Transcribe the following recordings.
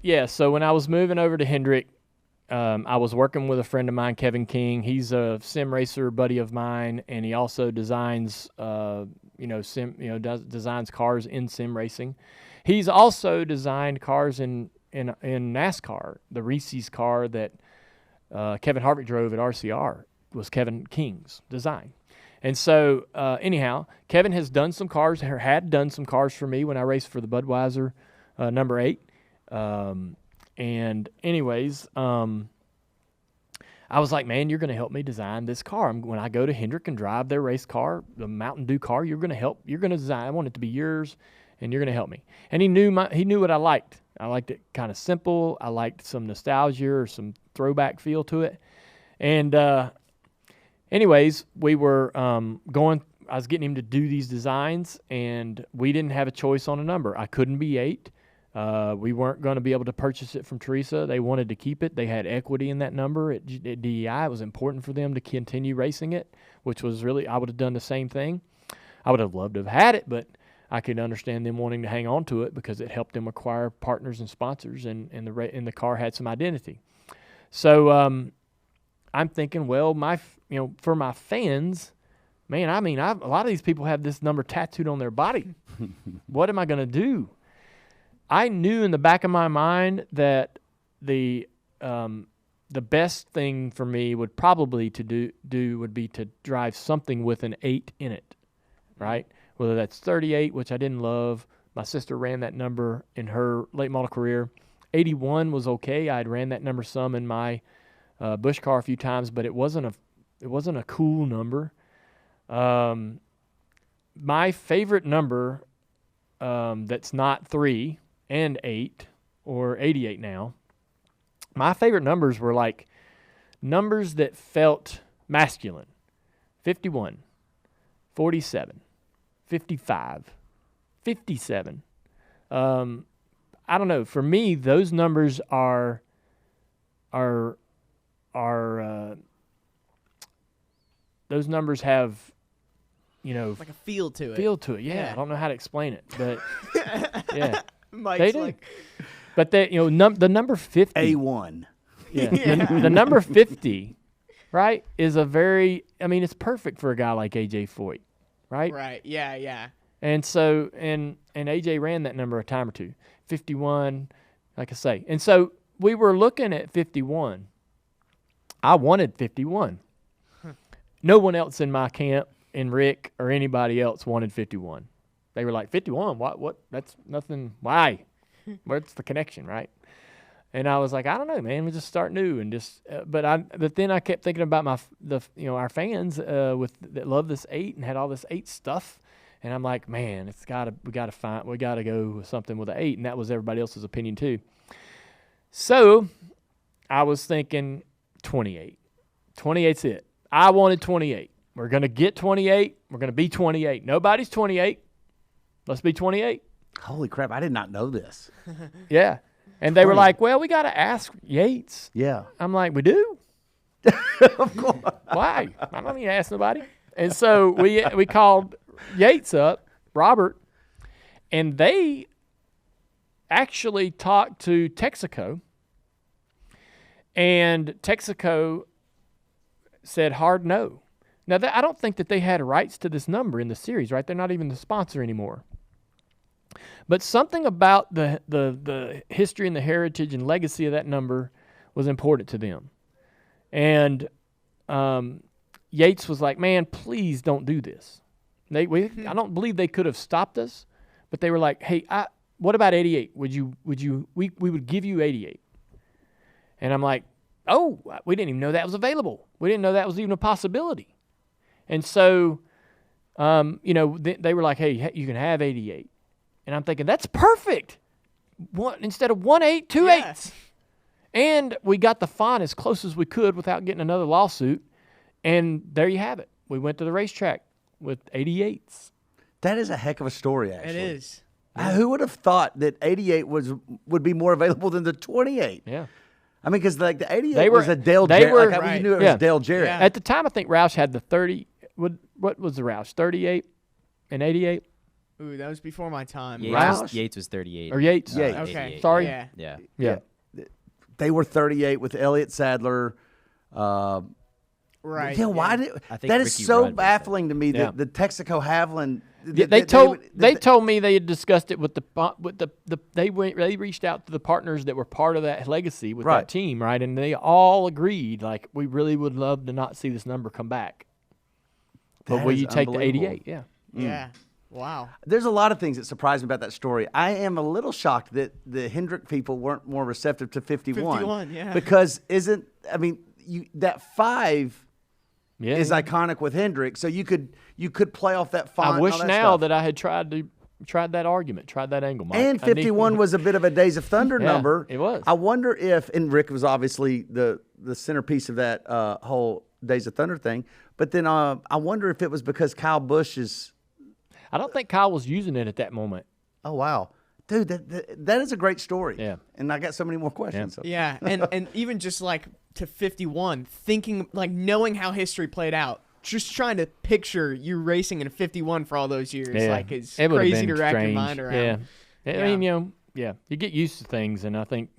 yeah, so when I was moving over to Hendrick, I was working with a friend of mine, Kevin King. He's a sim racer buddy of mine, and he also designs, designs cars in sim racing. He's also designed cars in NASCAR. The Reese's car that Kevin Harvick drove at RCR was Kevin King's design. And so, anyhow, Kevin has done some cars, or had done some cars for me when I raced for the Budweiser number 8. And anyways, I was like, man, you're going to help me design this car. When I go to Hendrick and drive their race car, the Mountain Dew car, you're going to design. I want it to be yours, and you're going to help me. And he knew what I liked. I liked it kind of simple. I liked some nostalgia or some throwback feel to it. And anyways, we were I was getting him to do these designs, and we didn't have a choice on a number. I couldn't be 8. We weren't going to be able to purchase it from Teresa. They wanted to keep it. They had equity in that number at DEI. It was important for them to continue racing it, which was really, I would have done the same thing. I would have loved to have had it, but I could understand them wanting to hang on to it because it helped them acquire partners and sponsors, and the car had some identity. So I'm thinking, well, for my fans, man, I mean, a lot of these people have this number tattooed on their body. What am I going to do? I knew in the back of my mind that the best thing for me would probably would be to drive something with an 8 in it, right? Whether that's 38, which I didn't love. My sister ran that number in her late model career. 81 was okay. I'd ran that number some in my Busch car a few times, but it wasn't a cool number. My favorite number that's not 3 and 8 or 88 now, my favorite numbers were like numbers that felt masculine. 51, 47, 55, 57. I don't know. For me, those numbers are those numbers have, like a feel to it. Yeah. I don't know how to explain it, but yeah, Mike's they do. Like, but they, the number 50. A1. Yeah. The number 50, right, is it's perfect for a guy like AJ Foyt, right? Right. Yeah. And so, and AJ ran that number a time or two. 51, like I say. And so we were looking at 51. I wanted 51. No one else in my camp, and Rick or anybody else, wanted 51. They were like, 51? What? That's nothing. Why? What's the connection, right? And I was like, I don't know, man. We just start new and just. But then I kept thinking about our fans that love this 8 and had all this 8 stuff. And I'm like, man, we gotta go with something with an 8, and that was everybody else's opinion too. So I was thinking 28. 28's it. I wanted 28. We're gonna get 28. We're gonna be 28. Nobody's 28. Let's be 28. Holy crap! I did not know this. Yeah, and they were like, well, we gotta ask Yates. Yeah. I'm like, we do. Of course. Why? I don't need to ask nobody. And so we called Yates up, Robert, and they actually talked to Texaco, and Texaco said hard no. Now, I don't think that they had rights to this number in the series, right? They're not even the sponsor anymore. But something about the history and the heritage and legacy of that number was important to them. And Yates was like, man, please don't do this. I don't believe they could have stopped us, but they were like, hey, what about 88? We would give you 88. And I'm like, oh, we didn't even know that was available. We didn't know that was even a possibility. And so, they were like, hey, you can have 88. And I'm thinking, that's perfect. Instead of 1 8, 2 8s. And we got the font as close as we could without getting another lawsuit. And there you have it. We went to the racetrack with 88s. That is a heck of a story, actually. It is. Who would have thought that 88 would be more available than the 28? Yeah. I mean, because like the 88 was a Dale Jarrett. Right. You knew it was Dale Jarrett. Yeah. At the time, I think Roush had the 30. What was the Roush? 38 and 88? Ooh, that was before my time. Yates was 38. Or Yates. Yates. Okay. Sorry. Yeah. They were 38 with Elliott Sadler. Right. Yeah, why did I think that is Ricky so Rudd was baffling to me Yeah. that the Texaco Haviland. They told me they had discussed it with they reached out to the partners that were part of that legacy with that team, right? And they all agreed, like, we really would love to not see this number come back. But will you take the 88? Yeah. Yeah. Wow. There's a lot of things that surprise me about that story. I am a little shocked that the Hendrick people weren't more receptive to 51. 51, yeah. Because that 5 is iconic with Hendrick, so you could play off that font. I wish and all now stuff. that I had tried that argument, tried that angle, Mike. And 51 was a bit of a Days of Thunder number. It was. I wonder if, and Rick was obviously the centerpiece of that whole Days of Thunder thing, but then I wonder if it was because Kyle Busch is. I don't think Kyle was using it at that moment. Oh, wow. Dude, that is a great story. Yeah. And I got so many more questions. Yeah, and even just like to 51, thinking, like, knowing how history played out, just trying to picture you racing in a 51 for all those years, like, it's it crazy to been wrap your strange. mind around. Yeah. I mean, you get used to things, and I think,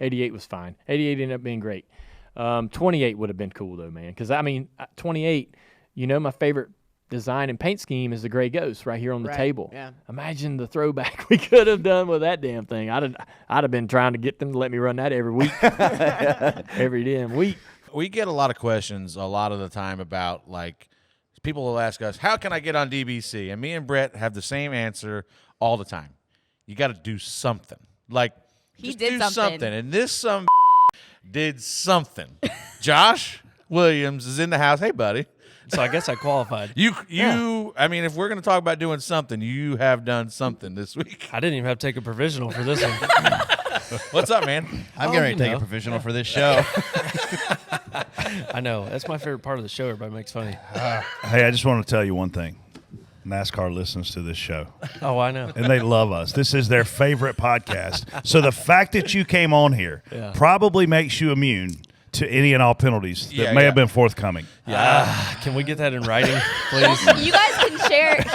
88 was fine. 88 ended up being great. 28 would have been cool, though, man, because, 28, my favorite design and paint scheme is the Gray Ghost right here on the table. Yeah. Imagine the throwback we could have done with that damn thing. I'd have been trying to get them to let me run that every week, every damn week. We get a lot of questions a lot of the time about, like, people will ask us, how can I get on DBC? And me and Brett have the same answer all the time. You got to do something. Like, He just did do something. And this did something. Josh Williams is in the house. Hey, buddy. So I guess I qualified. I mean, if we're going to talk about doing something, you have done something this week. I didn't even have to take a provisional for this one. What's up, man? I'm getting ready to take a provisional for this show. I know. That's my favorite part of the show. Everybody makes fun of me. Hey, I just want to tell you one thing. NASCAR listens to this show. Oh, I know. And they love us. This is their favorite podcast. So the fact that you came on here probably makes you immune to any and all penalties that may have been forthcoming. Can we get that in writing, please? You guys can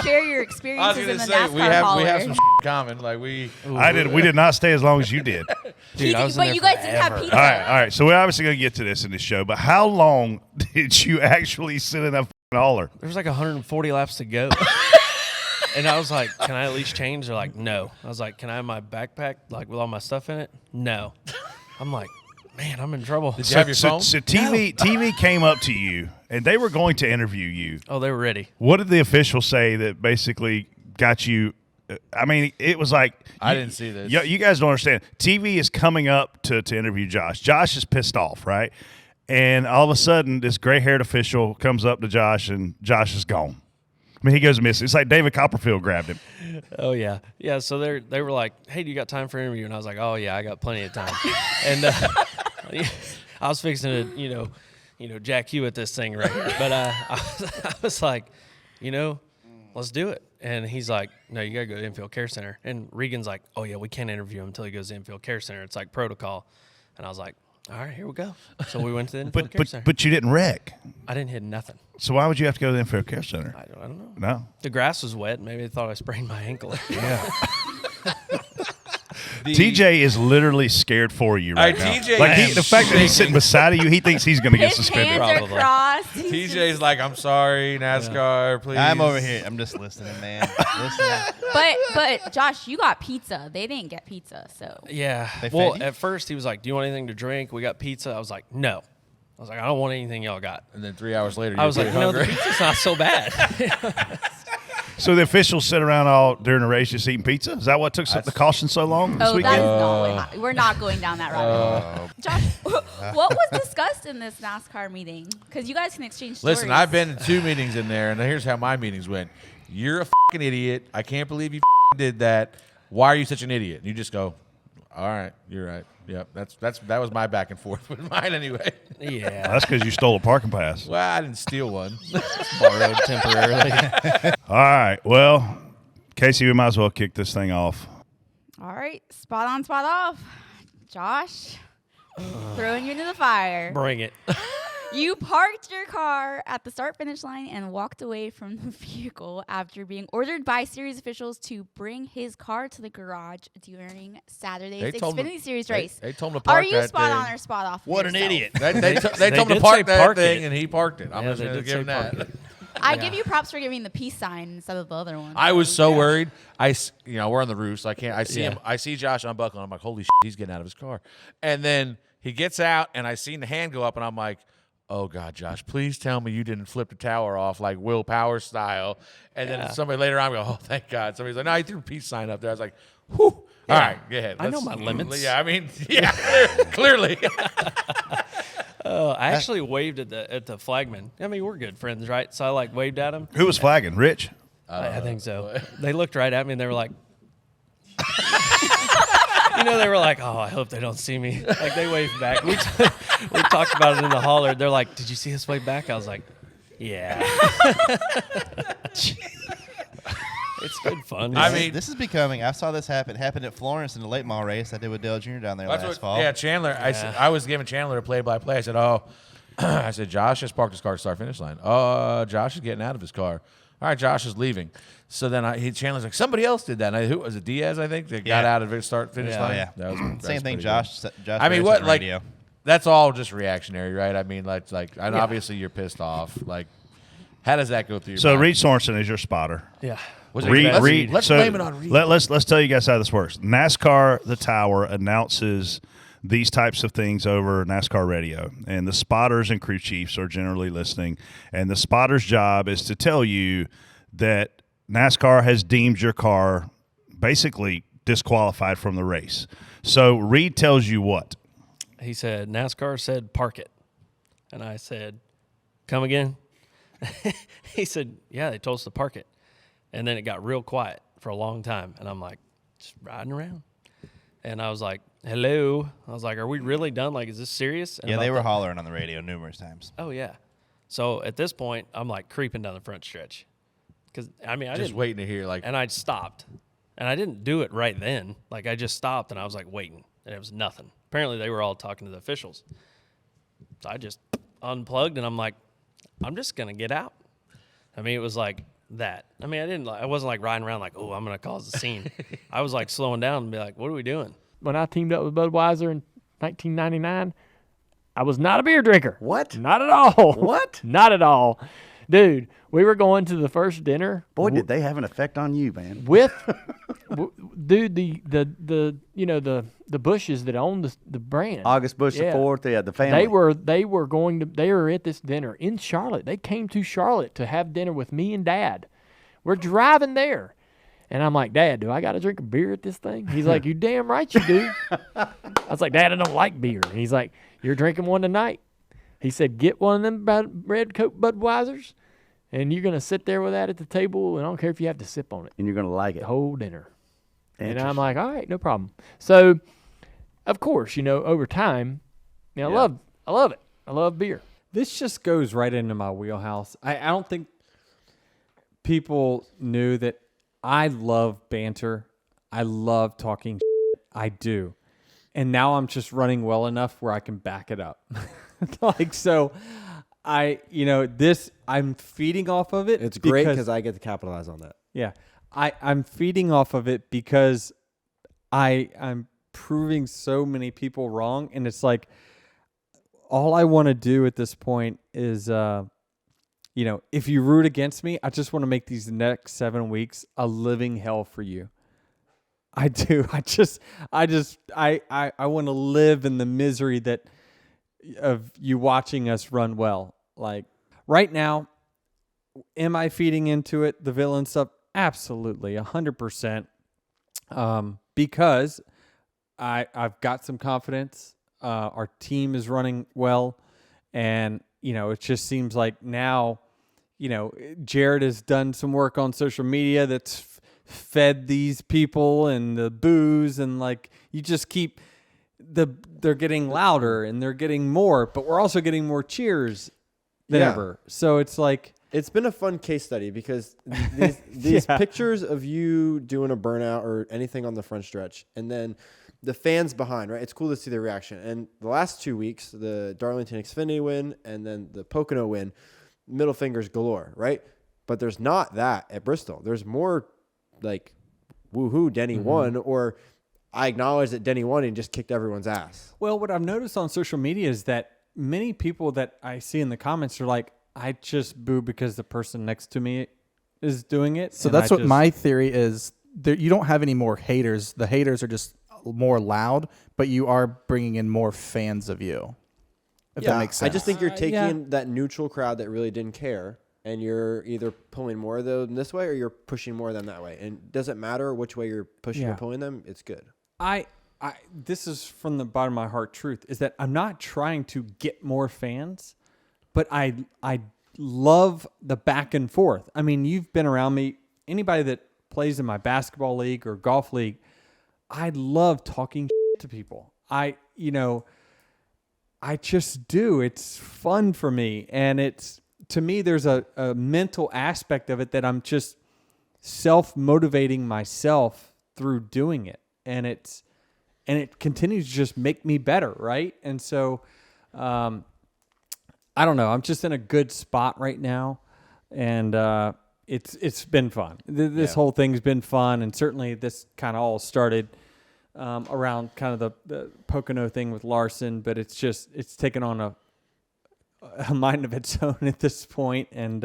share your experiences in the NASCAR hauler. we have some common. Like we did not stay as long as you did. Dude, I was in But there you guys forever. didn't have pizza. All right. So we're obviously going to get to this in this show, but how long did you actually sit in that f***ing hauler? There was like 140 laps to go. And I was like, can I at least change? They're like, no. I was like, can I have my backpack, like, with all my stuff in it? No. I'm like, man, I'm in trouble. Did you have your phone? So TV came up to you, and they were going to interview you. Oh, they were ready. What did the officials say that basically got you? I mean, it was like I didn't see this. You guys don't understand. TV is coming up to interview Josh. Josh is pissed off, right? And all of a sudden, this gray-haired official comes up to Josh, and Josh is gone. I mean, he goes missing. It's like David Copperfield grabbed him. Oh, yeah. Yeah, so they were like, hey, do you got time for an interview? And I was like, oh, yeah, I got plenty of time. And I was fixing to, Jack Hewitt this thing right here. But I was like, let's do it. And he's like, no, you got to go to Infield Care Center. And Regan's like, oh, yeah, we can't interview him until he goes to Infield Care Center. It's like protocol. And I was like, all right, here we go. So we went to the Infield Care Center. But you didn't wreck. I didn't hit nothing. So why would you have to go to the Infield Care Center? I don't know. No. The grass was wet. Maybe they thought I sprained my ankle. Yeah. TJ is literally scared for you right now. TJ like the fact that he's sitting beside of you, he thinks he's going to get His suspended. hands Probably. are crossed. TJ's like, I'm sorry, NASCAR, please. I'm over here. I'm just listening, man. But Josh, you got pizza. They didn't get pizza, so. Yeah. They Well, fed you? at first he was like, do you want anything to drink? We got pizza. I was like, no. I was like, I don't want anything y'all got. And then 3 hours later, I was like, hungry. the pizza's not so bad. So the officials sit around all during the race just eating pizza? Is that what took the caution so long this Oh, weekend? that is we're not going down that rabbit hole. Josh, what was discussed in this NASCAR meeting? Because you guys can exchange stories. Listen, I've been to 2 meetings in there, and here's how my meetings went. You're a fucking idiot. I can't believe you did that. Why are you such an idiot? And you just go, all right, you're right. Yep, that was my back and forth with mine anyway. Yeah. That's because you stole a parking pass. Well, I didn't steal one. Borrowed temporarily. All right. Well, Casey, we might as well kick this thing off. All right, spot on, spot off. Josh, throwing you into the fire. Bring it. You parked your car at the start-finish line and walked away from the vehicle after being ordered by series officials to bring his car to the garage during Saturday's Xfinity Series race. They told him to park Are you that spot thing. on or spot off? What an yourself? idiot. They told him to did park say that park thing, it. and he parked it. I'm Yeah, just they going to did give him say park that. it. I give you props for giving the peace sign instead of the other one. I was so worried. We're on the roof, so I can't. I see Yeah. him. I see Josh unbuckling. I'm like, holy shit, he's getting out of his car. And then he gets out, and I seen the hand go up, and I'm like, oh God, Josh, please tell me you didn't flip the tower off like Will Power style. And then somebody later on go, oh thank God. Somebody's like, no, he threw a peace sign up there. I was like, whew. All right, go ahead. I know my limits. Yeah, I mean, yeah, clearly. I actually waved at the flagman. I mean, we're good friends, right? So I like waved at him. Who was flagging? Rich? I think so. They looked right at me and they were like, they were like, oh, I hope they don't see me. Like they waved back. We talked about it in the hauler. They're like, did you see us wave back? I was like, yeah. It's good fun. I mean, this is becoming. I saw this happen. It happened at Florence in the late model race I did with Dale Jr. down there last fall. Yeah, Chandler. I was giving Chandler a play-by-play. I said, I said, Josh has parked his car at the start-finish line. Josh is getting out of his car. All right, Josh is leaving. So then Chandler's like, somebody else did that. And who was it? Diaz, I think, that got out of the start-finish line. Yeah. That was Same thing. pretty Josh. I mean, Reyes what on like? radio. That's all just reactionary, right? I mean, and obviously you're pissed off. Like, how does that go through your So mind? Reed Sorensen is your spotter. Yeah. Was it Reed, Reed? Let's so blame it on Reed. Let's tell you guys how this works. NASCAR, the Tower, announces these types of things over NASCAR radio, and the spotters and crew chiefs are generally listening. And the spotter's job is to tell you that NASCAR has deemed your car basically disqualified from the race. So Reed tells you what? He said, NASCAR said, park it. And I said, come again? He said, yeah, they told us to park it. And then it got real quiet for a long time. And I'm like, just riding around. And I was like, hello. I was like, are we really done? Like, is this serious? And Yeah, they about were that- hollering on the radio numerous times. Oh, yeah. So at this point, I'm like creeping down the front stretch. Because, I mean, I Just didn't. waiting to hear, like, And I stopped. And I didn't do it right then. Like, I just stopped and I was like waiting. And it was nothing. Apparently, they were all talking to the officials. So I just unplugged and I'm like, I'm just going to get out. I mean, it was like that. I mean, I wasn't like riding around like, oh, I'm going to cause a scene. I was like slowing down and be like, what are we doing? When I teamed up with Budweiser in 1999, I was not a beer drinker. What? Not at all. What? Not at all. Dude, we were going to the first dinner. Boy, did they have an effect on you, man. With dude, the Bushes that own the brand. August Bush Yeah. IV, the family. They were at this dinner in Charlotte. They came to Charlotte to have dinner with me and Dad. We're driving there. And I'm like, Dad, do I got to drink a beer at this thing? He's like, you damn right you do. I was like, Dad, I don't like beer. And he's like, you're drinking one tonight. He said, get one of them red Coke Budweisers, and you're going to sit there with that at the table, and I don't care if you have to sip on it And you're going to like it. the whole dinner. And I'm Interesting. like, all right, no problem. So, of course, over time, I love it. I love beer. This just goes right into my wheelhouse. I don't think people knew that I love banter. I love talking shit. I do. And now I'm just running well enough where I can back it up. I'm feeding off of it. It's great because I get to capitalize on that. Yeah. I'm feeding off of it because I'm proving so many people wrong. And it's like, all I want to do at this point is, if you root against me, I just want to make these next 7 weeks a living hell for you. I do. I want to live in the misery of you watching us run well. Like right now, am I feeding into it, the villain stuff? Absolutely, 100%. Because I've got some confidence. Our team is running well, and it just seems like now, Jared has done some work on social media that's fed these people and the booze, and like you just keep they're getting louder and they're getting more, but we're also getting more cheers than ever. So it's like it's been a fun case study because these pictures of you doing a burnout or anything on the front stretch, and then the fans behind, right? It's cool to see their reaction. And the last 2 weeks, the Darlington Xfinity win and then the Pocono win, middle fingers galore, right? But there's not that at Bristol. There's more like, woohoo, Denny won, or I acknowledge that Denny won and just kicked everyone's ass. Well, what I've noticed on social media is that many people that I see in the comments are like, I just boo because the person next to me is doing it. So that's what my theory is. You don't have any more haters. The haters are just more loud, but you are bringing in more fans of you. If that makes sense. I just think you're taking that neutral crowd that really didn't care, and you're either pulling more of them this way or you're pushing more of them that way. And it doesn't matter which way you're pushing or pulling them, it's good. This is from the bottom of my heart truth, is that I'm not trying to get more fans, but I love the back and forth. I mean, you've been around me. Anybody that plays in my basketball league or golf league, I love talking to people. I just do. It's fun for me. And to me, there's a mental aspect of it that I'm just self-motivating myself through doing it. And it continues to just make me better, right? And so, I don't know. I'm just in a good spot right now, and it's been fun. This whole thing's been fun, and certainly this kind of all started around kind of the Pocono thing with Larson, but it's taken on a mind of its own at this point, and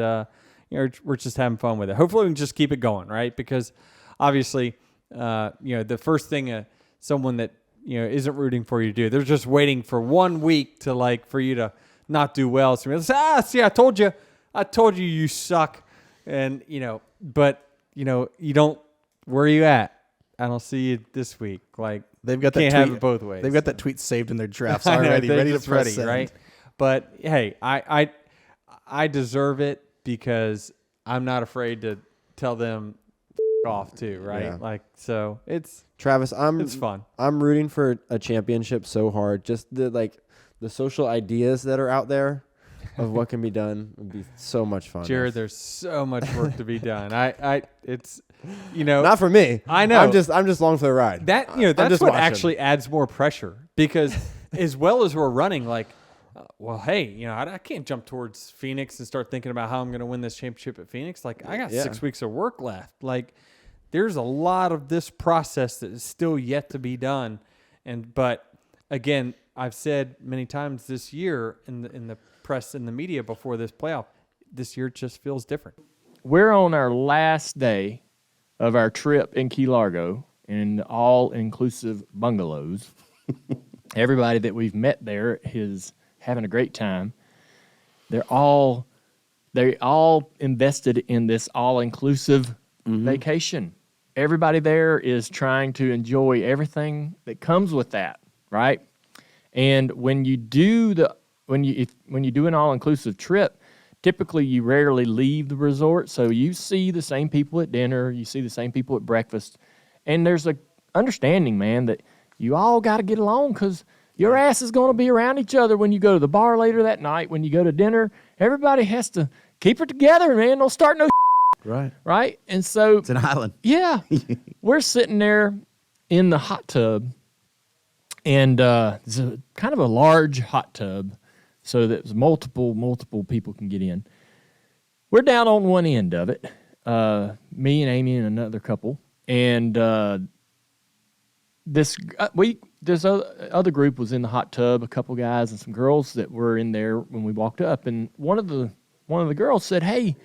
we're just having fun with it. Hopefully, we can just keep it going, right? Because obviously, the first thing someone that isn't rooting for you to do, they're just waiting for 1 week to for you to not do well. So see, I told you you suck, and but you don't. Where are you at? I don't see you this week. They've got that can't tweet, have it both ways. They've got that tweet saved in their drafts already, ready to press send. Right? But hey, I deserve it because I'm not afraid to tell them off too, right? Yeah. So it's Travis, it's fun. I'm rooting for a championship so hard. Just the social ideas that are out there of what can be done would be so much fun. Jared, there's so much work to be done. It's not for me. I know. I'm just along for the ride. That's what actually adds more pressure, because as well as we're running, well, hey, I can't jump towards Phoenix and start thinking about how I'm going to win this championship at Phoenix. I got 6 weeks of work left. There's a lot of this process that is still yet to be done. But again, I've said many times this year in the press and the media before this playoff, this year just feels different. We're on our last day of our trip in Key Largo in all-inclusive bungalows. Everybody that we've met there is having a great time. They're all invested in this all-inclusive vacation. Everybody there is trying to enjoy everything that comes with that, right? And when you do when you do an all-inclusive trip, typically you rarely leave the resort, so you see the same people at dinner, you see the same people at breakfast, and there's a understanding, man, that you all got to get along because your ass is going to be around each other when you go to the bar later that night, when you go to dinner. Everybody has to keep it together, man. Don't start no Right. Right? And so It's an island. yeah, we're sitting there in the hot tub, and it's a kind of a large hot tub, so that multiple people can get in. We're down on one end of it, me and Amy and another couple, and this other group was in the hot tub, a couple guys and some girls that were in there when we walked up, and one of the girls said, "Hey,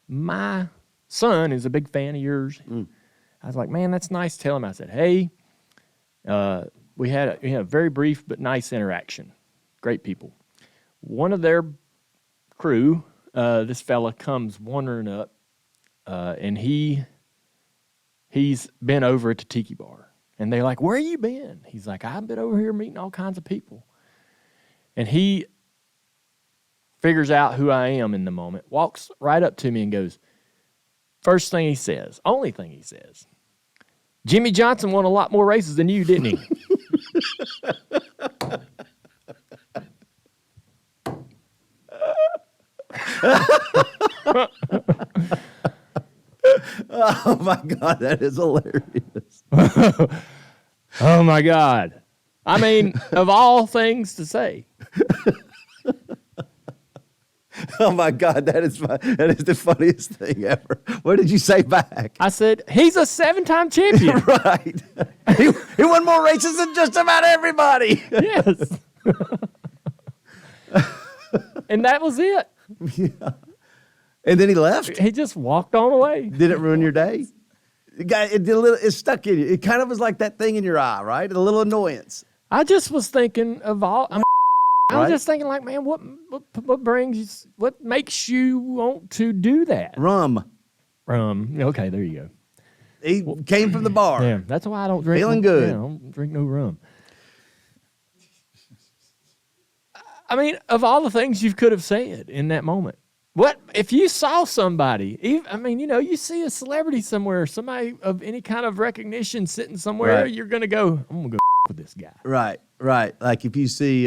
my son is a big fan of yours." I was like, "Man, that's nice. Tell him." I said, "Hey, we had a very brief but nice interaction. Great people." One of their crew, this fella comes wandering up, and he's been over at the Tiki Bar. And they're like, "Where you been?" He's like, "I've been over here meeting all kinds of people." And he figures out who I am in the moment, walks right up to me and goes, first thing he says, only thing he says, "Jimmy Johnson won a lot more races than you, didn't he?" Oh my God, that is hilarious. Oh my God. I mean, of all things to say. Oh my God, that is the funniest thing ever. What did you say back? I said, he's a 7-time champion. Right. He won more races than just about everybody. Yes. And that was it. Yeah. And then he left? He just walked on away. Did it ruin your day? It stuck in you. It kind of was like that thing in your eye, right? A little annoyance. I just was thinking of all. I was Right? just thinking, like, man, what makes you want to do that? Rum. Okay, there you go. He came from the bar. Yeah, that's why I don't drink. Feeling good. Yeah, I don't drink no rum. I mean, of all the things you could have said in that moment, what if you saw somebody? You see a celebrity somewhere, somebody of any kind of recognition sitting somewhere, Right. you're gonna go, I'm gonna go with this guy. Right. Like if you see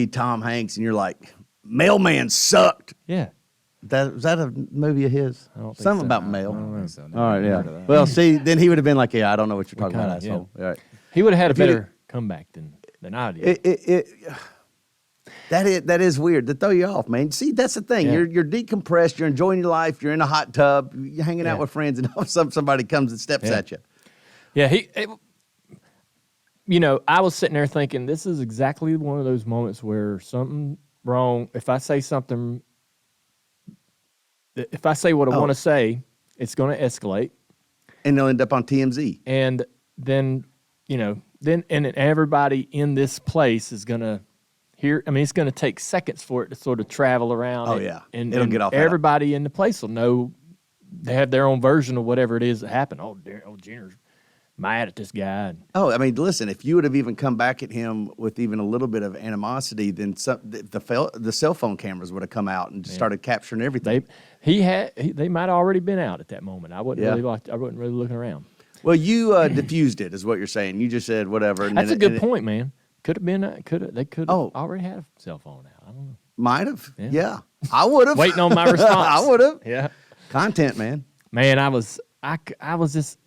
Tom Hanks and you're like, Mailman sucked. Yeah. Was that a movie of his? I don't think Something so. about I mail. don't think so. All right, Never yeah. heard of that. Well, see, then he would have been like, yeah, I don't know what you're talking about, kinda, asshole. Right. He would have had a If you'd- better comeback than I did. That is weird to throw you off, man. See, that's the thing. Yeah. You're decompressed. You're enjoying your life. You're in a hot tub. You're hanging out Yeah. with friends, and all of a sudden somebody comes and steps Yeah. at you. Yeah, I was sitting there thinking, this is exactly one of those moments where something wrong. If I say something, if I say what I want to say, it's going to escalate, And they'll end up on TMZ. and then everybody in this place is going to hear. I mean, it's going to take seconds for it to sort of travel around. Oh, and, yeah. and It'll and get off that. Everybody in the place will know. They have their own version of whatever it is that happened. Jenner's mad at this guy. Oh, I mean, listen, if you would have even come back at him with even a little bit of animosity, then the cell phone cameras would have come out and just started capturing everything. They might have already been out at that moment. I wasn't Yeah. I wasn't really looking around. Well, you diffused it, is what you're saying. You just said whatever. And That's then a good point, man. Could have been. They could have Oh. already had a cell phone out. I don't know. Might have. Yeah. Yeah. I would have. Waiting on my response. I would have. Yeah. Content, man. Man, I was just,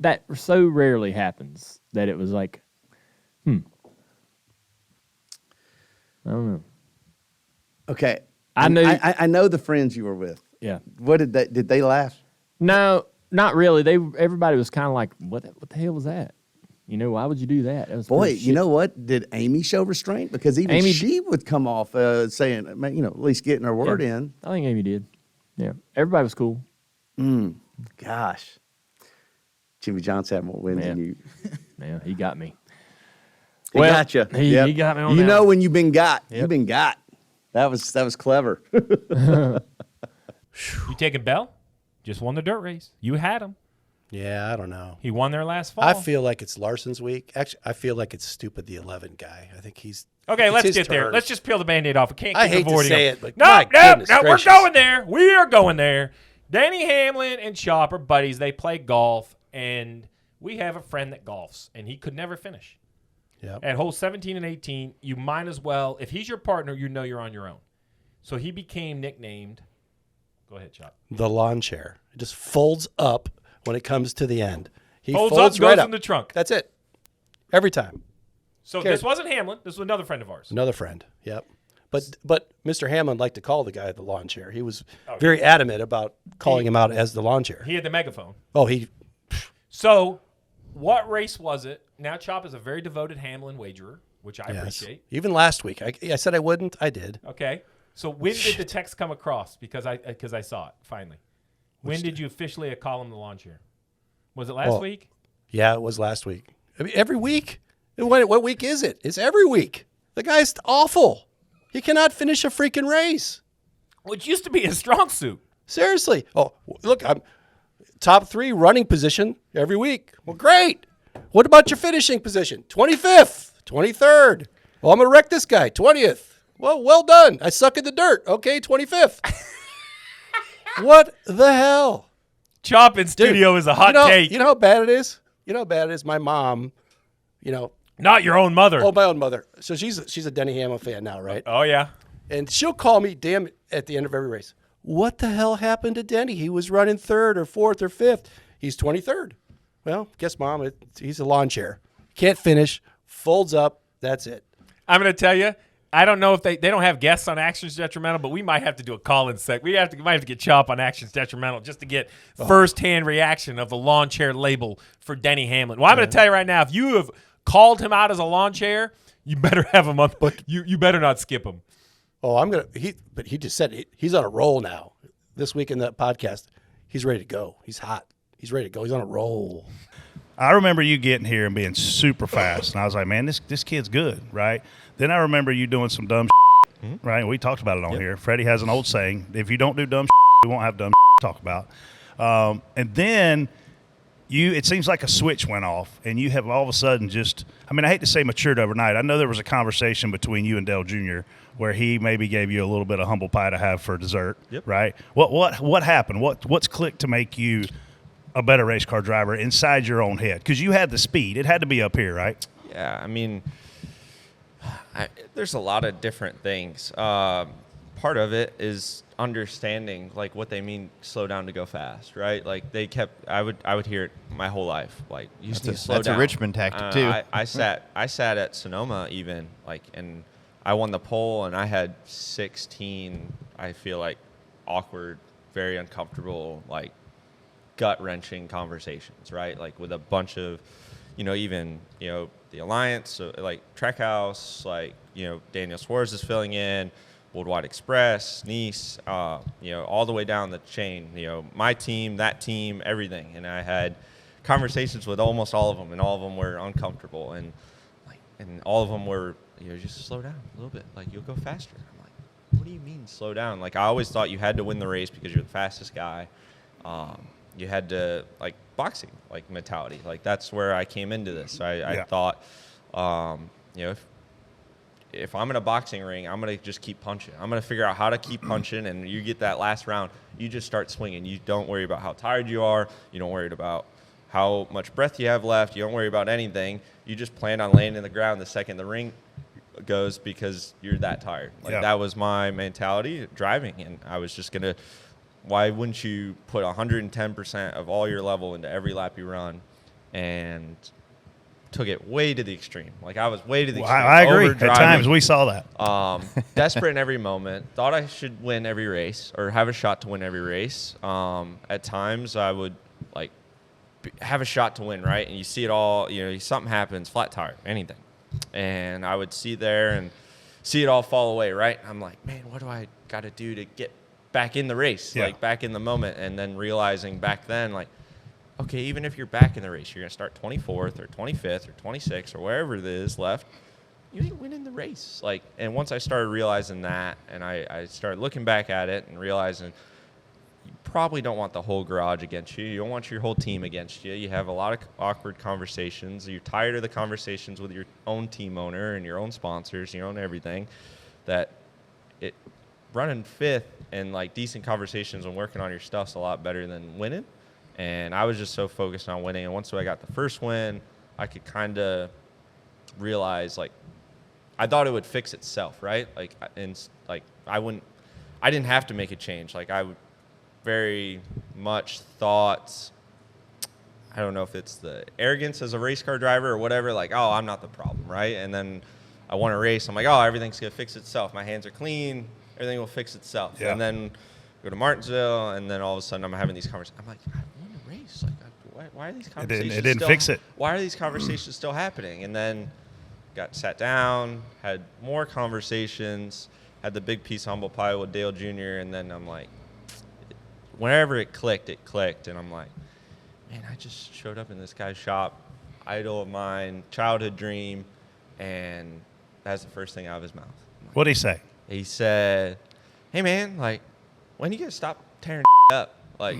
that so rarely happens that it was like, I don't know. Okay. I knew. I know the friends you were with. Yeah. What did they laugh? No, not really. Everybody was kind of like, what the hell was that? Why would you do that? That was Boy, pretty you know what? Did Amy show restraint? Because even Amy- she would come off saying, at least getting her word Yeah. in. I think Amy did. Yeah. Everybody was cool. Gosh. Jimmy Johnson had more wins than you. Yeah, he got me. He got you. He got me on You that know one. when you've been got. Yep. You've been got. That was clever. You taking Bell? Just won the dirt race. You had him. Yeah, I don't know. He won there last fall. I feel like it's Larson's week. Actually, I feel like it's Stupid the 11 guy. I think he's Okay, it's let's his get there. turn. Let's just peel the Band-Aid off. We can't I keep hate to avoiding say him. it, but no, my goodness we're gracious. going there. We are going there. Denny Hamlin and Chopper buddies. They play golf, and we have a friend that golfs, and he could never finish. Yep. At holes 17 and 18, you might as well, if he's your partner, you're on your own. So he became nicknamed. Go ahead, Chop. The lawn chair. It just folds up when it comes to the end. He Folds folds up, right goes up in the trunk. That's it. Every time. So Okay. this wasn't Hamlin. This was another friend of ours. Another friend. Yep. But Mr. Hamlin liked to call the guy the lawn chair. He was very adamant about calling him out as the lawn chair. He had the megaphone. Oh, he. So what race was it? Now Chop is a very devoted Hamlin wagerer, which I appreciate. Even last week, I said I wouldn't. I did. Okay. So when did the text come across? Because I saw it finally. When did you officially call him the lawn chair? Was it last week? Yeah, it was last week. I mean, every week. What week is it? It's every week. The guy's awful. He cannot finish a freaking race. Which used to be his strong suit. Seriously. Oh, look, I'm top 3 running position every week. Well, great. What about your finishing position? 25th, 23rd. Well, I'm going to wreck this guy. 20th. Well done. I suck in the dirt. Okay, 25th. What the hell? Chop in studio is a hot take. You know how bad it is? My mom, Not your own mother. Oh, my own mother. So she's a Denny Hamlin fan now, right? Oh, yeah. And she'll call me, damn it, at the end of every race. What the hell happened to Denny? He was running 3rd or 4th or 5th. He's 23rd. Well, guess, Mom, he's a lawn chair. Can't finish, folds up, that's it. I'm going to tell you, I don't know if they don't have guests on Actions Detrimental, but we might have to do a call-in sec. We might have to get Chop on Actions Detrimental just to get first-hand reaction of the lawn chair label for Denny Hamlin. Well, I'm going to tell you right now, if you have called him out as a lawn chair, you better have him up. But you better not skip him. Oh, but he just said he's on a roll now. This week in that podcast, he's ready to go. He's hot. He's ready to go. He's on a roll. I remember you getting here and being super fast, and I was like, man, this kid's good, right? Then I remember you doing some dumb shit, right? We talked about it on here. Freddie has an old saying, if you don't do dumb shit, we won't have dumb shit to talk about. And then it seems like a switch went off, and you have all of a sudden I hate to say matured overnight. I know there was a conversation between you and Dale Jr. where he maybe gave you a little bit of humble pie to have for dessert, right? What happened? What's clicked to make you a better race car driver inside your own head? Because you had the speed. It had to be up here, right? Yeah, I mean, there's a lot of different things. Part of it is understanding like what they mean slow down to go fast, right? Like I would hear it my whole life. Like you just need to slow down. That's a Richmond tactic too. I sat at Sonoma even and I won the pole and I had 16 I feel like awkward, very uncomfortable, like gut-wrenching conversations, right? Like with a bunch of the Alliance, like Trackhouse, like Daniel Suarez is filling in, Worldwide Express, Nice, all the way down the chain, my team, that team, everything. And I had conversations with almost all of them, and all of them were uncomfortable. And all of them were, just slow down a little bit. Like, you'll go faster. I'm like, what do you mean slow down? Like, I always thought you had to win the race because you're the fastest guy. You had to, like, boxing, like, mentality. Like, that's where I came into this. I thought, if I'm in a boxing ring, I'm going to just keep punching. I'm going to figure out how to keep punching, and you get that last round, you just start swinging. You don't worry about how tired you are. You don't worry about how much breath you have left. You don't worry about anything. You just plan on laying in the ground the second the ring goes because you're that tired. Like, that was my mentality driving, and I was just going to – why wouldn't you put 110% of all your level into every lap you run? And – took it way to the extreme. Like, I was way to the extreme. I agree. At times we saw that. Desperate in every moment. Thought I should win every race or have a shot to win every race. At times I would, like, have a shot to win, right? And you see it all, something happens, flat tire, anything. And I would see there and see it all fall away, right? I'm like, man, what do I got to do to get back in the race, like back in the moment? And then realizing back then, like, okay, even if you're back in the race, you're going to start 24th or 25th or 26th or wherever it is left, you ain't winning the race. Like, and once I started realizing that, and I started looking back at it and realizing you probably don't want the whole garage against you. You don't want your whole team against you. You have a lot of awkward conversations. You're tired of the conversations with your own team owner and your own sponsors, your own everything, that running fifth and, like, decent conversations and working on your stuff's a lot better than winning. And I was just so focused on winning. And once I got the first win, I could kind of realize, like, I thought it would fix itself, right? Like, and like I didn't have to make a change. Like, I very much thought, I don't know if it's the arrogance as a race car driver or whatever, like, oh, I'm not the problem, right? And then I won a race. I'm like, oh, everything's going to fix itself. My hands are clean. Everything will fix itself. Yeah. And then go to Martinsville, and then all of a sudden I'm having these conversations. I'm like, I won the race. Like, why are these conversations It didn't fix it. Why are these conversations still happening? And then got sat down, had more conversations, had the big piece of humble pie with Dale Jr., and then I'm like, whenever it clicked. And I'm like, man, I just showed up in this guy's shop, idol of mine, childhood dream, and that's the first thing out of his mouth. Like, what did he say? He said, hey, man, like, when you gonna stop tearing up? Like,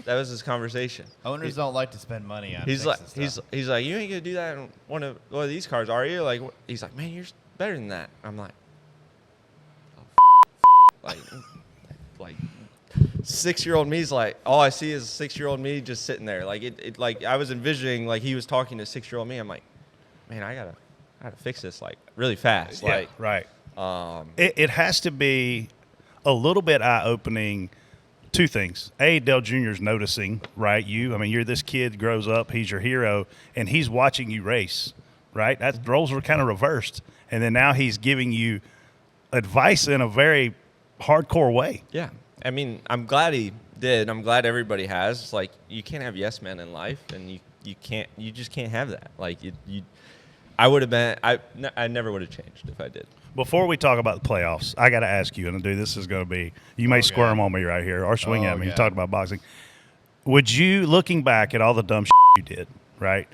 that was his conversation. Owners don't like to spend money on he's like, you ain't gonna do that in one of these cars, are you? Like, he's like, man, you're better than that. I'm like, oh, like 6-year-old me's like, all I see is 6-year-old me just sitting there. Like, it like I was envisioning, like, he was talking to 6-year-old me. I'm like, man, I gotta fix this, like, really fast. Yeah, like, right. It has to be a little bit eye-opening two things. A, Dale Jr.'s noticing, right? You're this kid grows up, he's your hero, and he's watching you race, right? That roles were kind of reversed. And then now he's giving you advice in a very hardcore way. Yeah. I mean, I'm glad he did. I'm glad everybody has. It's like, you can't have yes men in life, and you just can't have that. Like, I would have been, I never would have changed if I did. Before we talk about the playoffs, I got to ask you, and dude, this is going to be, you may squirm on me right here or swing at me. You talk about boxing. Would you, looking back at all the dumb you did, right,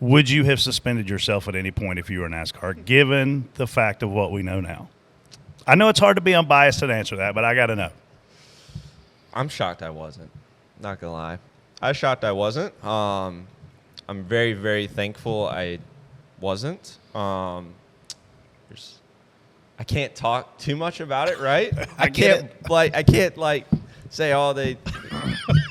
would you have suspended yourself at any point if you were in NASCAR, given the fact of what we know now? I know it's hard to be unbiased and answer that, but I got to know. I'm shocked I wasn't. Not going to lie. I'm shocked I wasn't. I'm very, very thankful I wasn't. I can't talk too much about it, right? I can't say, oh, they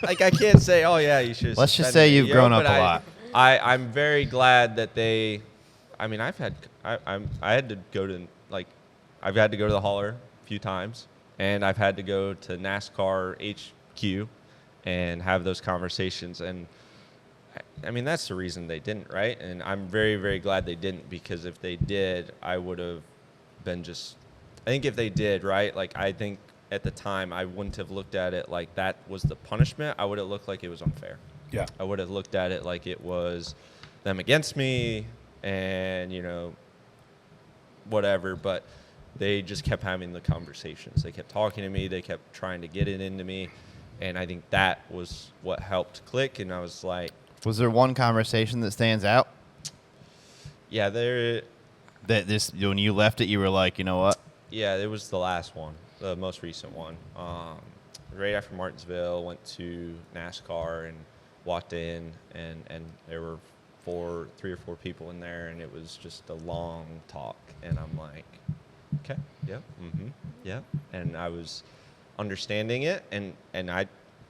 like, I can't say, oh yeah, you should. Let's just say you've grown up a lot. I'm very glad that they, I mean, I had to go to, like, I've had to go to the hauler a few times, and I've had to go to NASCAR HQ and have those conversations. And I mean, that's the reason they didn't, right? And I'm very, very glad they didn't, because if they did, I would have been just, I think if they did, right, like, I think at the time I wouldn't have looked at it like that was the punishment. I would have looked like it was unfair. Yeah. I would have looked at it like it was them against me and, you know, whatever. But they just kept having the conversations. They kept talking to me. They kept trying to get it into me. And I think that was what helped click. And I was like, was there one conversation that stands out? Yeah, when you left it, you were like, you know what? Yeah, it was the last one, the most recent one. Right after Martinsville, went to NASCAR and walked in, and there were three or four people in there, and it was just a long talk. And I'm like, okay, yeah, yeah. And I was understanding it, and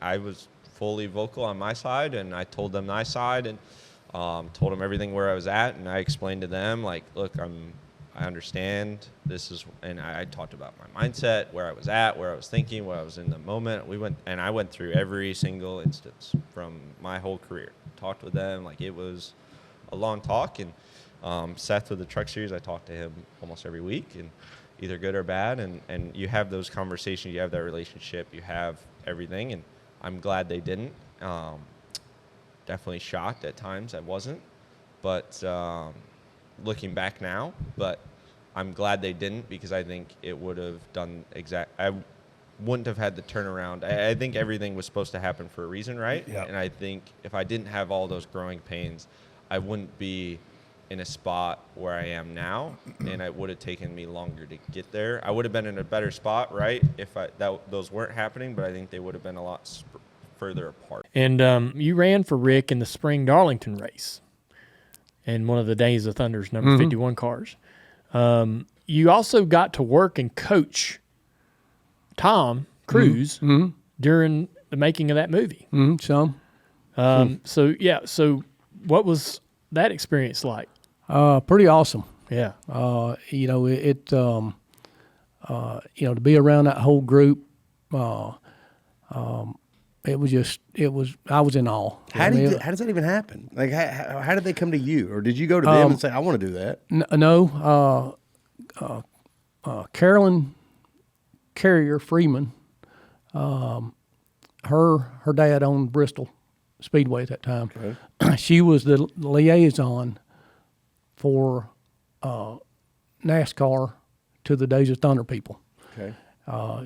I was fully vocal on my side, and I told them my side, and told them everything where I was at, and I explained to them, like, look, I understand this is, and I talked about my mindset, where I was at, where I was thinking, what I was in the moment. I went through every single instance from my whole career, talked with them. Like, it was a long talk. And Seth with the Truck Series, I talked to him almost every week, and either good or bad, and you have those conversations, you have that relationship, you have everything, and I'm glad they didn't. Definitely shocked at times I wasn't, but looking back now, but I'm glad they didn't, because I think it would have done I wouldn't have had the turnaround. I think everything was supposed to happen for a reason, right? Yep. And I think if I didn't have all those growing pains, I wouldn't be in a spot where I am now, and it would have taken me longer to get there. I would have been in a better spot, right, if those weren't happening, but I think they would have been a lot further apart. And you ran for Rick in the spring Darlington race in one of the Days of Thunder's number 51 cars. You also got to work and coach Tom Cruise during the making of that movie. So what was that experience like? Pretty awesome. Yeah. To be around that whole group, I was in awe. How does that even happen? Like, how did they come to you? Or did you go to them and say, I want to do that? No. Carolyn Carrier Freeman, her dad owned Bristol Speedway at that time. Okay. She was the liaison for NASCAR to the Days of Thunder people. Okay.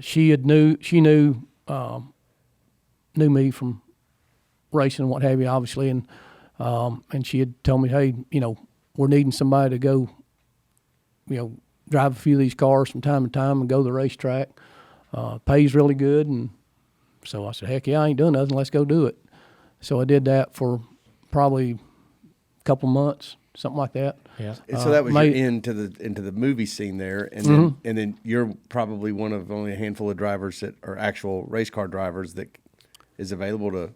She knew me from racing and what have you, obviously, and she had told me, hey, we're needing somebody to go, drive a few of these cars from time to time and go to the racetrack. Pays really good, and so I said, heck yeah, I ain't doing nothing. Let's go do it. So I did that for probably a couple months, something like that. Yeah. And so that was your into the movie scene there, and then you're probably one of only a handful of drivers that are actual race car drivers that is available to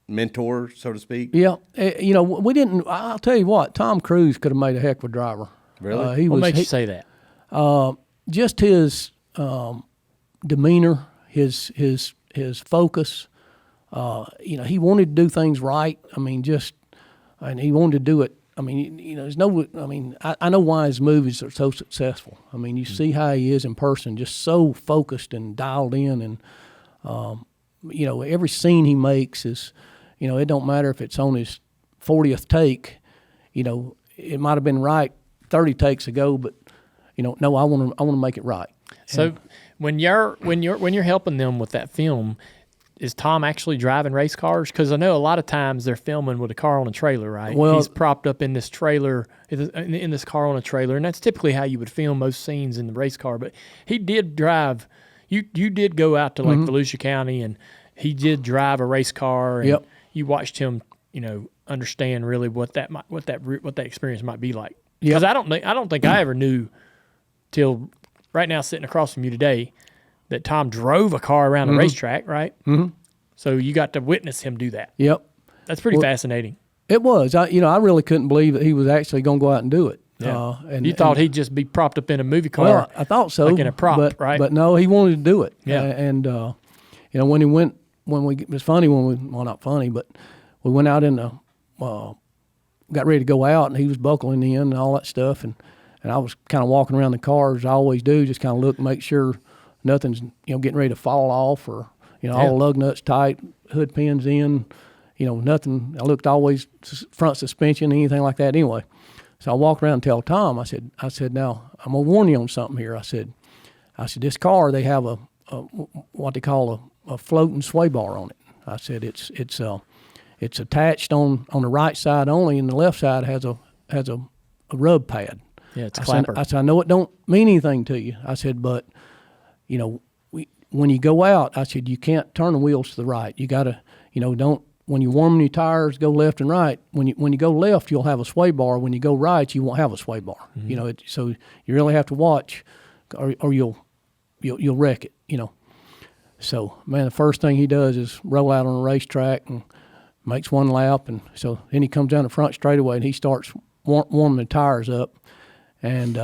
mentor, so to speak. Yeah, we didn't. I'll tell you what, Tom Cruise could have made a heck of a driver. Really? What makes you say that? Just his demeanor, his his focus. He wanted to do things right. I mean, and he wanted to do it. I mean, there's no. I mean, I know why his movies are so successful. I mean, you see how he is in person, just so focused and dialed in, and every scene he makes is, it don't matter if it's on his 40th take. It might have been right 30 takes ago, but no, I want to make it right. So when you're helping them with that film, is Tom actually driving race cars? Because I know a lot of times they're filming with a car on a trailer, right? Well, he's propped up in this trailer, in this car on a trailer, and that's typically how you would film most scenes in the race car. But he did drive. You did go out to like Volusia County, and he did drive a race car. And you watched him, understand really what that experience might be like. Because I don't think I ever knew till right now, sitting across from you today, that Tom drove a car around a racetrack, right? Mm-hmm. So you got to witness him do that. Yep. That's pretty fascinating. It was. I really couldn't believe that he was actually going to go out and do it. Yeah. You thought he'd just be propped up in a movie car. Well, I thought so. Like in a prop, right? But no, he wanted to do it. Yeah. When he went, it was funny not funny, but we went out in the, got ready to go out, and he was buckling in and all that stuff, and I was kind of walking around the car as I always do, just kind of look and make sure nothing's getting ready to fall off, or all the lug nuts tight, hood pins in, nothing. I looked always front suspension, anything like that. Anyway, so I walked around and tell Tom. I said, now I'm gonna warn you on something here. I said, this car, they have a what they call a floating sway bar on it. I said it's attached on the right side only, and the left side has a rub pad. Yeah, it's a clapper. I said, I know it don't mean anything to you. I said, but when you go out, I said, you can't turn the wheels to the right. You got to, when you're warming your tires, go left and right. When you go left, you'll have a sway bar. When you go right, you won't have a sway bar. Mm-hmm. So you really have to watch, or you'll wreck it. So man, the first thing he does is roll out on a racetrack and makes one lap, and so then he comes down the front straightaway and he starts warming the tires up, and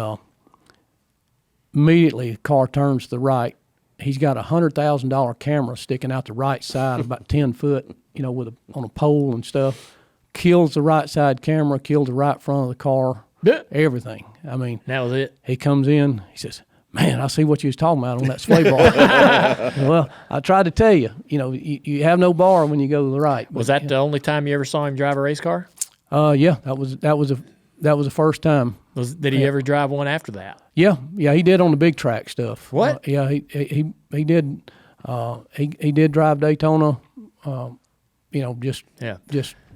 immediately the car turns to the right. He's got a $100,000 camera sticking out the right side, about 10 foot, on a pole and stuff. Kills the right side camera, kills the right front of the car, everything. I mean, that was it. He comes in, he says, "Man, I see what you was talking about on that sway bar." Well, I tried to tell you, you have no bar when you go to the right. Was that the only time you ever saw him drive a race car? Yeah, that was the first time. Did he ever drive one after that? Yeah, he did on the big track stuff. What? Yeah, he did. He did drive Daytona. Just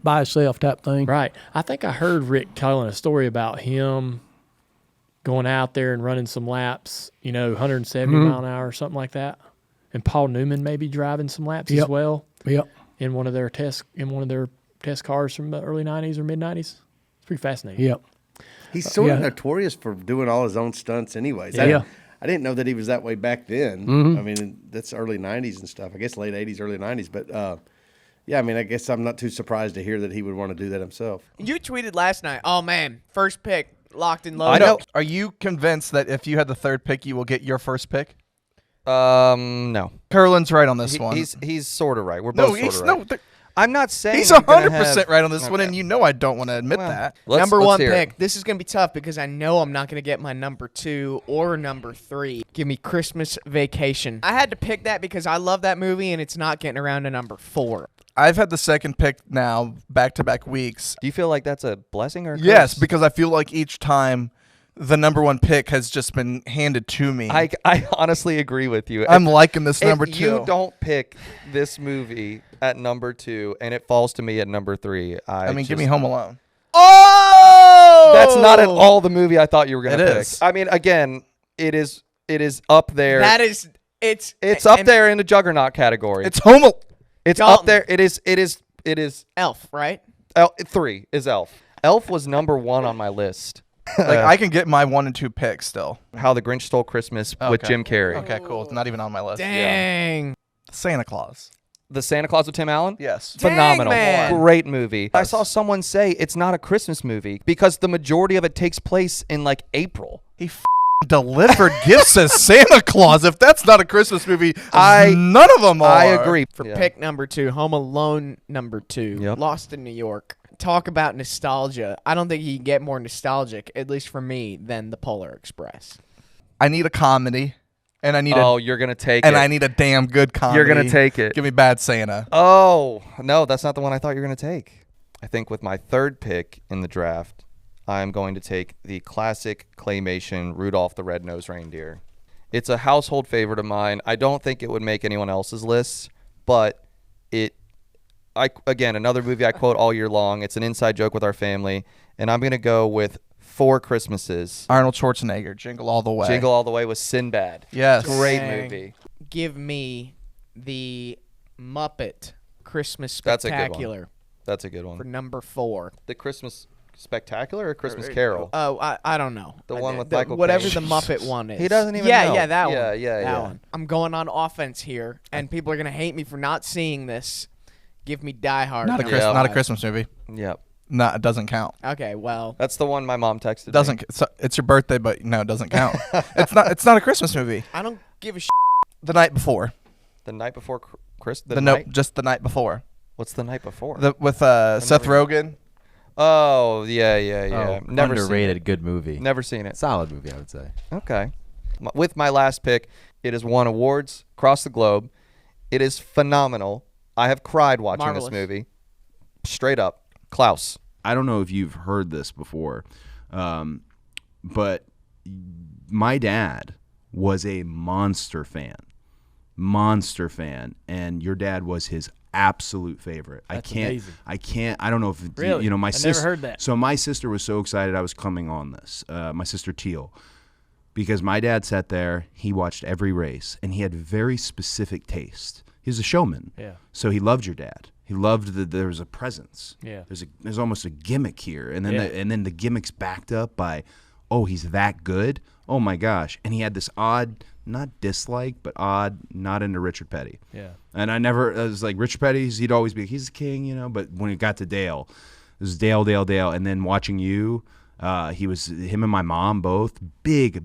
by himself type thing. Right. I think I heard Rick telling a story about him going out there and running some laps. 170 mile an hour or something like that. And Paul Newman maybe driving some laps as well. Yep. In one of their test cars from the early 90s or mid 90s. It's pretty fascinating. Yep. He's sort of notorious for doing all his own stunts anyways. Yeah. I didn't know that he was that way back then. Mm-hmm. I mean, that's early 90s and stuff. I guess late 80s, early 90s. But, I mean, I guess I'm not too surprised to hear that he would want to do that himself. You tweeted last night, oh, man, first pick, locked and loaded. I know. Are you convinced that if you had the third pick, you will get your first pick? No. Kurland's right on this one. He's sort of right. We're both sort of right. I'm not saying he's 100% right on this one, and I don't want to admit that. Number one pick. This is going to be tough because I know I'm not going to get my number 2 or number 3. Give me Christmas Vacation. I had to pick that because I love that movie, and it's not getting around to number 4. I've had the second pick now back-to-back weeks. Do you feel like that's a blessing or a curse? Yes, because I feel like each time the number one pick has just been handed to me. I honestly agree with you. I'm liking this number 2. If you don't pick this movie at number 2 and it falls to me at number 3, give me Home Alone. Oh! That's not at all the movie I thought you were going to pick. Is. I mean, again, it is up there. It's up there in the juggernaut category. It's Home Alone. It's Dalton. Up there. It is Elf, right? 3 is Elf. Elf was number 1 on my list. I can get my 1 and 2 picks still. How the Grinch Stole Christmas with Jim Carrey. Okay, cool. It's not even on my list. Dang. Yeah. Santa Claus. The Santa Claus with Tim Allen? Yes. Phenomenal. Dang, man. Great movie. Yes. I saw someone say it's not a Christmas movie because the majority of it takes place in like April. He delivered gifts as Santa Claus. If that's not a Christmas movie, none of them are. I agree. For pick number 2, Home Alone number 2, Lost in New York. Talk about nostalgia. I don't think you can get more nostalgic, at least for me, than the Polar Express. I need a comedy. And I need you're going to take and it. I need a damn good comedy. You're going to take it. Give me Bad Santa. Oh, no, that's not the one I thought you were going to take. I think with my third pick in the draft, I'm going to take the classic claymation Rudolph the Red-Nosed Reindeer. It's a household favorite of mine. I don't think it would make anyone else's list, but again, another movie I quote all year long. It's an inside joke with our family, and I'm going to go with Four Christmases. Arnold Schwarzenegger, Jingle All the Way. Jingle All the Way with Sinbad. Yes. Great movie. Give me the Muppet Christmas That's a good Spectacular. one. That's a good one. For number 4. The Christmas Spectacular or Christmas Carol? Oh, I don't know. The one with Michael whatever Caine. the Muppet one is. He doesn't even know. Yeah, that one. Yeah. One. I'm going on offense here, and people are going to hate me for not seeing this. Give me Die Hard. Not a Christmas movie. Yep. No, it doesn't count. Okay, well. That's the one my mom texted me. It's your birthday, but no, it doesn't count. It's not a Christmas movie. I don't give a The night before. The night before Christmas? Just the night before. What's the night before? With Seth Rogen. Oh, yeah. Oh, Never underrated, seen it. good movie. Never seen it. Solid movie, I would say. Okay. With my last pick, it has won awards across the globe. It is phenomenal. I have cried watching this movie. Straight up. Klaus. I don't know if you've heard this before, but my dad was a monster fan, and your dad was his absolute favorite. That's amazing. I don't know if really? My sister. Never heard that. So my sister was so excited I was coming on this. My sister Teal, because my dad sat there, he watched every race, and he had very specific taste. He was a showman. Yeah. So he loved your dad. He loved that there was a presence. Yeah. There's almost a gimmick here, and then the gimmick's backed up by, oh, he's that good. Oh my gosh! And he had this odd, not dislike, but odd, not into Richard Petty. Yeah. And I was like, Richard Petty, he'd always be, he's the king, But when it got to Dale, it was Dale, and then watching you. Him and my mom both big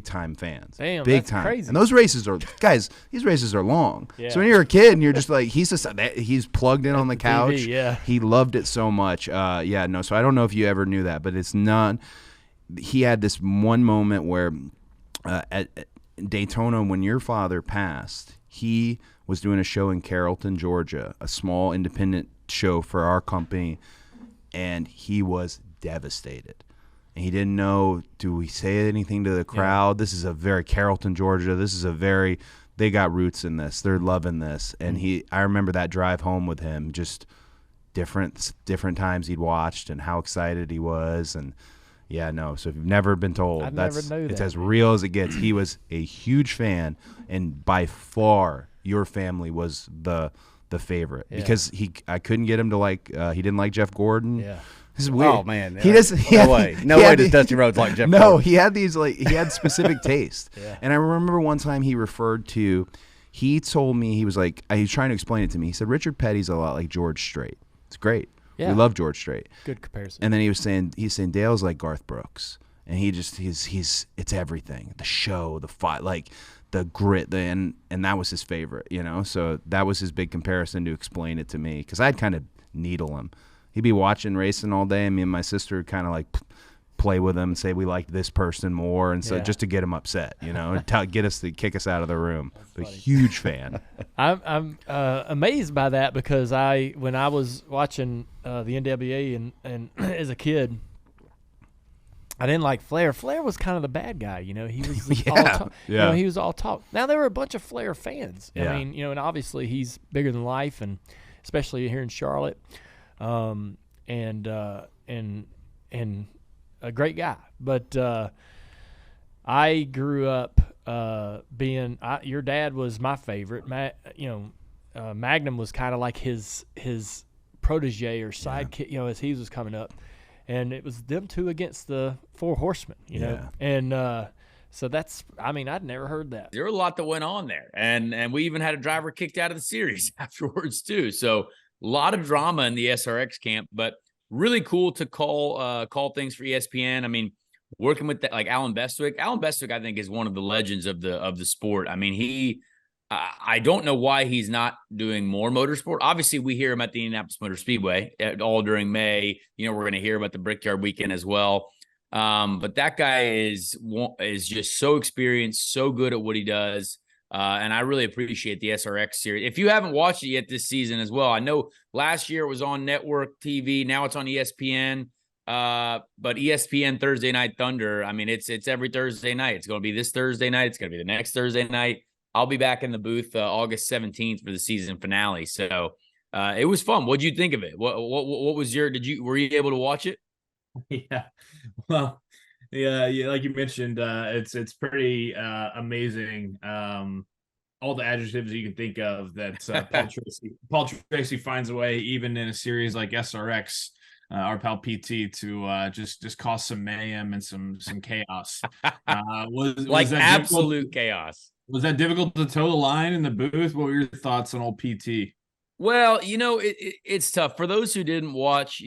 time fans. Damn, big that's time. crazy. And those races are, guys, these races are long. Yeah. So when you're a kid and you're just like, he's plugged in on the couch. TV, yeah. He loved it so much. So I don't know if you ever knew that, but it's not. He had this one moment where at Daytona, when your father passed, he was doing a show in Carrollton, Georgia, a small independent show for our company, and he was devastated. And he didn't know, do we say anything to the crowd? Yeah. This is a very Carrollton, Georgia. They got roots in this. They're loving this. And I remember that drive home with him, just different times he'd watched and how excited he was. And so if you've never been told, it's as real as it gets. He was a huge fan, and by far your family was the favorite because I couldn't get him to he didn't like Jeff Gordon. Yeah. This is weird. Oh man, he doesn't. No way does Dusty Rhodes like Jeff. No, Gordon. he had he had specific taste. Yeah. And I remember one time he told me, he was trying to explain it to me. He said Richard Petty's a lot like George Strait. It's great. Yeah. We love George Strait. Good comparison. And then he's saying Dale's like Garth Brooks, and it's everything. The show, the fight, the grit, and that was his favorite. So that was his big comparison to explain it to me, because I'd kind of needle him. He'd be watching racing all day, and me and my sister would kind of play with him and say we liked this person more, and so just to get him upset, kick us out of the room. But huge fan. I'm amazed by that, because when I was watching the NWA and as a kid, I didn't like Flair. Flair was kind of the bad guy, He was he was all talk. Now there were a bunch of Flair fans. Yeah. I mean, and obviously he's bigger than life, and especially here in Charlotte. And a great guy, but I grew up your dad was my favorite. Magnum was kind of like his protege or sidekick, as he was coming up, and it was them two against the Four Horsemen, and so that's, I'd never heard that. There were a lot that went on there, and we even had a driver kicked out of the series afterwards too. So a lot of drama in the SRX camp, but really cool to call things for ESPN. working with like Alan Bestwick. Alan Bestwick, I think, is one of the legends of the sport. I mean, I don't know why he's not doing more motorsport. Obviously, we hear him at the Indianapolis Motor Speedway all during May. We're going to hear about the Brickyard Weekend as well. But that guy is just so experienced, so good at what he does. And I really appreciate the SRX series. If you haven't watched it yet this season as well, I know last year it was on network TV. Now it's on ESPN. But ESPN Thursday Night Thunder, I mean, it's every Thursday night. It's going to be this Thursday night. It's going to be the next Thursday night. I'll be back in the booth August 17th for the season finale. So it was fun. What'd you think of it? What was were you able to watch it? Yeah. Well, yeah, like you mentioned, it's pretty amazing. All the adjectives you can think of that Paul Tracy finds a way, even in a series like SRX, our pal PT, to just cause some mayhem and some chaos. Was that absolute chaos? Was that difficult to toe the line in the booth? What were your thoughts on old PT? Well, it's tough. For those who didn't watch,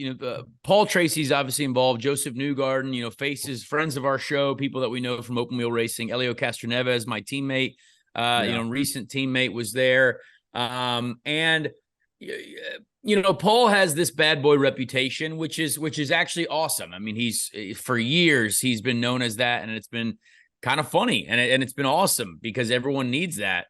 Paul Tracy's obviously involved. Joseph Newgarden, faces, friends of our show, people that we know from open wheel racing. Elio Castroneves, my teammate, recent teammate, was there. And Paul has this bad boy reputation, which is actually awesome. I mean, for years he's been known as that, and it's been kind of funny, and it's been awesome because everyone needs that.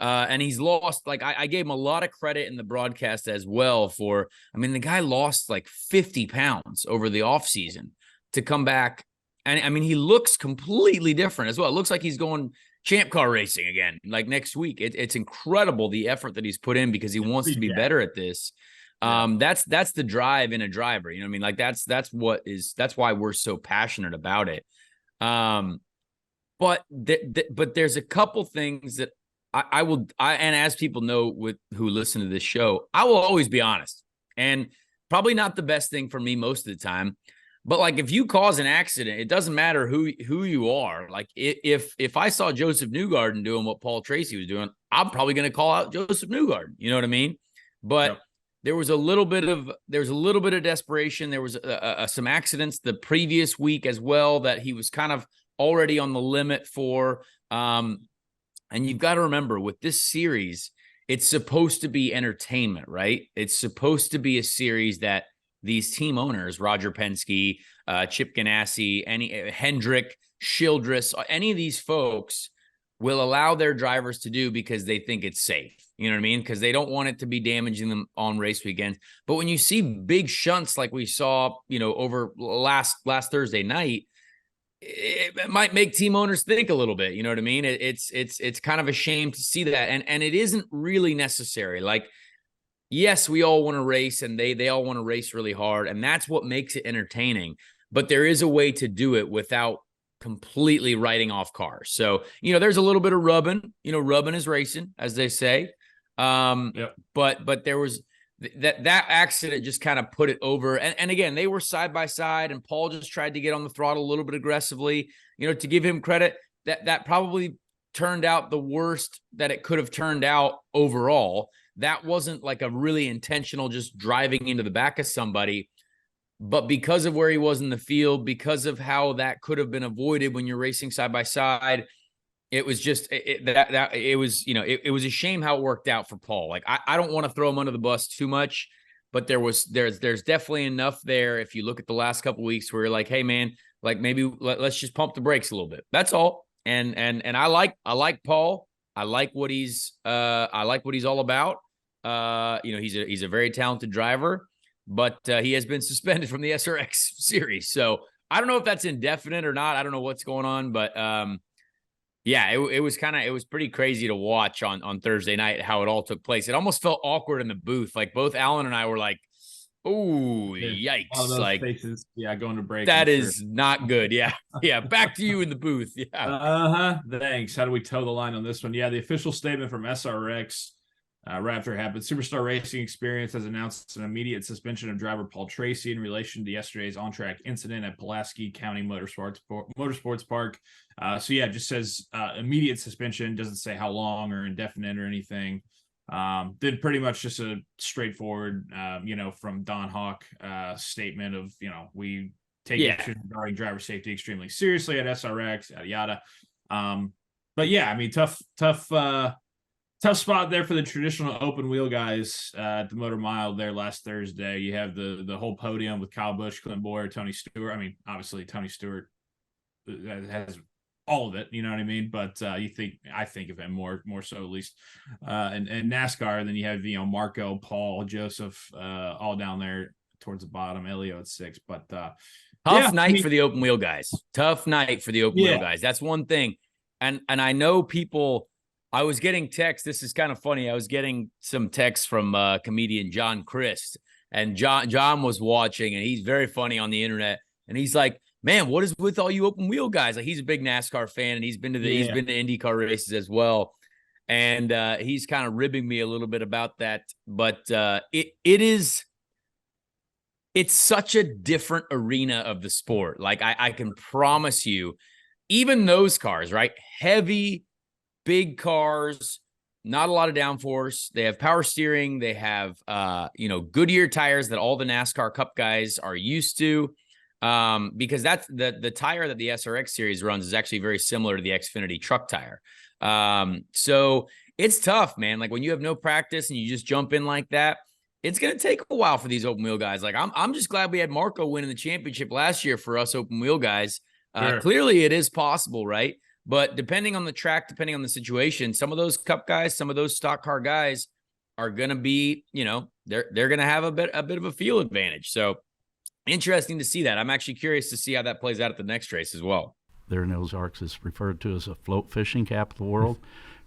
And he's lost, like, I gave him a lot of credit in the broadcast as well the guy lost like 50 pounds over the offseason to come back. And I mean, he looks completely different as well. It looks like he's going champ car racing again, like next week. It's incredible the effort that he's put in because he wants to be better at this. That's the drive in a driver. You know what I mean? Like that's why we're so passionate about it. But there's a couple things that and as people know who listen to this show, I will always be honest, and probably not the best thing for me most of the time. But like, if you cause an accident, it doesn't matter who you are. Like, if I saw Joseph Newgarden doing what Paul Tracy was doing, I'm probably going to call out Joseph Newgarden. You know what I mean? But there was a little bit of desperation. There was some accidents the previous week as well that he was kind of already on the limit for. And you've got to remember, with this series, it's supposed to be entertainment, right? It's supposed to be a series that these team owners, Roger Penske, Chip Ganassi, Hendrick, Childress, any of these folks will allow their drivers to do because they think it's safe. You know what I mean? Because they don't want it to be damaging them on race weekends. But when you see big shunts like we saw, over last Thursday night, it might make team owners think a little bit. You know what I mean? It's kind of a shame to see that. And it isn't really necessary. Like, yes, we all want to race, and they all want to race really hard, and that's what makes it entertaining. But there is a way to do it without completely writing off cars. So, there's a little bit of rubbing. Rubbing is racing, as they say. But there was that accident just kind of put it over. And again, they were side by side, and Paul just tried to get on the throttle a little bit aggressively. To give him credit, that probably turned out the worst that it could have turned out overall. That wasn't like a really intentional just driving into the back of somebody. But because of where he was in the field, because of how that could have been avoided when you're racing side by side, it was just it was a shame how it worked out for Paul. Like, I don't want to throw him under the bus too much, but there's definitely enough there. If you look at the last couple of weeks where you're like, hey man, like maybe let's just pump the brakes a little bit. That's all. And I like Paul. I like what he's all about. He's a very talented driver, but he has been suspended from the SRX series. So I don't know if that's indefinite or not. I don't know what's going on, but it was pretty crazy to watch on Thursday night how it all took place. It almost felt awkward in the booth. Like, both Alan and I were like, "Oh, yikes!" Like, faces, going to break. That is not good. Yeah. Back to you in the booth. Yeah. Thanks. How do we toe the line on this one? Yeah, the official statement from SRX. Right after it happened, Superstar Racing Experience has announced an immediate suspension of driver Paul Tracy in relation to yesterday's on-track incident at Pulaski County Motorsports Park. It just says immediate suspension. Doesn't say how long or indefinite or anything. Did pretty much just a straightforward, from Don Hawk statement of, we take issues regarding driver safety extremely seriously at SRX, yada yada. But yeah, I mean, tough spot there for the traditional open wheel guys at the Motor Mile there last Thursday. You have the whole podium with Kyle Busch, Clint Boyer, Tony Stewart. I mean, obviously Tony Stewart has all of it, you know what I mean? But I think of him more so at least. And NASCAR, then you have Marco, Paul, Joseph, all down there towards the bottom. Elio at 6, but tough night for the open wheel guys. Tough night for the open wheel guys. That's one thing. And I know people. I was getting texts. This is kind of funny. I was getting some texts from comedian John Christ, and John was watching, and he's very funny on the internet. And he's like, "Man, what is with all you open wheel guys?" Like, he's a big NASCAR fan, and he's been to IndyCar races as well. And he's kind of ribbing me a little bit about that. But it's such a different arena of the sport. Like, I can promise you, even those cars, right? Heavy, big cars, not a lot of downforce. They have power steering. They have, Goodyear tires that all the NASCAR Cup guys are used to, because that's the tire that the SRX series runs is actually very similar to the Xfinity truck tire. So it's tough, man. Like, when you have no practice and you just jump in like that, it's going to take a while for these open wheel guys. Like, I'm just glad we had Marco winning the championship last year for us open wheel guys. Sure. Clearly it is possible, right? But depending on the track, depending on the situation, some of those Cup guys, some of those stock car guys are going to be, they're going to have a bit of a feel advantage. So interesting to see that. I'm actually curious to see how that plays out at the next race as well. There in the Ozarks is referred to as a float fishing capital of the world,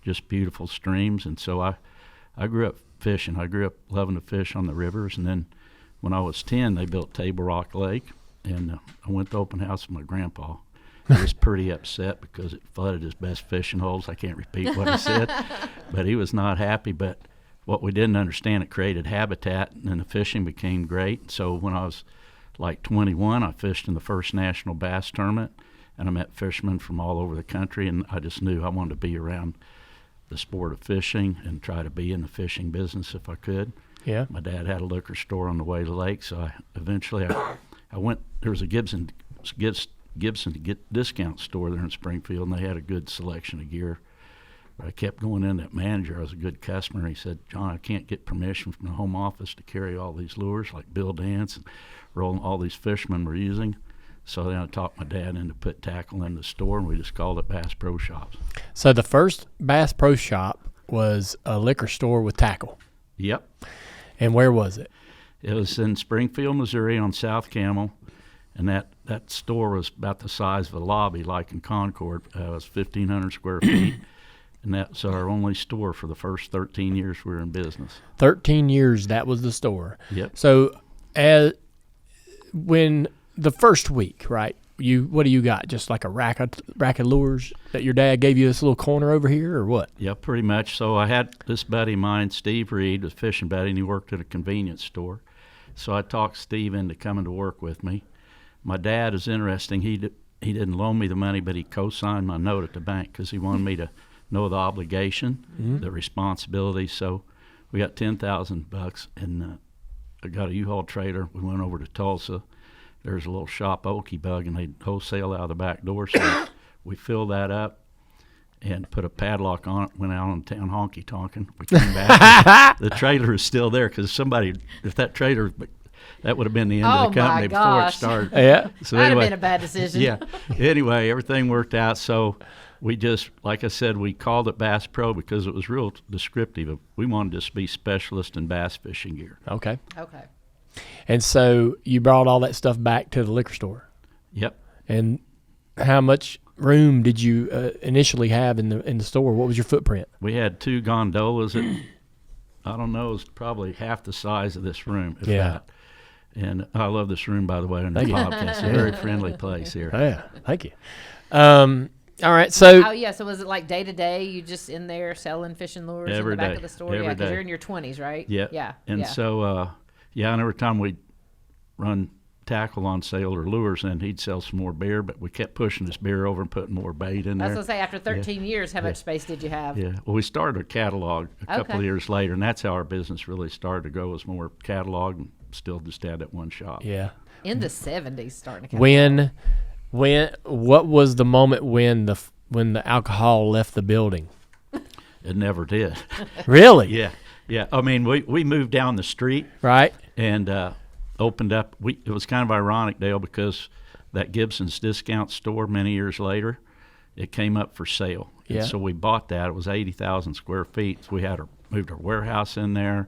just beautiful streams. And so I grew up fishing. I grew up loving to fish on the rivers. And then when I was 10, they built Table Rock Lake, and I went to open house with my grandpa. He was pretty upset because it flooded his best fishing holes. I can't repeat what he said, but he was not happy. But what we didn't understand, it created habitat, and the fishing became great. So when I was like 21, I fished in the first national bass tournament, and I met fishermen from all over the country, and I just knew I wanted to be around the sport of fishing and try to be in the fishing business if I could. Yeah. My dad had a liquor store on the way to the lake, so I went. There was a Gibson discount store there in Springfield, and they had a good selection of gear. But I kept going in. That manager, I was a good customer. He said, "John, I can't get permission from the home office to carry all these lures like Bill Dance and rolling all these fishermen were using." So then I talked my dad into put tackle in the store, and we just called it Bass Pro Shops. So the first Bass Pro Shop was a liquor store with tackle. Yep. And where was it? It was in Springfield, Missouri on South Camel. And that store was about the size of a lobby, like in Concord. It was 1,500 square feet. And that's our only store for the first 13 years we were in business. 13 years, that was the store. Yep. So when the first week, right, what do you got? Just like a rack of lures that your dad gave you this little corner over here, or what? Yeah, pretty much. So I had this buddy of mine, Steve Reed, was a fishing buddy, and he worked at a convenience store. So I talked Steve into coming to work with me. My dad is interesting. He didn't loan me the money, but he co-signed my note at the bank because he wanted me to know the obligation, the responsibility. So we got $10,000, and I got a U-Haul trailer. We went over to Tulsa. There's a little shop, Okie Bug, and they wholesale out of the back door. So we filled that up and put a padlock on it. Went out on town honky-tonking. We came back. The trailer is still there because if that trailer. That would have been the end of the company before it started. Yeah. So That'd anyway, have been a bad decision. Yeah. Anyway, everything worked out. So we just, like I said, we called it Bass Pro because it was real descriptive. We wanted to just be specialists in bass fishing gear. Okay. Okay. And so you brought all that stuff back to the liquor store. Yep. And how much room did you initially have in the store? What was your footprint? We had 2 gondolas that, I don't know, it was probably half the size of this room, if that. And I love this room, by the way, on the podcast. It's a very friendly place here. Oh, yeah. Thank you. All right. So. Oh, yeah. So was it like day to day? You just in there selling fishing lures in the back of the store? Yeah, because you're in your 20s, right? Yep. Yeah. And so, and every time we'd run tackle on sale or lures, and he'd sell some more beer, but we kept pushing this beer over and putting more bait in there. I was going to say, after 13 years, how much space did you have? Yeah. Well, we started a catalog a couple of years later, and that's how our business really started to go, was more catalog and still just had that one shop. Yeah. In the 70s, starting to come. What was the moment when the alcohol left the building? It never did. Really? Yeah. Yeah. I mean, we moved down the street. Right. And opened up. It was kind of ironic, Dale, because that Gibson's discount store many years later, it came up for sale. Yeah. And so we bought that. It was 80,000 square feet. So we had moved our warehouse in there.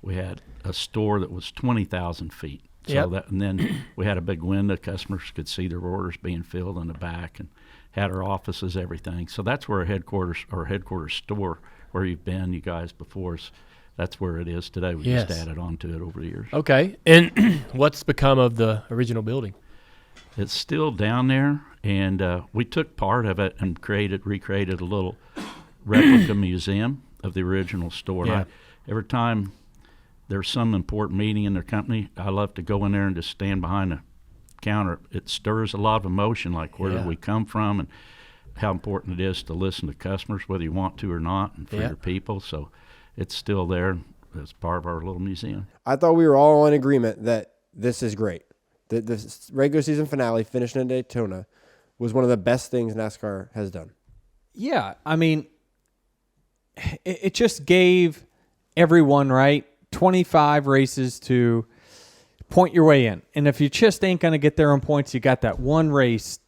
We had a store that was 20,000 feet. So Yep. and then we had a big window. Customers could see their orders being filled in the back, and had our offices, everything. So that's where our headquarters store, where you've been, you guys, before us. That's where it is today. We Yes. just added on to it over the years. Okay. And what's become of the original building? It's still down there, and we took part of it and recreated a little replica museum of the original store. Yeah. And every time there's some important meeting in their company, I love to go in there and just stand behind the counter. It stirs a lot of emotion, like where did we come from and how important it is to listen to customers, whether you want to or not, and for your people. So it's still there as part of our little museum. I thought we were all in agreement that this is great. The regular season finale, finishing in Daytona, was one of the best things NASCAR has done. Yeah, I mean, it just gave everyone, right, 25 races to point your way in. And if you just ain't going to get there on points, you got that one race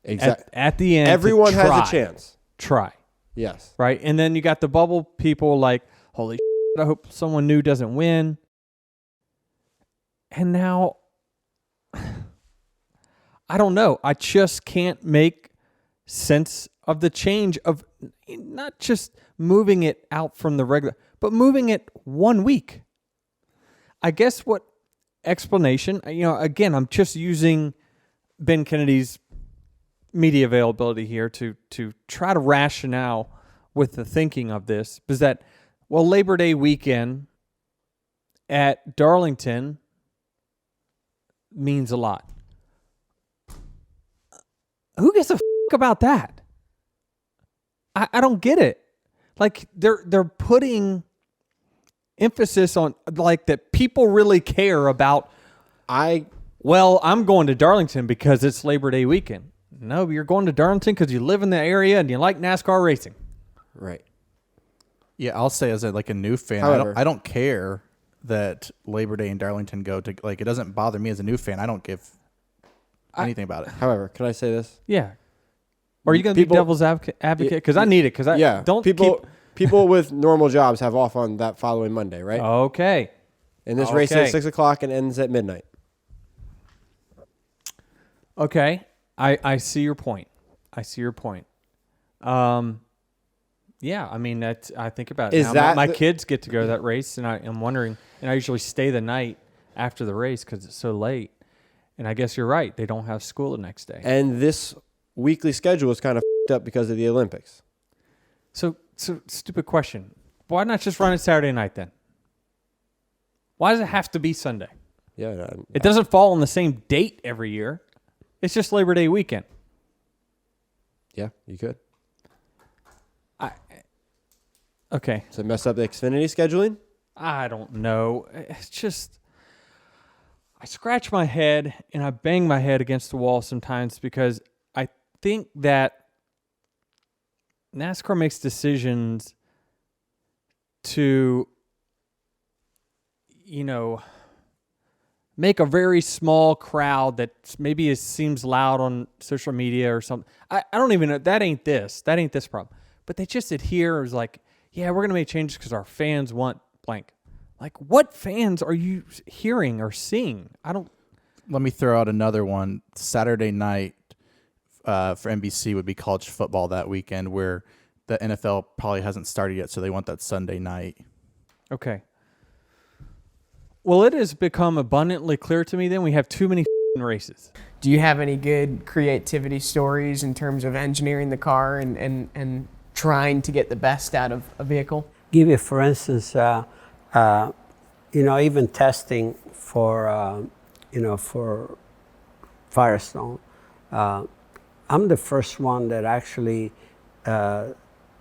at the end. Everyone has a chance. Try. Yes. Right? And then you got the bubble people like, holy shit, I hope someone new doesn't win. And now, I don't know. I just can't make sense of the change of not just moving it out from the regular, but moving it 1 week. I guess what explanation, again, I'm just using Ben Kennedy's media availability here to try to rationale with the thinking of this, is that, well, Labor Day weekend at Darlington means a lot. Who gives a f*** about that? I don't get it. Like, they're putting emphasis on, like, that people really care about. I'm going to Darlington because it's Labor Day weekend. No, you're going to Darlington because you live in the area and you like NASCAR racing. Right. Yeah, I'll say as a new fan, However, I don't care that Labor Day and Darlington go to, like, it doesn't bother me as a new fan. I don't give anything about it. However, can I say this? Yeah. Or are you going to be devil's advocate? Because I need it. Because people with normal jobs have off on that following Monday, right? Okay. And this race is at 6 o'clock and ends at midnight. Okay. I see your point. Yeah, I mean, I think about it. Is now. that my kids get to go to that race, and I'm wondering, and I usually stay the night after the race because it's so late. And I guess you're right; they don't have school the next day. And this weekly schedule is kind of up because of the Olympics. So stupid question. Why not just run it Saturday night then? Why does it have to be Sunday? Yeah, it doesn't fall on the same date every year. It's just Labor Day weekend. Yeah, you could. Okay. So mess up the Xfinity scheduling? I don't know. It's just, I scratch my head and I bang my head against the wall sometimes because I think that NASCAR makes decisions to, make a very small crowd that maybe seems loud on social media or something. I don't even know. That ain't this problem. But they just adhere as like, yeah, we're going to make changes because our fans want blank. Like, what fans are you hearing or seeing? Let me throw out another one. Saturday night for NBC would be college football that weekend, where the NFL probably hasn't started yet, so they want that Sunday night. Okay. Well, it has become abundantly clear to me then we have too many races. Do you have any good creativity stories in terms of engineering the car and trying to get the best out of a vehicle? Give you, for instance, even testing for, for Firestone. I'm the first one that actually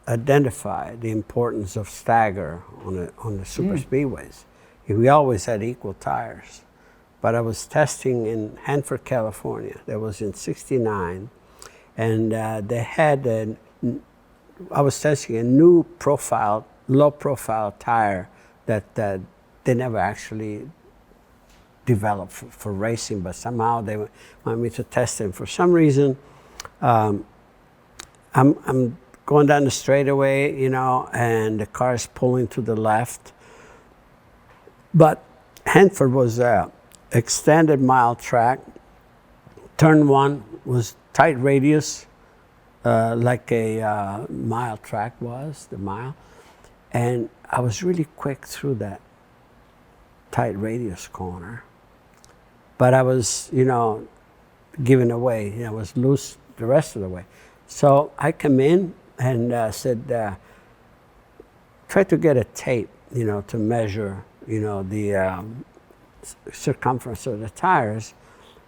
identified the importance of stagger on the super speedways. We always had equal tires. But I was testing in Hanford, California. That was in '69. And they had I was testing a new profile, low profile tire that they never actually developed for racing, but somehow they wanted me to test it. And for some reason, I'm going down the straightaway, you know, and the car is pulling to the left. But Hanford was a extended mile track. Turn 1 was tight radius, like a mile track was, the mile. And I was really quick through that tight radius corner. But I was, you know, giving away. You know, I was loose the rest of the way. So I come in and said, try to get a tape, you know, to measure, you know, the circumference of the tires.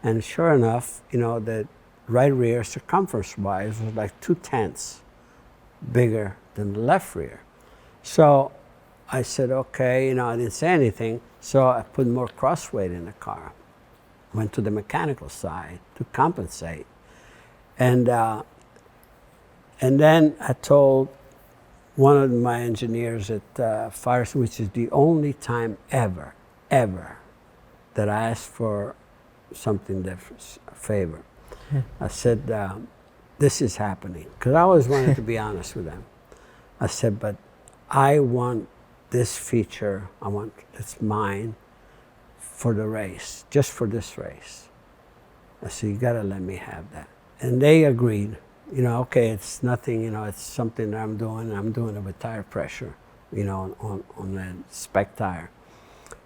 And sure enough, you know, the right rear circumference-wise was like 2/10 bigger than the left rear. So I said, okay, you know, I didn't say anything. So I put more crossweight in the car. Went to the mechanical side to compensate. And then I told one of my engineers at Firestone, which is the only time ever that I asked for something different, a favor. I said, this is happening. Because I always wanted to be honest with them. I said, but I want this feature, it's mine for the race, just for this race. I said, you gotta let me have that. And they agreed. You know, okay, it's nothing, you know, it's something that I'm doing it with tire pressure, you know, on the spec tire.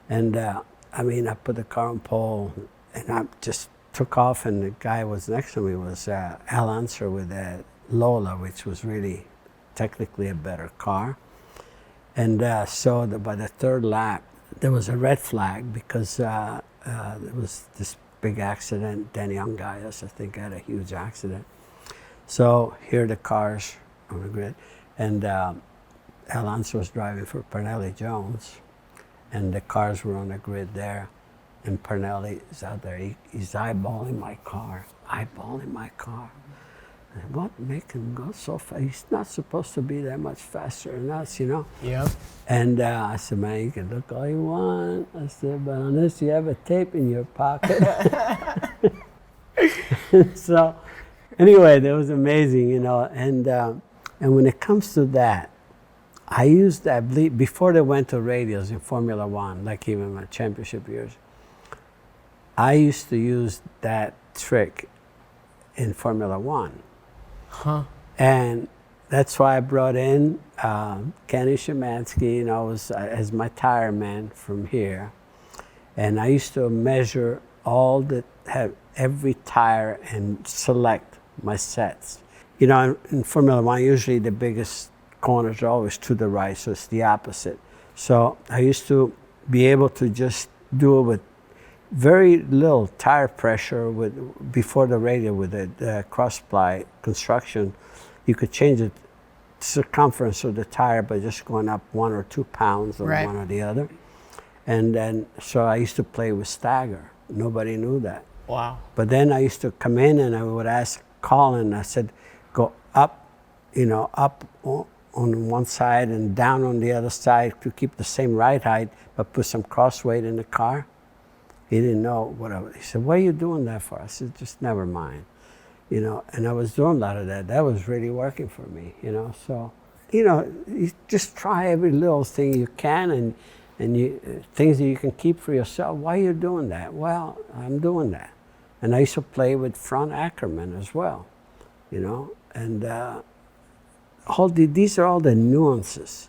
And I mean, I put the car on pole and I just took off, and the guy was next to me was Al Unser with a Lola, which was really technically a better car. And so by the third lap, there was a red flag because there was this big accident. Denny Hamlin, I think, had a huge accident. So here are the cars on the grid. And Al Unser was driving for Pernelli Jones, and the cars were on the grid there. And Pernelli is out there. He's eyeballing my car. And what make him go so fast? He's not supposed to be that much faster than us, you know? Yep. And I said, man, you can look all you want. I said, but unless you have a tape in your pocket. So anyway, that was amazing, you know. And when it comes to that, I used that before they went to radios in Formula One, like even my championship years. I used to use that trick in Formula One. Huh. And that's why I brought in Kenny Szymanski, you know, as my tire man from here. And I used to measure have every tire and select my sets. You know, in Formula One, usually the biggest corners are always to the right, so it's the opposite. So I used to be able to just do it with very little tire pressure before the radial with the cross-ply construction. You could change the circumference of the tire by just going up 1 or 2 pounds on one or the other. And then, so I used to play with stagger. Nobody knew that. Wow. But then I used to come in and I would ask Colin, I said, go up, you know, up on one side and down on the other side to keep the same ride height, but put some crossweight in the car. He didn't know what he said, what are you doing that for? I said, just never mind, you know. And I was doing a lot of that. That was really working for me, you know. So, you know, you just try every little thing you can, and things that you can keep for yourself. Why are you doing that? Well, I'm doing that. And I used to play with front Ackerman as well, you know. And these are all the nuances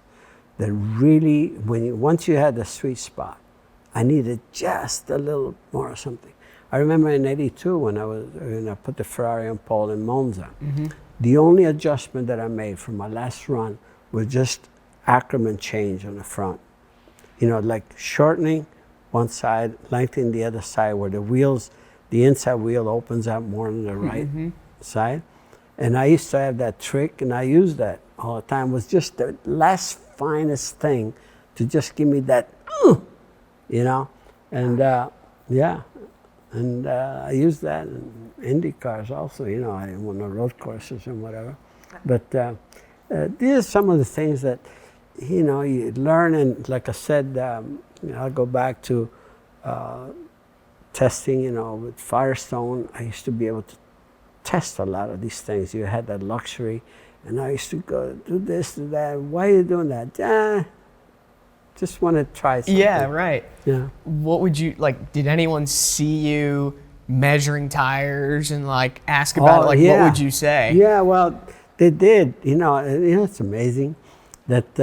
that really, once you had the sweet spot, I needed just a little more or something. I remember in '82 when I put the Ferrari on pole in Monza. Mm-hmm. The only adjustment that I made for my last run was just Ackerman change on the front. You know, like shortening one side, lengthening the other side, where the inside wheel opens up more than the right side. And I used to have that trick, and I used that all the time. It was just the last finest thing to just give me that, you know, and yeah, and I use that in Indy cars also, you know, I won the road courses and whatever. But these are some of the things that, you know, you learn, and like I said, you know, I'll go back to testing, you know, with Firestone. I used to be able to test a lot of these things. You had that luxury, and I used to go do this, do that. Why are you doing that? Just want to try something. Yeah, right. Yeah. What would you, like, did anyone see you measuring tires and, like, ask about it? Like, what would you say? Yeah, well, they did. You know, it's amazing that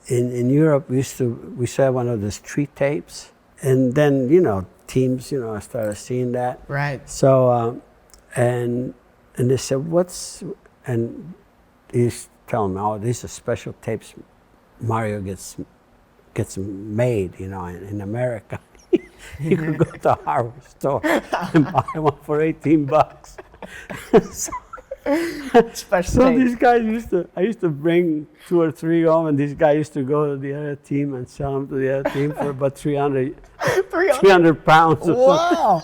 in Europe, we saw one of those tree tapes. And then, you know, teams, you know, I started seeing that. Right. So, and they said, and he's telling me, oh, these are special tapes Mario gets made, you know, in America. You could go to a hardware store and buy one for $18. So these guys I used to bring 2 or 3 home, and these guys used to go to the other team and sell them to the other team for about 300 pounds. Wow.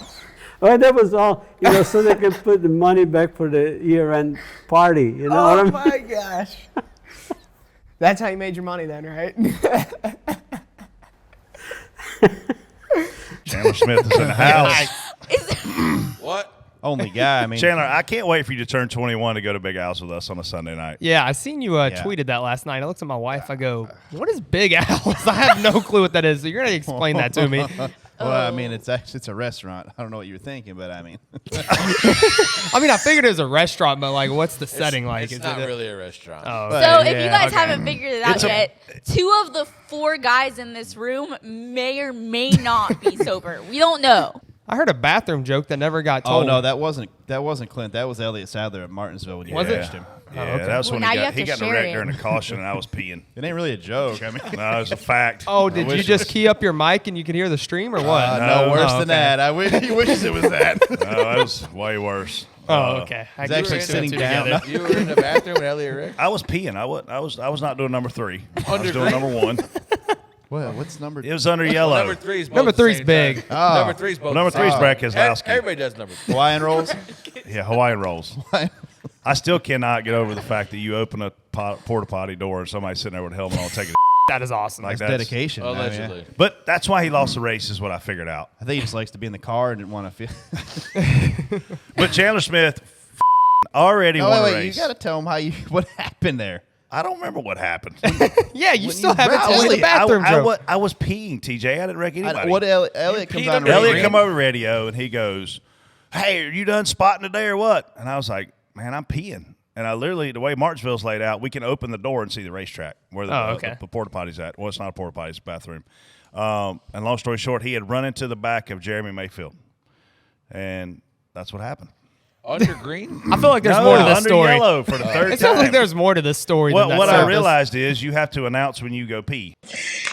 Well, that was all, you know, so they could put the money back for the year-end party, you know what I mean? Oh my gosh. That's how you made your money then, right? Chandler Smith is in the house. What? Only guy. I mean, Chandler, I can't wait for you to turn 21 to go to Big Al's with us on a Sunday night. Yeah, I seen you tweeted that last night. I looked at my wife. I go, "What is Big Al's?" I have no clue what that is. So you're gonna explain that to me. Well, I mean, it's a restaurant. I don't know what you were thinking, but I mean, I figured it was a restaurant, but like, what's the setting like? It's not really a restaurant. Oh, So okay. if You guys haven't figured it out yet, 2 of the 4 guys in this room may or may not be sober. We don't know. I heard a bathroom joke that never got told. Oh no, that wasn't Clint. That was Elliott Sadler at Martinsville when you pitched him. Yeah, that was when he got in a wreck during the caution, and I was peeing. It ain't really a joke. I mean, no, it was a fact. Oh, did you just key up your mic and you could hear the stream, or what? No, worse than that. He wishes it was that. No, it was way worse. Oh, okay. He's actually sitting down. You were in the bathroom with Elliott Rick? I was peeing. I was not doing number 3. I was doing number 1. What's number? It was under yellow. Number 3's both Number at the 3's same big. time. Oh. Number 3's both. Number 3's Brad Keselowski. Everybody does number 3. Hawaiian rolls. Yeah, Hawaiian rolls. I still cannot get over the fact that you open a porta potty door and somebody's sitting there with a helmet on taking. That is awesome. Like That's dedication. Allegedly. Yeah. But that's why he lost the race, is what I figured out. I think he just likes to be in the car and didn't want to feel. But Chandler Smith already won a race. You got to tell him what happened there. I don't remember what happened. Yeah, you still haven't told the bathroom joke. I was peeing, TJ. I didn't wreck anybody. What Elliott comes on Elliott come over radio and he goes, "Hey, are you done spotting today or what?" And I was like, "Man, I'm peeing." And I literally, the way Martinsville's laid out, we can open the door and see the racetrack where the porta potty's at. Well, it's not a porta potty; it's a bathroom. And long story short, he had run into the back of Jeremy Mayfield, and that's what happened. Under green? I feel like there's more to this under story. Yellow for the third time. It sounds like there's more to this story. Well, than what that I realized is you have to announce when you go pee.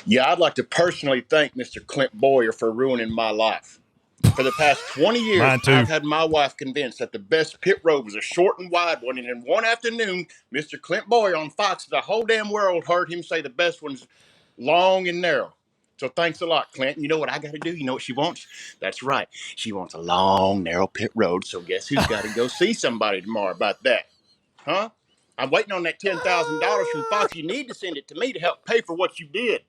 Yeah, I'd like to personally thank Mr. Clint Boyer for ruining my life. For the past 20 years, Mine too. I've had my wife convinced that the best pit road was a short and wide one, and in one afternoon, Mr. Clint Boyer on Fox, the whole damn world heard him say the best one's long and narrow. So thanks a lot, Clint. You know what I got to do? You know what she wants? That's right. She wants a long, narrow pit road. So guess who's got to go see somebody tomorrow about that? Huh? I'm waiting on that $10,000 from Fox. You need to send it to me to help pay for what you did.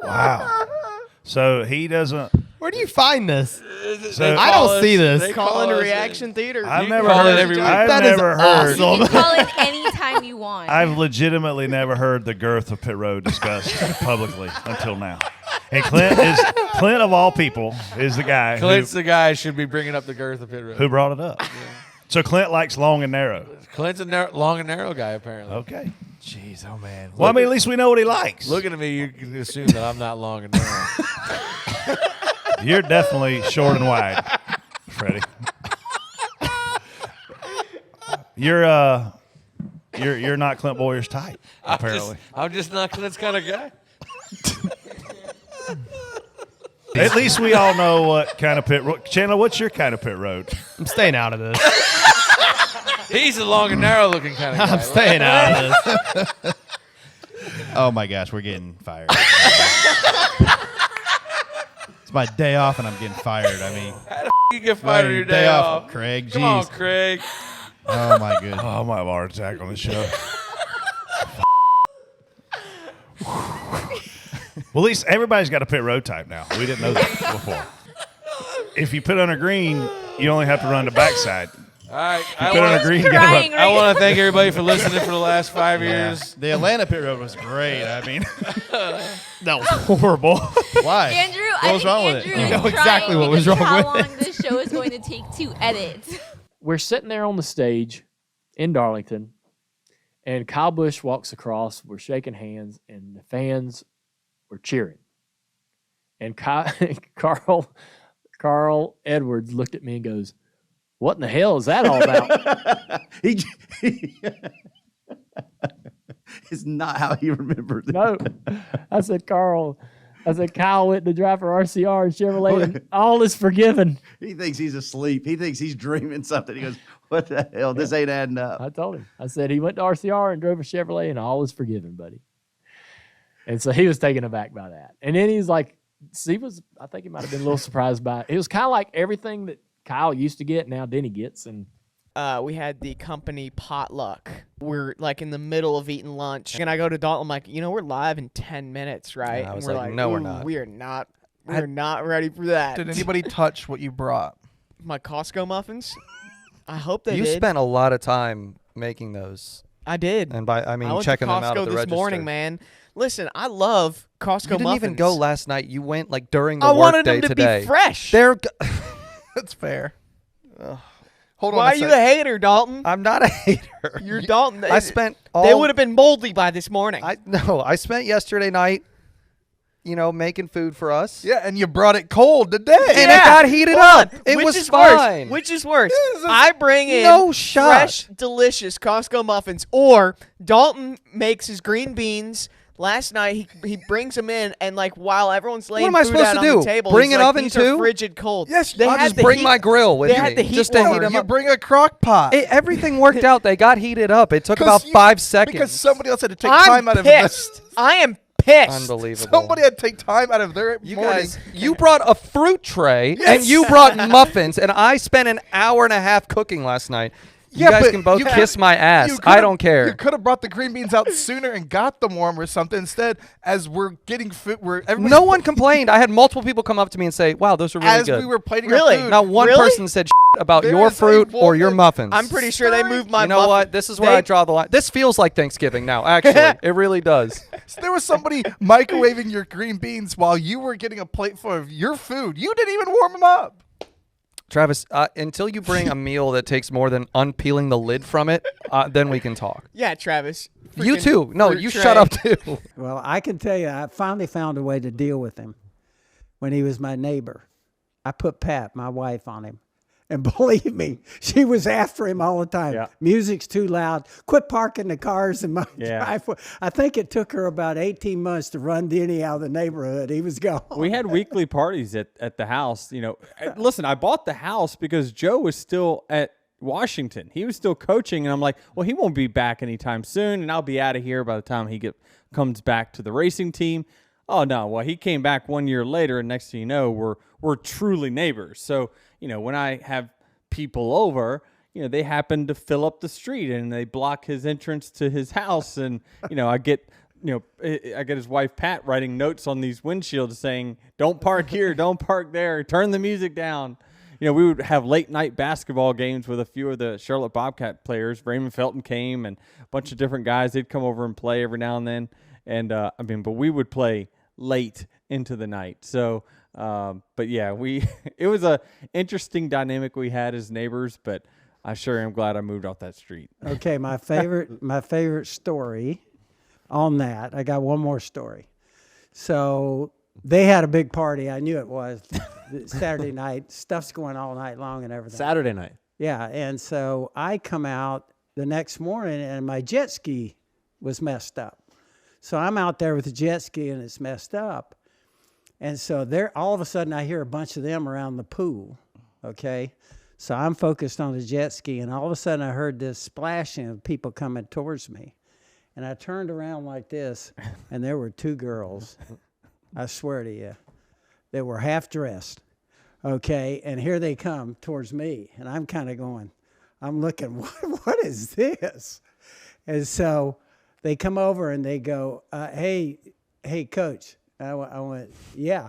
Wow. So he doesn't. Where do you find this? So I don't see this. Call into Reaction Theater. I've You never call heard. it every week. I've That is never heard. awesome. You can call in anytime you want. I've legitimately never heard the girth of pit road discussed publicly until now. And Clint of all people is the guy. Clint's the guy who should be bringing up the girth of pit road. Who brought it up. Yeah. So Clint likes long and narrow. Clint's a long and narrow guy, apparently. Okay. Jeez, oh man. Well, I mean, at least we know what he likes. Looking at me, you can assume that I'm not long and narrow. You're definitely short and wide, Freddie. You're not Clint Boyer's type, apparently. I'm just not Clint's kind of guy. At least we all know what kind of pit road. Chandler, what's your kind of pit road? I'm staying out of this. He's a long and narrow looking kind of guy. I'm staying out of this. Oh my gosh, we're getting fired. It's my day off and I'm getting fired. I mean, How the you get fired on your day off? Craig? Come on, Jeez. Craig. Oh my goodness. Oh, I might have a heart attack on the show. Well, at least everybody's got a pit road type now. We didn't know that before. If you put on a green, you only have to run the backside. All right. If you put on a green, you gotta run. I want to thank everybody for listening for the last 5 years. The Atlanta pit road was great. I mean, that was horrible. Why? Andrew, What was wrong with it? Andrew You is know exactly what was trying wrong how with long this show is going to take to edit. We're sitting there on the stage in Darlington, and Kyle Busch walks across. We're shaking hands, and the fans were cheering. And Carl Edwards looked at me and goes, "What in the hell is that all about?" It's not how he remembered it. No. I said, Kyle went to drive for RCR and Chevrolet, and all is forgiven. He thinks he's asleep. He thinks he's dreaming something. He goes, "What the hell? This ain't adding up." I told him. I said he went to RCR and drove a Chevrolet, and all is forgiven, buddy. And so he was taken aback by that. And then he's like, I think he might have been a little surprised by it. It was kind of like everything that Kyle used to get, now Denny gets. And we had the company potluck. We're like in the middle of eating lunch, and I go to Dalton. I'm like, we're live in 10 minutes, right? Yeah, I was and we're like, no, we're "Ooh, not." We are not. We're not ready for that. Did anybody touch what you brought? My Costco muffins? I hope they You did. spent a lot of time making those. I did. And I went checking to Costco them out at the this register. morning, man. Listen, I love Costco You didn't muffins. even go last night. You went like during the I wanted workday them to today. be fresh. That's fair. Hold on. Why are you a hater, Dalton? I'm not a hater. You're Dalton. I spent all. They would have been moldy by this morning. I spent yesterday night, making food for us. Yeah, and you brought it cold today. And it got heated up. It was fine. Which is worse? I bring in No shot. fresh, delicious Costco muffins, or Dalton makes his green beans. Last night he brings them in, and like while everyone's laying What am I food supposed out to on do? the table, Bring he's an like, oven "These too?" are frigid cold. Yes, they I'll had just the bring heat- my grill with they me. had the heat Just to heat warmer. 'em You up. bring a crock pot. Everything worked out. They got heated up. It took about 5 seconds. Because somebody else had to take I'm time out of pissed. I am pissed. Unbelievable. Somebody had to take time out of their You morning. guys, you brought a fruit tray Yes. and you brought muffins, and I spent an hour and a half cooking last night. You guys but can both you kiss could- my ass. you I could've- don't care. You could have brought the green beans out sooner and got them warm or something. Instead, as we're getting food, No one complained. I had multiple people come up to me and say, "Wow, those are really as good." we were plating Really? our food. Not one Really? person said about There your is a fruit or your woman- muffins. I'm pretty sure they moved my. You know muffin- what? This is where they- I draw the line. This feels like Thanksgiving now. Actually, it really does. So there was somebody microwaving your green beans while you were getting a plate full of your food. You didn't even warm them up. Travis, until you bring a meal that takes more than unpeeling the lid from it, then we can talk. Yeah, Travis. You Freaking too. No, fruit you tray. shut up too. Well, I can tell you, I finally found a way to deal with him when he was my neighbor. I put Pat, my wife, on him. And believe me, she was after him all the time. Yeah. Music's too loud. Quit parking the cars in my Yeah. driveway. I think it took her about 18 months to run Denny out of the neighborhood. He was gone. We had weekly parties at the house. Listen, I bought the house because Joe was still at Washington. He was still coaching, and I'm like, well, he won't be back anytime soon, and I'll be out of here by the time he comes back to the racing team. Oh no! Well, he came back 1 year later, and next thing you know, we're truly neighbors. So when I have people over, they happen to fill up the street and they block his entrance to his house, and I get his wife Pat writing notes on these windshields saying, "Don't park here, don't park there, turn the music down." We would have late night basketball games with a few of the Charlotte Bobcat players. Raymond Felton came, and a bunch of different guys. They'd come over and play every now and then. And but we would play late into the night. So, but yeah, it was a interesting dynamic we had as neighbors. But I sure am glad I moved off that street. Okay, my favorite story on that. I got one more story. So they had a big party. I knew it was Saturday night. Stuff's going all night long and everything. Saturday night. Yeah, and so I come out the next morning and my jet ski was messed up. So I'm out there with the jet ski and it's messed up. And so all of a sudden I hear a bunch of them around the pool, okay? So I'm focused on the jet ski and all of a sudden I heard this splashing of people coming towards me. And I turned around like this, and there were two girls, I swear to you, that were half dressed. Okay, and here they come towards me, and I'm kind of going, I'm looking, what is this? And so they come over and they go, hey, Coach. I went, yeah.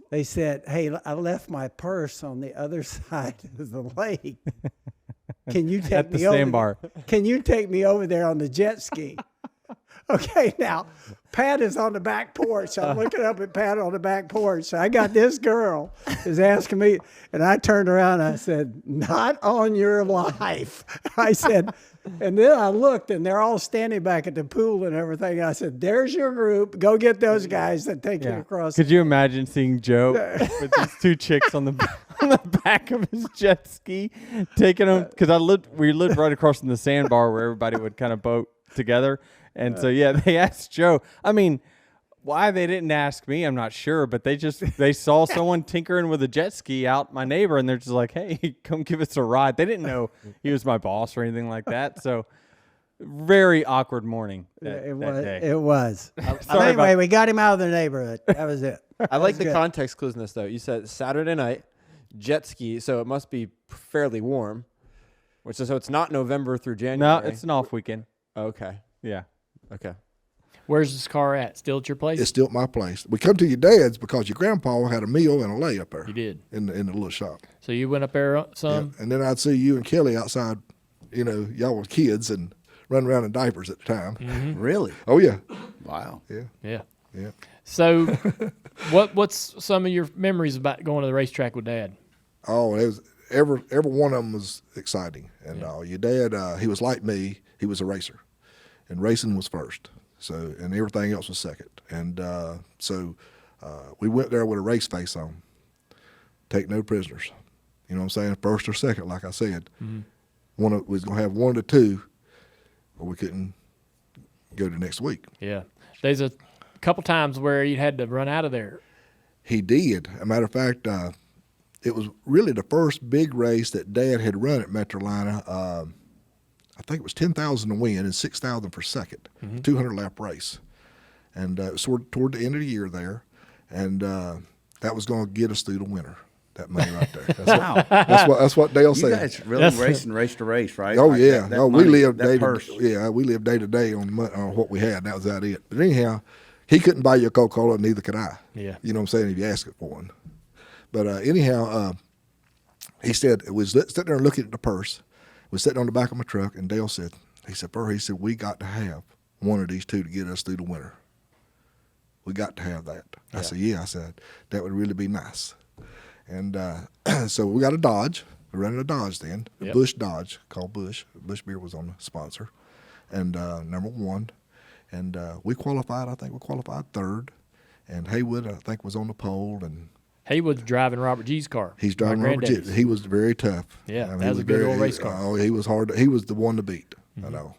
They said, hey, I left my purse on the other side of the lake. Can you take At the me over sandbar. Can you take me over there on the jet ski? Okay, now, Pat is on the back porch. I'm looking up at Pat on the back porch. I got this girl is asking me, and I turned around and I said, not on your life. I said, and then I looked, and they're all standing back at the pool and everything. I said, there's your group. Go get those guys that take you across. Could you imagine seeing Joe with these two chicks on the back of his jet ski, taking them? Because we lived right across from the sandbar where everybody would kind of boat together. And so, they asked Joe. I mean, why they didn't ask me, I'm not sure. But they saw someone tinkering with a jet ski out, my neighbor, and they're just like, hey, come give us a ride. They didn't know he was my boss or anything like that. So, very awkward morning that day. It was. Sorry anyway, we got him out of the neighborhood. That was it. I like the context clues in this, though. You said Saturday night, jet ski, so it must be fairly warm. So it's not November through January. No, it's an off weekend. Okay. Yeah. Okay. Where's this car at? Still at your place? It's still at my place. We come to your dad's because your grandpa had a meal and a lay up there. You did. In the little shop. So you went up there some? Yeah. And then I'd see you and Kelly outside, y'all were kids and running around in diapers at the time. Mm-hmm. Really? Oh, yeah. Wow. Yeah. Yeah. Yeah. So what's some of your memories about going to the racetrack with Dad? Oh, it was every one of them was exciting. And your dad, he was like me. He was a racer. And racing was first. So, and everything else was second. And so we went there with a race face on. Take no prisoners. You know what I'm saying? First or second, like I said. Mm-hmm. We was going to have 1 to 2, or we couldn't go to next week. Yeah. There's a couple times where you had to run out of there. He did. As a matter of fact, it was really the first big race that Dad had run at Metrolina. I think it was 10,000 to win and 6,000 for second, 200-lap race. And it was toward the end of the year there. And that was going to get us through the winter, that money right there. That's what Dale said. You guys really racing race to race, right? Oh, like yeah. We lived day to day on what we had. That was about it. But anyhow, he couldn't buy you a Coca-Cola, neither could I. Yeah. You know what I'm saying, if you ask it for one. But anyhow, he said, we was sitting there looking at the purse. Was sitting on the back of my truck, and Dale said, we got to have one of these two to get us through the winter. We got to have that. Yeah. I said, that would really be nice. And so we got a Dodge. We rented a Dodge then, a Bush Dodge, called Bush. Bush Beer was on the sponsor. And number 1. And we qualified, I think we qualified third. And Haywood, I think, was on the pole. And Haywood's driving Robert G's car. He's driving Robert G. He was very tough. Yeah, that was a good old race car. Oh, he was hard. He was the one to beat, I know,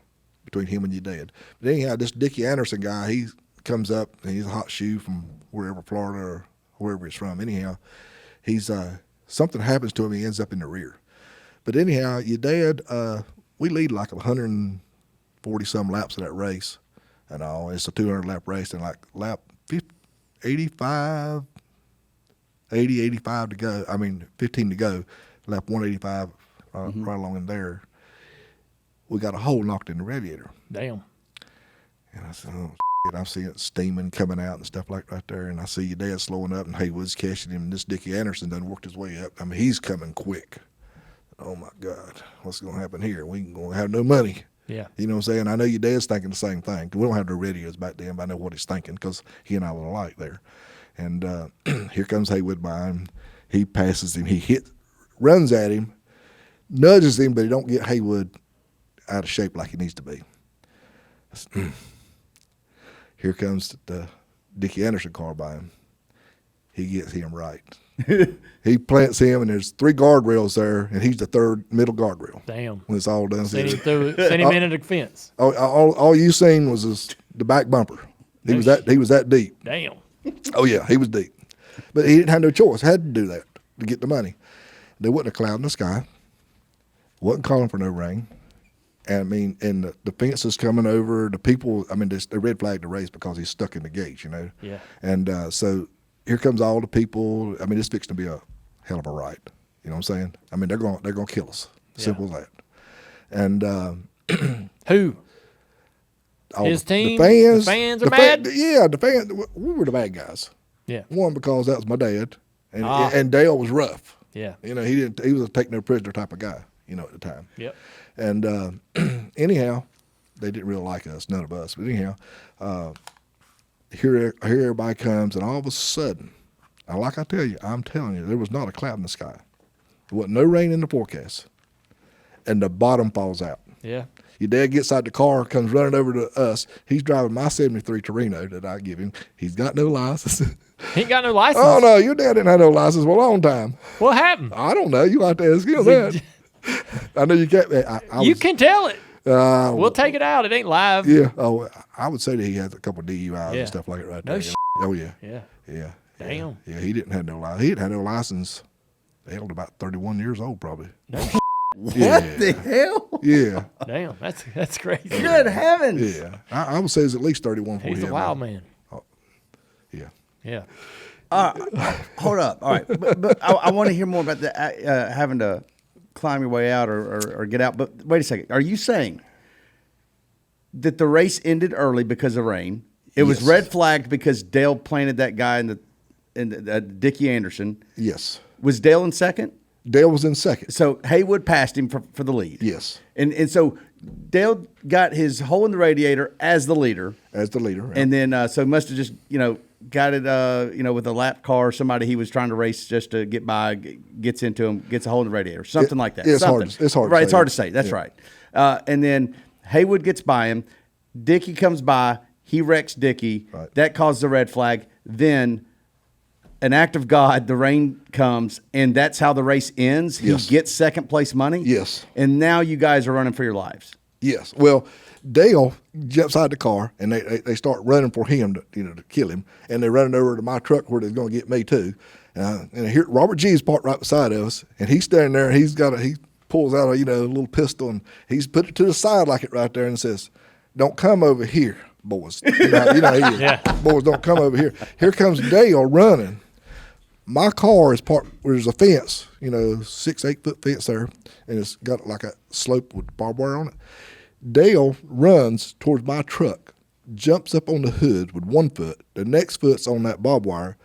between him and your dad. But anyhow, this Dickie Anderson guy, he comes up, and he's a hot shoe from wherever, Florida or wherever he's from. Anyhow, he's something happens to him, he ends up in the rear. But anyhow, your dad, we lead like 140-some laps of that race and all. It's a 200-lap race, and like lap 85 to go. 15 to go. Lap 185 right along in there. We got a hole knocked in the radiator. Damn. And I said, oh, shit. I see it steaming coming out and stuff like right there. And I see your dad slowing up, and Haywood's catching him. And this Dickie Anderson done worked his way up. He's coming quick. Oh, my God. What's going to happen here? We ain't going to have no money. Yeah. You know what I'm saying? I know your dad's thinking the same thing. We don't have the radios back then, but I know what he's thinking because he and I were alike there. And here comes Haywood by him. He passes him. He runs at him, nudges him, but he don't get Haywood out of shape like he needs to be. Here comes the Dickie Anderson car by him. He gets him right. He plants him, and there's 3 guardrails there, and he's the third middle guardrail. Damn. When it's all done. Send him into the fence. All you seen was the back bumper. He was that deep. Damn. Oh, yeah, he was deep. But he didn't have no choice. Had to do that to get the money. There wasn't a cloud in the sky. Wasn't calling for no rain. And I mean, and the fence is coming over. The people, I mean, they red flagged the race because he's stuck in the gate, you know. Yeah. And so here comes all the people. I mean, it's fixing to be a hell of a ride. You know what I'm saying? I mean, they're gonna kill us. Simple as that. And who? His team. The fans are mad. Yeah, the fans. We were the bad guys. Yeah. One, because that was my dad, and Dale was rough. Yeah. You know, he was a take no prisoner type of guy. You know, at the time. Yep. And anyhow, they didn't really like us, none of us. But anyhow, here everybody comes, and all of a sudden, and like I'm telling you, there was not a cloud in the sky. There wasn't no rain in the forecast, and the bottom falls out. Yeah. Your dad gets out the car, comes running over to us. He's driving my '73 Torino that I give him. He's got no license. He ain't got no license. Oh no, your dad didn't have no license for a long time. What happened? I don't know. You like to ask him that. I know you can't. You can tell it. We'll take it out. It ain't live. Yeah. Oh, I would say that he has a couple of DUIs and stuff like it right no there. Shit. Oh yeah. Yeah. Yeah. Damn. Yeah. He didn't have no license. He didn't have no license. They held about 31 years old probably. No What the hell? Yeah. Damn. That's crazy. Good heavens. Yeah. I would say it's at least 31 for him. He's a wild man. Oh, yeah. Yeah. Hold up. All right. But I want to hear more about the having to climb your way out or get out. But wait a second. Are you saying that the race ended early because of rain? It was red flagged because Dale planted that guy in the Dickie Anderson. Yes. Was Dale in second? Dale was in second. So Haywood passed him for the lead. Yes. And so Dale got his hole in the radiator as the leader. As the leader. Right. And then so he must have just, got it, with a lap car, somebody he was trying to race just to get by, gets into him, gets a hole in the radiator, something like that. It's something. hard. It's hard. Right, to it's say. hard to say. That's right. And then Haywood gets by him. Dickie comes by. He wrecks Dickie. Right. That causes a red flag. Then an act of God, the rain comes, and that's how the race ends. Yes. He gets second place money. Yes. And now you guys are running for your lives. Yes. Well, Dale jumps out of the car, and they start running for him to kill him, and they're running over to my truck where they're going to get me too. And here Robert G is parked right beside us, and he's standing there, and he pulls out a little pistol, and he's put it to the side like it right there, and says, "Don't come over here, boys." You know he is. Yeah. Boys, don't come over here. Here comes Dale running. My car is parked where there's a fence, 6-8 foot fence there, and it's got like a slope with barbed wire on it. Dale runs towards my truck, jumps up on the hood with one foot. The next foot's on that barbed wire,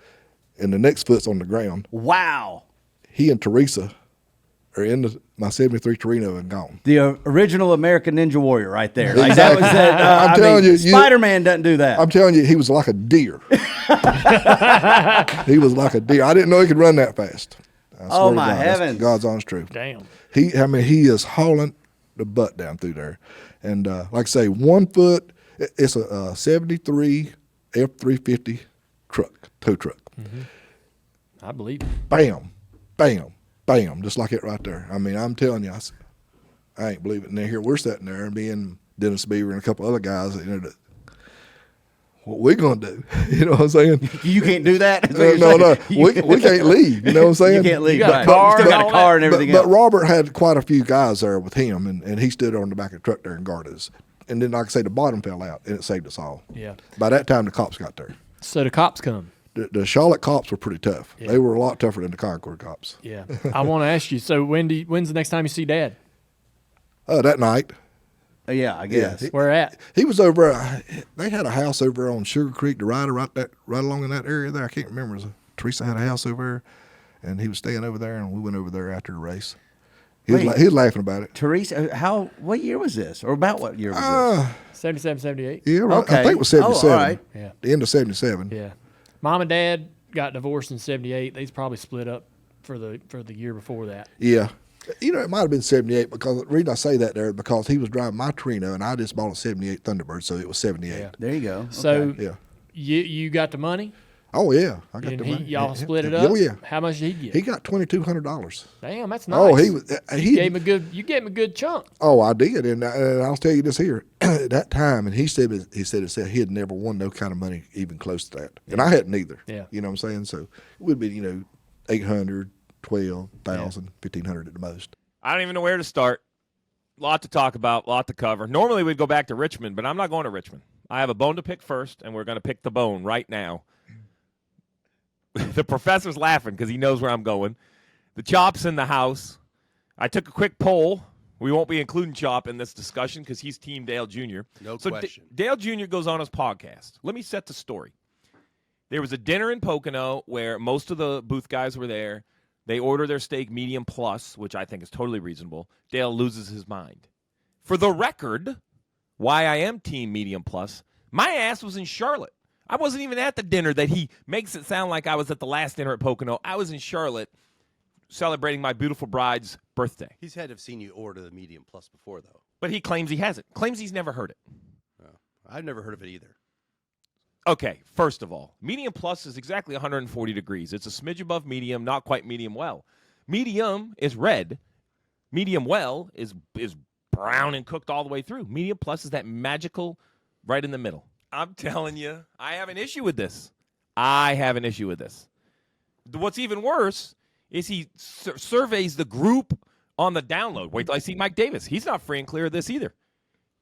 and the next foot's on the ground. Wow. He and Teresa are in my '73 Torino and gone. The original American Ninja Warrior right there. Like Exactly. I'm telling you, Spider-Man doesn't do that. I'm telling you, he was like a deer. He was like a deer. I didn't know he could run that fast. Oh, my heavens. That's God's honest truth. Damn. He is hauling the butt down through there. And like I say, 1 foot, it's a 73 F-350 truck, tow truck. Mm-hmm. I believe it. Bam, bam, bam, just like it right there. I mean, I'm telling you, I ain't believe it. And then here we're sitting there, and me and Dennis Beaver and a couple other guys, what we gonna do? You know what I'm saying? You can't do that? No. We can't leave. You know what I'm saying? You can't leave. You got a car, still got a car and everything But else. Robert had quite a few guys there with him, and he stood on the back of the truck there and guarded us. And then, like I say, the bottom fell out, and it saved us all. Yeah. By that time, the cops got there. So the cops come. The Charlotte cops were pretty tough. Yeah. They were a lot tougher than the Concord cops. Yeah. I want to ask you, so when's the next time you see Dad? That night. Yeah, I guess. Where at? He was over. They had a house over on Sugar Creek, the rider right along in that area there. I can't remember. Teresa had a house over there, and he was staying over there, and we went over there after the race. He was laughing about it. Teresa, what year was this, or about what year was this? 77, 78. Yeah, right. Okay. I think it was 77. Oh, all right. Yeah. The end of 77. Yeah. Mom and Dad got divorced in 78. They probably split up for the year before that. Yeah. It might have been 78 because the reason I say that there is because he was driving my Torino and I just bought a 78 Thunderbird, so it was 78. Yeah. There you go. So yeah. you got the money? Oh, yeah. I got And the money. y'all split it up? Oh, yeah. How much did he get? He got $2,200. Damn, that's nice. Oh, you gave him a good chunk. Oh, I did, and I'll tell you this here. At that time, and he said he had never won no kind of money even close to that, and I hadn't either. Yeah. You know what I'm saying? So it would be $800, $12,000, $1,500 at the most. I don't even know where to start. Lot to talk about, lot to cover. Normally we'd go back to Richmond, but I'm not going to Richmond. I have a bone to pick first, and we're going to pick the bone right now. The professor's laughing because he knows where I'm going. The Chop's in the house. I took a quick poll. We won't be including Chop in this discussion because he's Team Dale Jr. No so question. Dale Jr. goes on his podcast. Let me set the story. There was a dinner in Pocono where most of the booth guys were there. They order their steak medium plus, which I think is totally reasonable. Dale loses his mind. For the record, why I am Team medium plus, my ass was in Charlotte. I wasn't even at the dinner that he makes it sound like I was at the last dinner at Pocono. I was in Charlotte celebrating my beautiful bride's birthday. He's had to have seen you order the medium plus before, though. But he claims he hasn't. Claims he's never heard it. I've never heard of it either. Okay, first of all, medium plus is exactly 140 degrees. It's a smidge above medium, not quite medium well. Medium is red. Medium well is brown and cooked all the way through. Medium plus is that magical right in the middle. I'm telling you, I have an issue with this. What's even worse is he surveys the group on the download. Wait till I see Mike Davis. He's not free and clear of this either.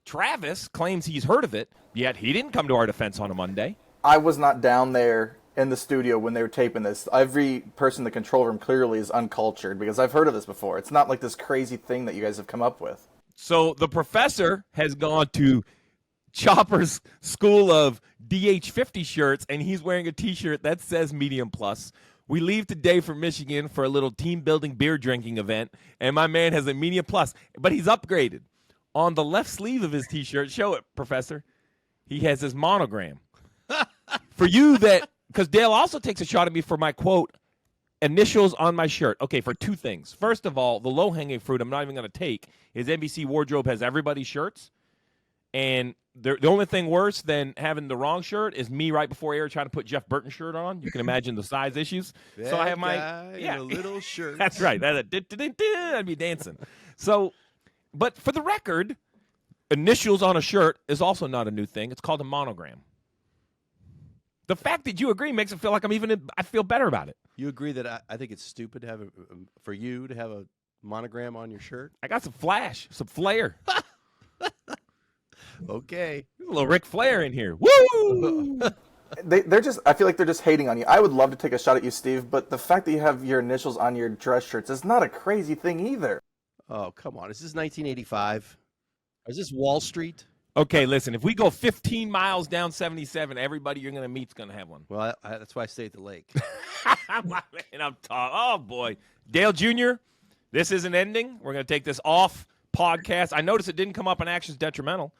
Travis claims he's heard of it, yet he didn't come to our defense on a Monday. I was not down there in the studio when they were taping this. Every person in the control room clearly is uncultured because I've heard of this before. It's not like this crazy thing that you guys have come up with. So the professor has gone to Chopper's school of DH50 shirts, and he's wearing a T-shirt that says medium plus. We leave today for Michigan for a little team-building beer drinking event, and my man has a medium plus, but he's upgraded. On the left sleeve of his T-shirt, show it, Professor, he has his monogram. For you because Dale also takes a shot at me for my, quote, initials on my shirt. Okay, for two things. First of all, the low-hanging fruit I'm not even going to take is NBC Wardrobe has everybody's shirts, and the only thing worse than having the wrong shirt is me right before air trying to put Jeff Burton's shirt on. You can imagine the size issues. So I have my a little shirt. That's right. I'd be dancing. So, but for the record, initials on a shirt is also not a new thing. It's called a monogram. The fact that you agree makes it feel like I feel better about it. You agree that I think it's stupid to have for you to have a monogram on your shirt? I got some flash, some flair. Okay. There's a little Ric Flair in here. Woo! I feel like they're just hating on you. I would love to take a shot at you, Steve, but the fact that you have your initials on your dress shirts is not a crazy thing either. Oh, come on. Is this 1985? Is this Wall Street? Okay, listen, if we go 15 miles down 77, everybody you're going to meet's going to have one. Well, that's why I stay at the lake. And I'm oh, boy. Dale Jr., this isn't ending. We're going to take this off podcast. I noticed it didn't come up on Actions Detrimental.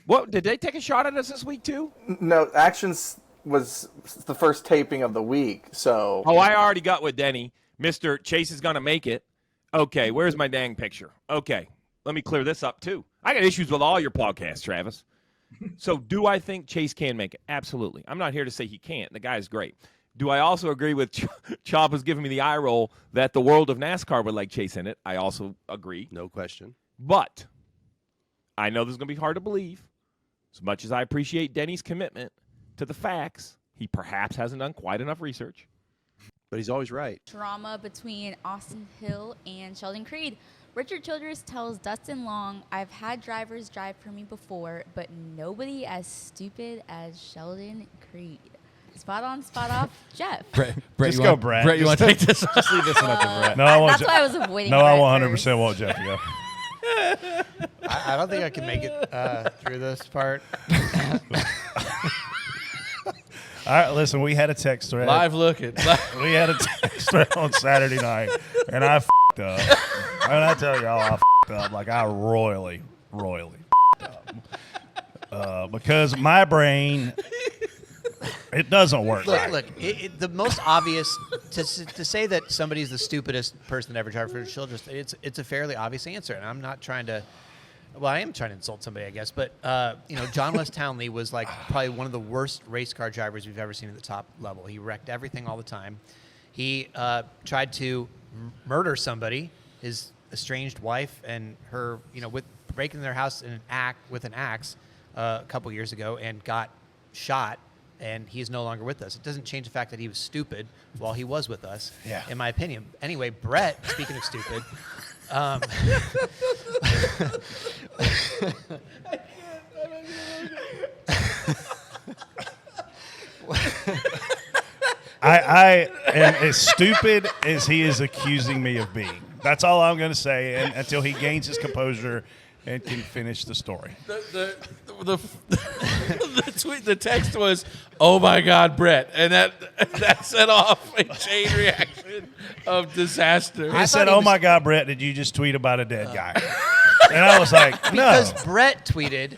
What, did they take a shot at us this week, too? No, Actions was the first taping of the week, so... Oh, I already got with Denny. Mr. Chase is going to make it. Okay, where's my dang picture? Okay, let me clear this up, too. I got issues with all your podcasts, Travis. So do I think Chase can make it? Absolutely. I'm not here to say he can't. The guy's great. Do I also agree with Chop was giving me the eye roll that the world of NASCAR would like Chase in it? I also agree. No question. But I know this is going to be hard to believe. As much as I appreciate Denny's commitment to the facts, he perhaps hasn't done quite enough research. But he's always right. Drama between Austin Hill and Sheldon Creed. Richard Childress tells Dustin Long, I've had drivers drive for me before, but nobody as stupid as Sheldon Creed. Spot on, spot off, Jeff. Brett, just go, Brett. Brett, you want to take this? Just leave this one up to Brett. No, That's why I was avoiding No, Brett I 100% want Jeff to go. I don't think I can make it through this part. All right, listen, we had a text thread. Live looking. We had a text thread on Saturday night, and I f***ed up. When I tell y'all I f***ed up, like I royally f***ed up. Because my brain, it doesn't work right. Look, the most obvious, to say that somebody's the stupidest person that ever drive for Childress, it's a fairly obvious answer, and I'm not trying to... Well, I am trying to insult somebody, I guess. But, John Wes Townley was like probably one of the worst race car drivers we've ever seen at the top level. He wrecked everything all the time. He tried to murder somebody, his estranged wife, and her, with breaking their house with an axe a couple years ago and got shot, and he is no longer with us. It doesn't change the fact that he was stupid while he was with us, in my opinion. Anyway, Brett, speaking of stupid... I am as stupid as he is accusing me of being. That's all I'm going to say, and until he gains his composure and can finish the story. The tweet, the text was, "Oh my God, Brett," and that set off a chain reaction of disaster. I said, "Oh my God, Brett, did you just tweet about a dead guy?" And I was like, "No." Because Brett tweeted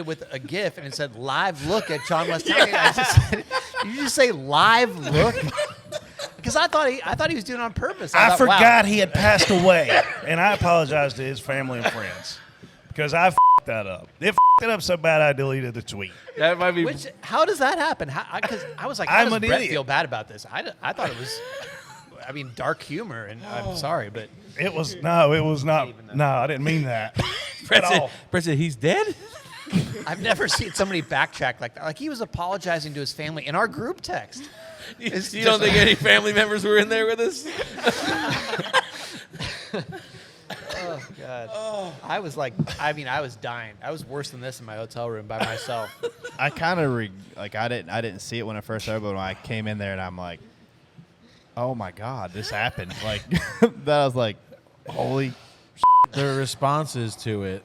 with a GIF and it said "live look" at John West. I just said, did you just say "live look"? Because I thought he was doing it on purpose. I thought, forgot wow. he had passed away, and I apologize to his family and friends because I f***ed that up. It f***ed it up so bad I deleted the tweet. That might be. How does that happen? Because I was like, how I'm does an Brett idiot. feel bad about this? I thought it was, dark humor, and I'm sorry, but it was not. No, I didn't mean that at all. Brett said he's dead. I've never seen somebody backtrack like that. Like he was apologizing to his family in our group text. You don't think any family members were in there with us? Oh God! I was like, I was dying. I was worse than this in my hotel room by myself. I kind of I didn't see it when I first started, but when I came in there and I'm like, oh my God, this happened. Like that, I was like, holy. The responses to it.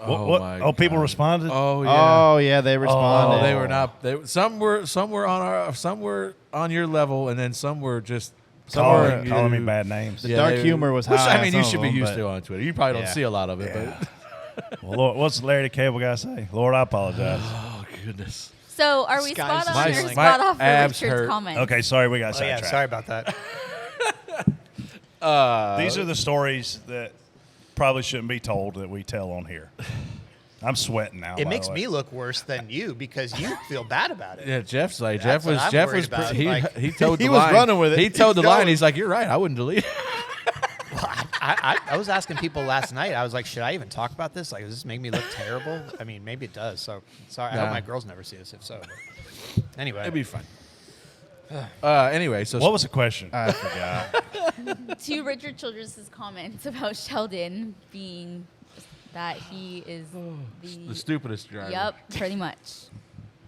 Oh, people responded. Oh yeah. Oh yeah, they responded. Oh, they were not. Some were on your level, and then some were just calling me bad names. The dark humor was high. Which, I mean, you some should of be them, used but- to on Twitter. You probably don't see a lot of it, but Well, Lord, what's Larry the Cable Guy say? Lord, I apologize. Oh goodness. So are we Sky's spot on or falling. spot off for abs Richard's hurt. comment? Okay, sorry, we got Oh yeah, sidetracked. sorry about that. These are the stories that probably shouldn't be told that we tell on here. I'm sweating now. It by makes the way. me look worse than you because you feel bad about it. Yeah, Jeff's like That's what I'm Jeff worried was about. he Like, he told he the was line. running with it. He told He's the line. going. He's like, "You're right. I wouldn't delete it." I was asking people last night. I was like, should I even talk about this? Like, does this make me look terrible? I mean, maybe it does. So sorry. I hope Nah. my girls never see this. If so, but anyway, It'd be fun. Anyway, so What was the question? I forgot. To Richard Childress' comments about Sheldon being that he is the stupidest driver. Yep, pretty much.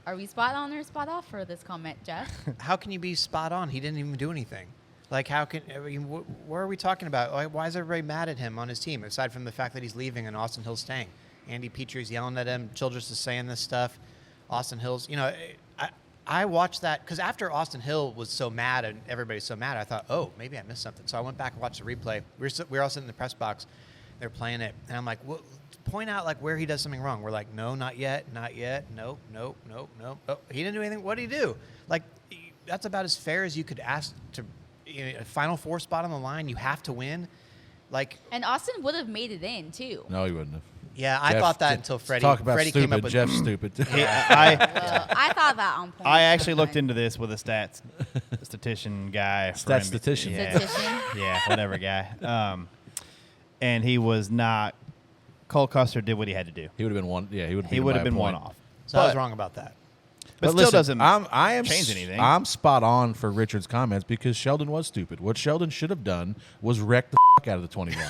Are we spot on or spot off for this comment, Jeff? how can you be spot on? He didn't even do anything. Like, how can? I mean, what are we talking about? Like, why is everybody mad at him on his team? Aside from the fact that he's leaving and Austin Hill's staying. Andy Petrie's yelling at him. Childress is saying this stuff. Austin Hill's, I watched that because after Austin Hill was so mad and everybody's so mad, I thought, oh, maybe I missed something. So I went back and watched the replay. We were all sitting in the press box. They're playing it. And I'm like, well, point out like where he does something wrong. We're like, no, not yet. Nope. Oh, he didn't do anything. What did he do? Like, that's about as fair as you could ask to a Final Four spot on the line. You have to win. Like, And Austin would have made it in too. No, he wouldn't have. yeah, I thought that until Freddie. Talk about Freddie stupid. came up with Jeff's stupid. I thought that on point. I actually looked into this with a statistician guy. for NBC. Statistician. Yeah. Statistician? Yeah, whatever guy. And he was not. Cole Custer did what he had to do. He would have been one. Yeah, he would. He would have been one off. So I was wrong about that. But still listen, doesn't I am change anything. I'm spot on for Richard's comments because Sheldon was stupid. What Sheldon should have done was wreck the out of the 21.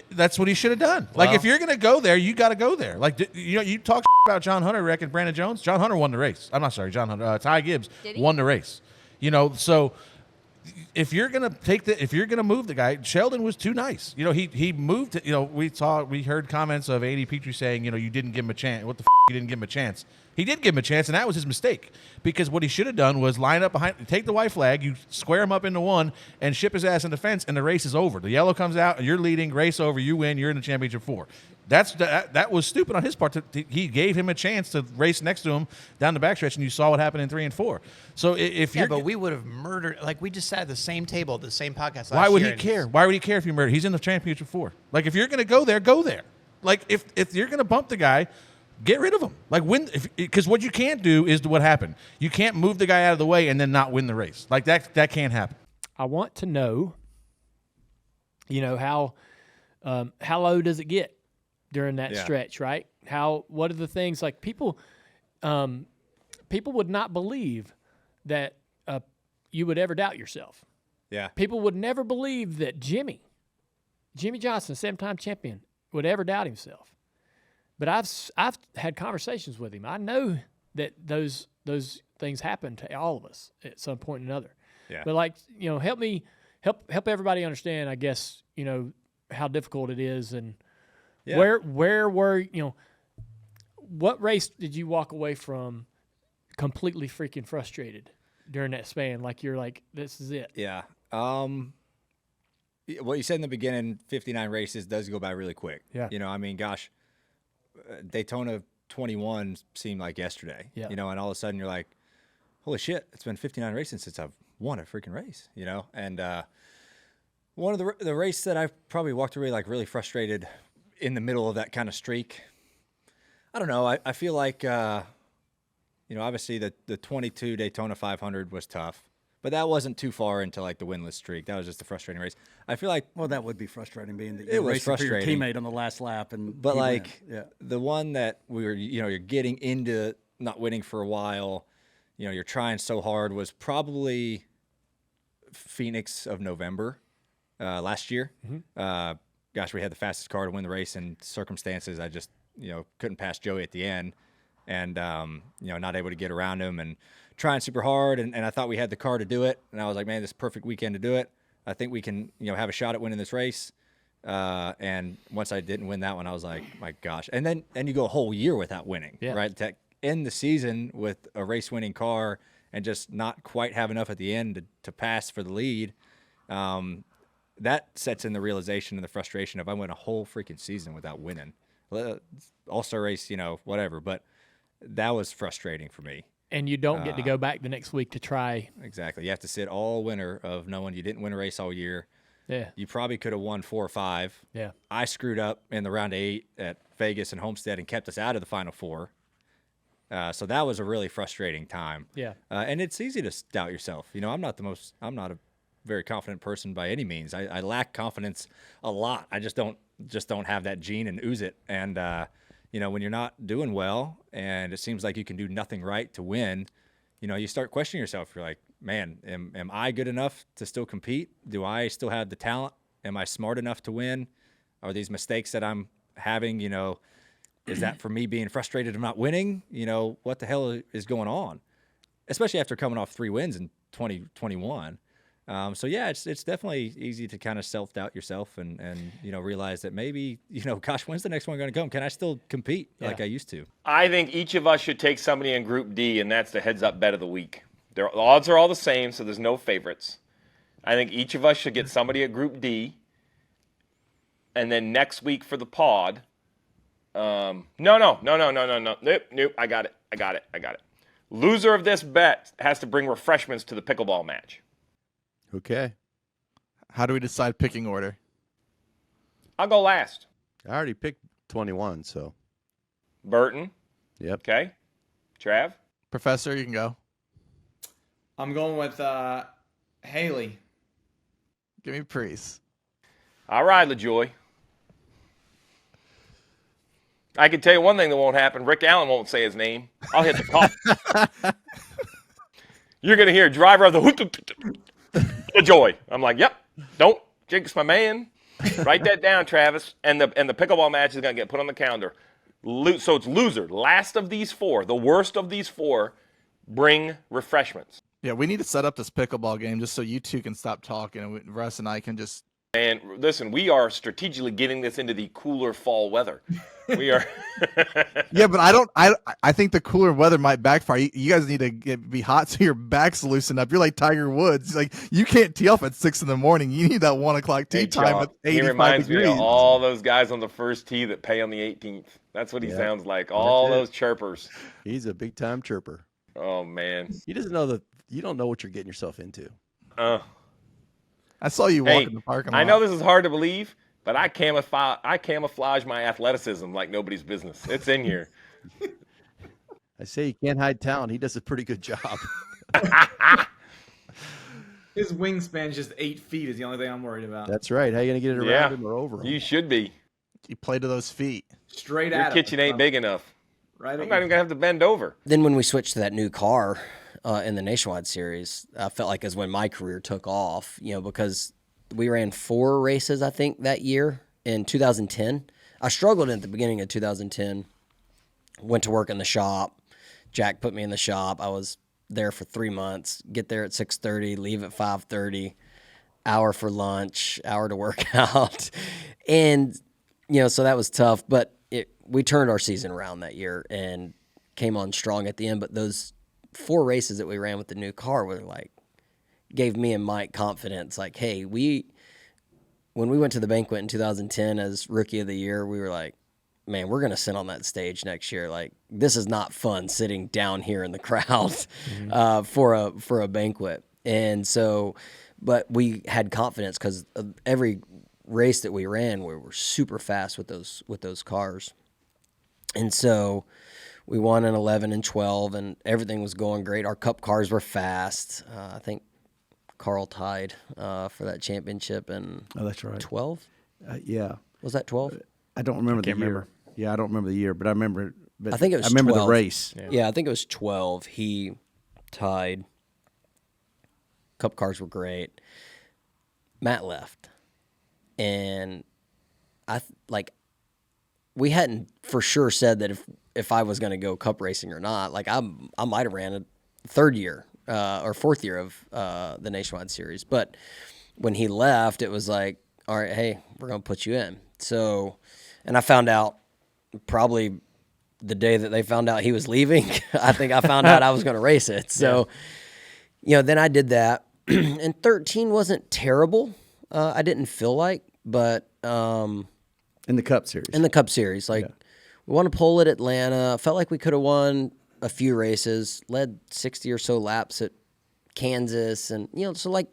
That's what he should have done. Like, if you're gonna go there, you got to go there. Like, you talk about John Hunter wrecking Brandon Jones. John Hunter won the race. I'm not sorry, John Hunter. Ty Gibbs won the race. So if you're gonna move the guy, Sheldon was too nice. He moved. We heard comments of Andy Petrie saying, you didn't give him a chance. What the you didn't give him a chance? He did give him a chance, and that was his mistake. Because what he should have done was line up behind, take the white flag, you square him up into one, and ship his ass in the fence, and the race is over. The yellow comes out, and you're leading, race over, you win, you're in the championship 4. That was stupid on his part. He gave him a chance to race next to him down the backstretch, and you saw what happened in 3 and 4. So if you're, but we would have murdered. Like, we just sat at the same table, at the same podcast. Why would he care? Why would he care if you murder? He's in the championship 4. Like, if you're going to go there, go there. Like, if you're going to bump the guy, get rid of him. Like, win, because what you can't do is what happened. You can't move the guy out of the way and then not win the race. Like, that can't happen. I want to know, how low does it get during that stretch, right? What are the things like people would not believe that you would ever doubt yourself. Yeah. People would never believe that Jimmy Jimmy Johnson, 7-time champion, would ever doubt himself. But I've had conversations with him. I know that those things happen to all of us at some point or another. Yeah. But like, help everybody understand, I guess, how difficult it is and where were, what race did you walk away from completely freaking frustrated during that span? Like you're like, this is it. Yeah. What you said in the beginning, 59 races does go by really quick. Yeah. Gosh, Daytona 21 seemed like yesterday. Yeah. And all of a sudden you're like, holy shit, it's been 59 races since I've won a freaking race. And one of the race that I probably walked away like really frustrated in the middle of that kind of streak. I don't know. I feel like obviously the 22 Daytona 500 was tough. But that wasn't too far into like the winless streak. That was just a frustrating race. I feel like that would be frustrating, being that it you're was racing frustrating for your teammate on the last lap, but he like wins. the one that we were, you're getting into not winning for a while. You're trying so hard was probably Phoenix of November last year. Mm-hmm. Gosh, we had the fastest car to win the race, and circumstances I just couldn't pass Joey at the end, and not able to get around him and trying super hard, and I thought we had the car to do it, and I was like, man, this is a perfect weekend to do it. I think we can have a shot at winning this race. And once I didn't win that one, I was like, my gosh. And then you go a whole year without winning, right? To end the season with a race-winning car and just not quite have enough at the end to pass for the lead, that sets in the realization and the frustration of I went a whole freaking season without winning. All-Star race, whatever. But that was frustrating for me. And you don't get to go back the next week to try. Exactly. You have to sit all winter of knowing you didn't win a race all year. Yeah. You probably could have won 4 or 5. Yeah. I screwed up in the round 8 at Vegas and Homestead and kept us out of the Final 4. So that was a really frustrating time. Yeah. And it's easy to doubt yourself. I'm not a very confident person by any means. I lack confidence a lot. I just don't have that gene and ooze it. And, when you're not doing well and it seems like you can do nothing right to win, you start questioning yourself. You're like, man, am I good enough to still compete? Do I still have the talent? Am I smart enough to win? Are these mistakes that I'm having, is that for me being frustrated of not winning? What the hell is going on? Especially after coming off 3 wins in 2021. So yeah, it's definitely easy to kind of self-doubt yourself and realize that maybe, gosh, when's the next one going to come? Can I still compete like I used to? I think each of us should take somebody in Group D, and that's the heads-up bet of the week. The odds are all the same, so there's no favorites. I think each of us should get somebody at Group D, and then next week for the pod. No. Nope. I got it. Loser of this bet has to bring refreshments to the pickleball match. Okay. How do we decide picking order? I'll go last. I already picked 21, so. Burton. Yep. Okay. Trav. Professor, you can go. I'm going with Haley. Give me Priest. All right, LaJoy. I can tell you one thing that won't happen. Rick Allen won't say his name. I'll hit the call. You're going to hear driver of the LaJoy. I'm like, yep. Don't jinx my man. Write that down, Travis. And the pickleball match is going to get put on the calendar. So it's loser. Last of these 4, the worst of these 4, bring refreshments. Yeah, we need to set up this pickleball game just so you two can stop talking and Russ and I can just. And listen, we are strategically getting this into the cooler fall weather. We are. Yeah, but I think the cooler weather might backfire. You guys need to be hot so your back's loosen up. You're like Tiger Woods. Like you can't tee off at 6 a.m. You need that 1 o'clock tee time at 85 he reminds degrees. me of all those guys on the first tee that pay on the 18th. That's what he sounds like. All those chirpers. He's a big time chirper. Oh man, he doesn't know that. You don't know what you're getting yourself into. I saw you walk in the parking lot. I know this is hard to believe, but I camouflage my athleticism like nobody's business. It's in here. I say you can't hide talent. He does a pretty good job. His wingspan's just 8 feet is the only thing I'm worried about. That's right. How are you going to get it around him or over him? You should be. You play to those feet. Straight Your at him. Your kitchen ain't big enough. Right. I'm not even going to have to bend over. Then when we switched to that new car in the Nationwide Series, I felt like is when my career took off, because we ran 4 races, I think, that year in 2010. I struggled at the beginning of 2010. Went to work in the shop. Jack put me in the shop. I was there for 3 months. Get there at 6:30, leave at 5:30. Hour for lunch, hour to work out. And, so that was tough. But we turned our season around that year and came on strong at the end. But those 4 races that we ran with the new car were gave me and Mike confidence. Like, hey, when we went to the banquet in 2010 as Rookie of the Year, we were like, man, we're going to sit on that stage next year. Like, this is not fun sitting down here in the crowd for a banquet. And so, but we had confidence because every race that we ran, we were super fast with those cars. And so we won in 11 and 12, and everything was going great. Our cup cars were fast. I think Carl tied for that championship in that's right. 12? Yeah. Was that 12? I don't remember the year. Remember. Yeah, I don't remember the year, but I remember. But I think it was. I remember 12. the race. Yeah, I think it was 12. He tied. Cup cars were great. Matt left, and we hadn't for sure said that if I was going to go cup racing or not. Like I might have ran a 3rd year or 4th year of the Nationwide Series, but when he left, it was like, all right, hey, we're going to put you in. So, and I found out probably the day that they found out he was leaving. I think I found out I was going to race it. So, then I did that. And 13 wasn't terrible. I didn't feel like, but in the Cup Series. We won a pole at Atlanta. Felt like we could have won a few races. Led 60 or so laps at Kansas, and so like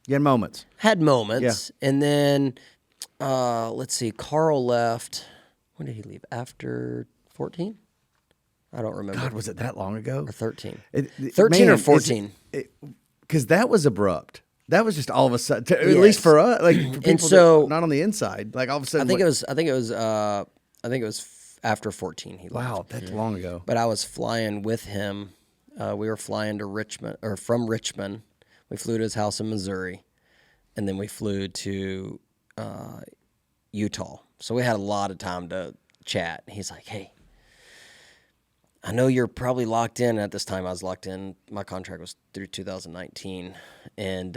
you had moments. Had moments, and then let's see. Carl left. When did he leave? After 14? I don't remember. God, was it that long ago? Or 13? 13 or 14? Because that was abrupt. That was just all of a sudden, at least for us, like for people that not on the inside. Like all of a sudden, I think it was after 14. He left. Wow, that's long ago. But I was flying with him. We were flying to Richmond, or from Richmond. We flew to his house in Missouri, and then we flew to Utah. So we had a lot of time to chat. He's like, "Hey, I know you're probably locked in." At this time, I was locked in. My contract was through 2019, and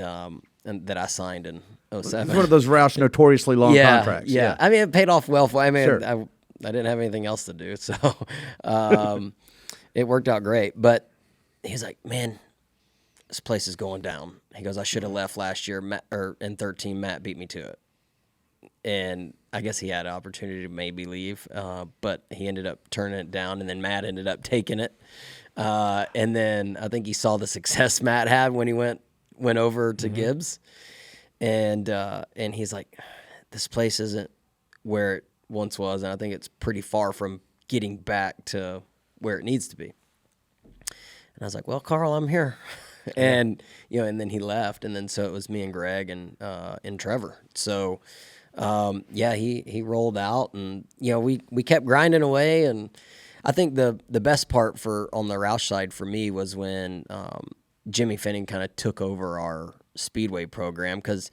that I signed in 07. It's one of those Roush notoriously long contracts. Yeah. I mean, it paid off well. I mean, Sure. I didn't have anything else to do, so it worked out great. But he's like, "Man, this place is going down." He goes, "I should have left last year, or in 13. Matt beat me to it." And I guess he had an opportunity to maybe leave, but he ended up turning it down, and then Matt ended up taking it. And then I think he saw the success Matt had when he went over to Gibbs, and he's like, "This place isn't where it once was, and I think it's pretty far from getting back to where it needs to be." And I was like, "Well, Carl, I'm here." And and then he left, and then so it was me and Greg and Trevor. So. He rolled out, and we kept grinding away, and I think the best part on the Roush side for me was when Jimmy Finning kind of took over our speedway program, because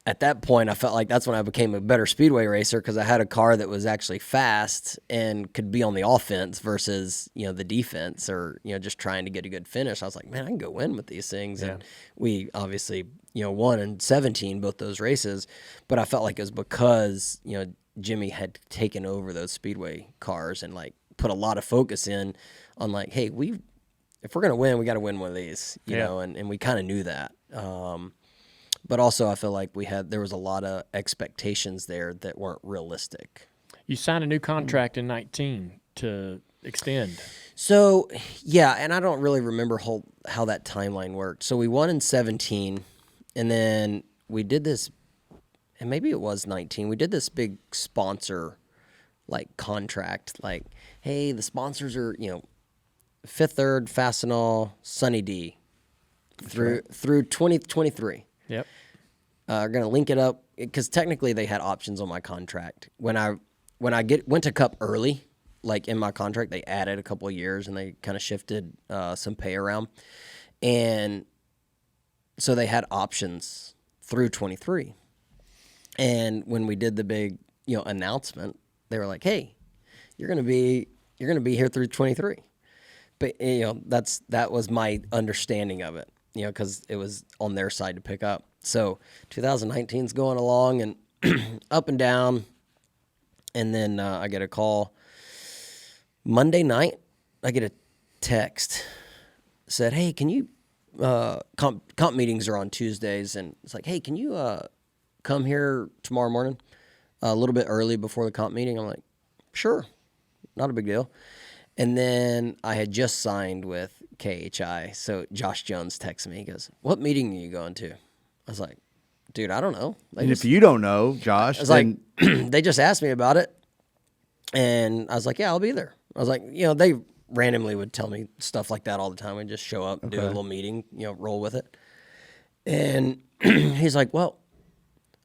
at that point I felt like that's when I became a better speedway racer, because I had a car that was actually fast and could be on the offense versus the defense, or just trying to get a good finish. I was like, man, I can go win with these things. And we obviously won in 17 both those races, but I felt like it was because Jimmy had taken over those speedway cars and like put a lot of focus in on like, hey, if we're gonna win, we got to win one of these, you know, and we kind of knew that. But also, I feel like there was a lot of expectations there that weren't realistic. You signed a new contract in 19 to extend. So, yeah, and I don't really remember how that timeline worked. So we won in 17, and then we did this, and maybe it was 19. We did this big sponsor, contract. Like, hey, the sponsors are, Fifth Third, Fastenal, Sunny D through 2023. Yep. Are going to link it up, because technically they had options on my contract. When I went to Cup early, like in my contract, they added a couple of years and they kind of shifted some pay around, and so they had options through 23. And when we did the big, announcement, they were like, "Hey, you're gonna be here through 23." But that was my understanding of it, because it was on their side to pick up. So 2019's going along and up and down, and then I get a call Monday night. I get a text, said, "Hey, can you comp meetings are on Tuesdays, and it's like, hey, can you come here tomorrow morning a little bit early before the comp meeting?" I'm like, "Sure, not a big deal." And then I had just signed with KHI, so Josh Jones texted me. He goes, "What meeting are you going to?" I was like, "Dude, I don't know." And if you don't know, Josh, I was like, they just asked me about it, and I was like, "Yeah, I'll be there." I was like, they randomly would tell me stuff like that all the time. We'd just show up, do a little meeting, roll with it. And he's like, "Well,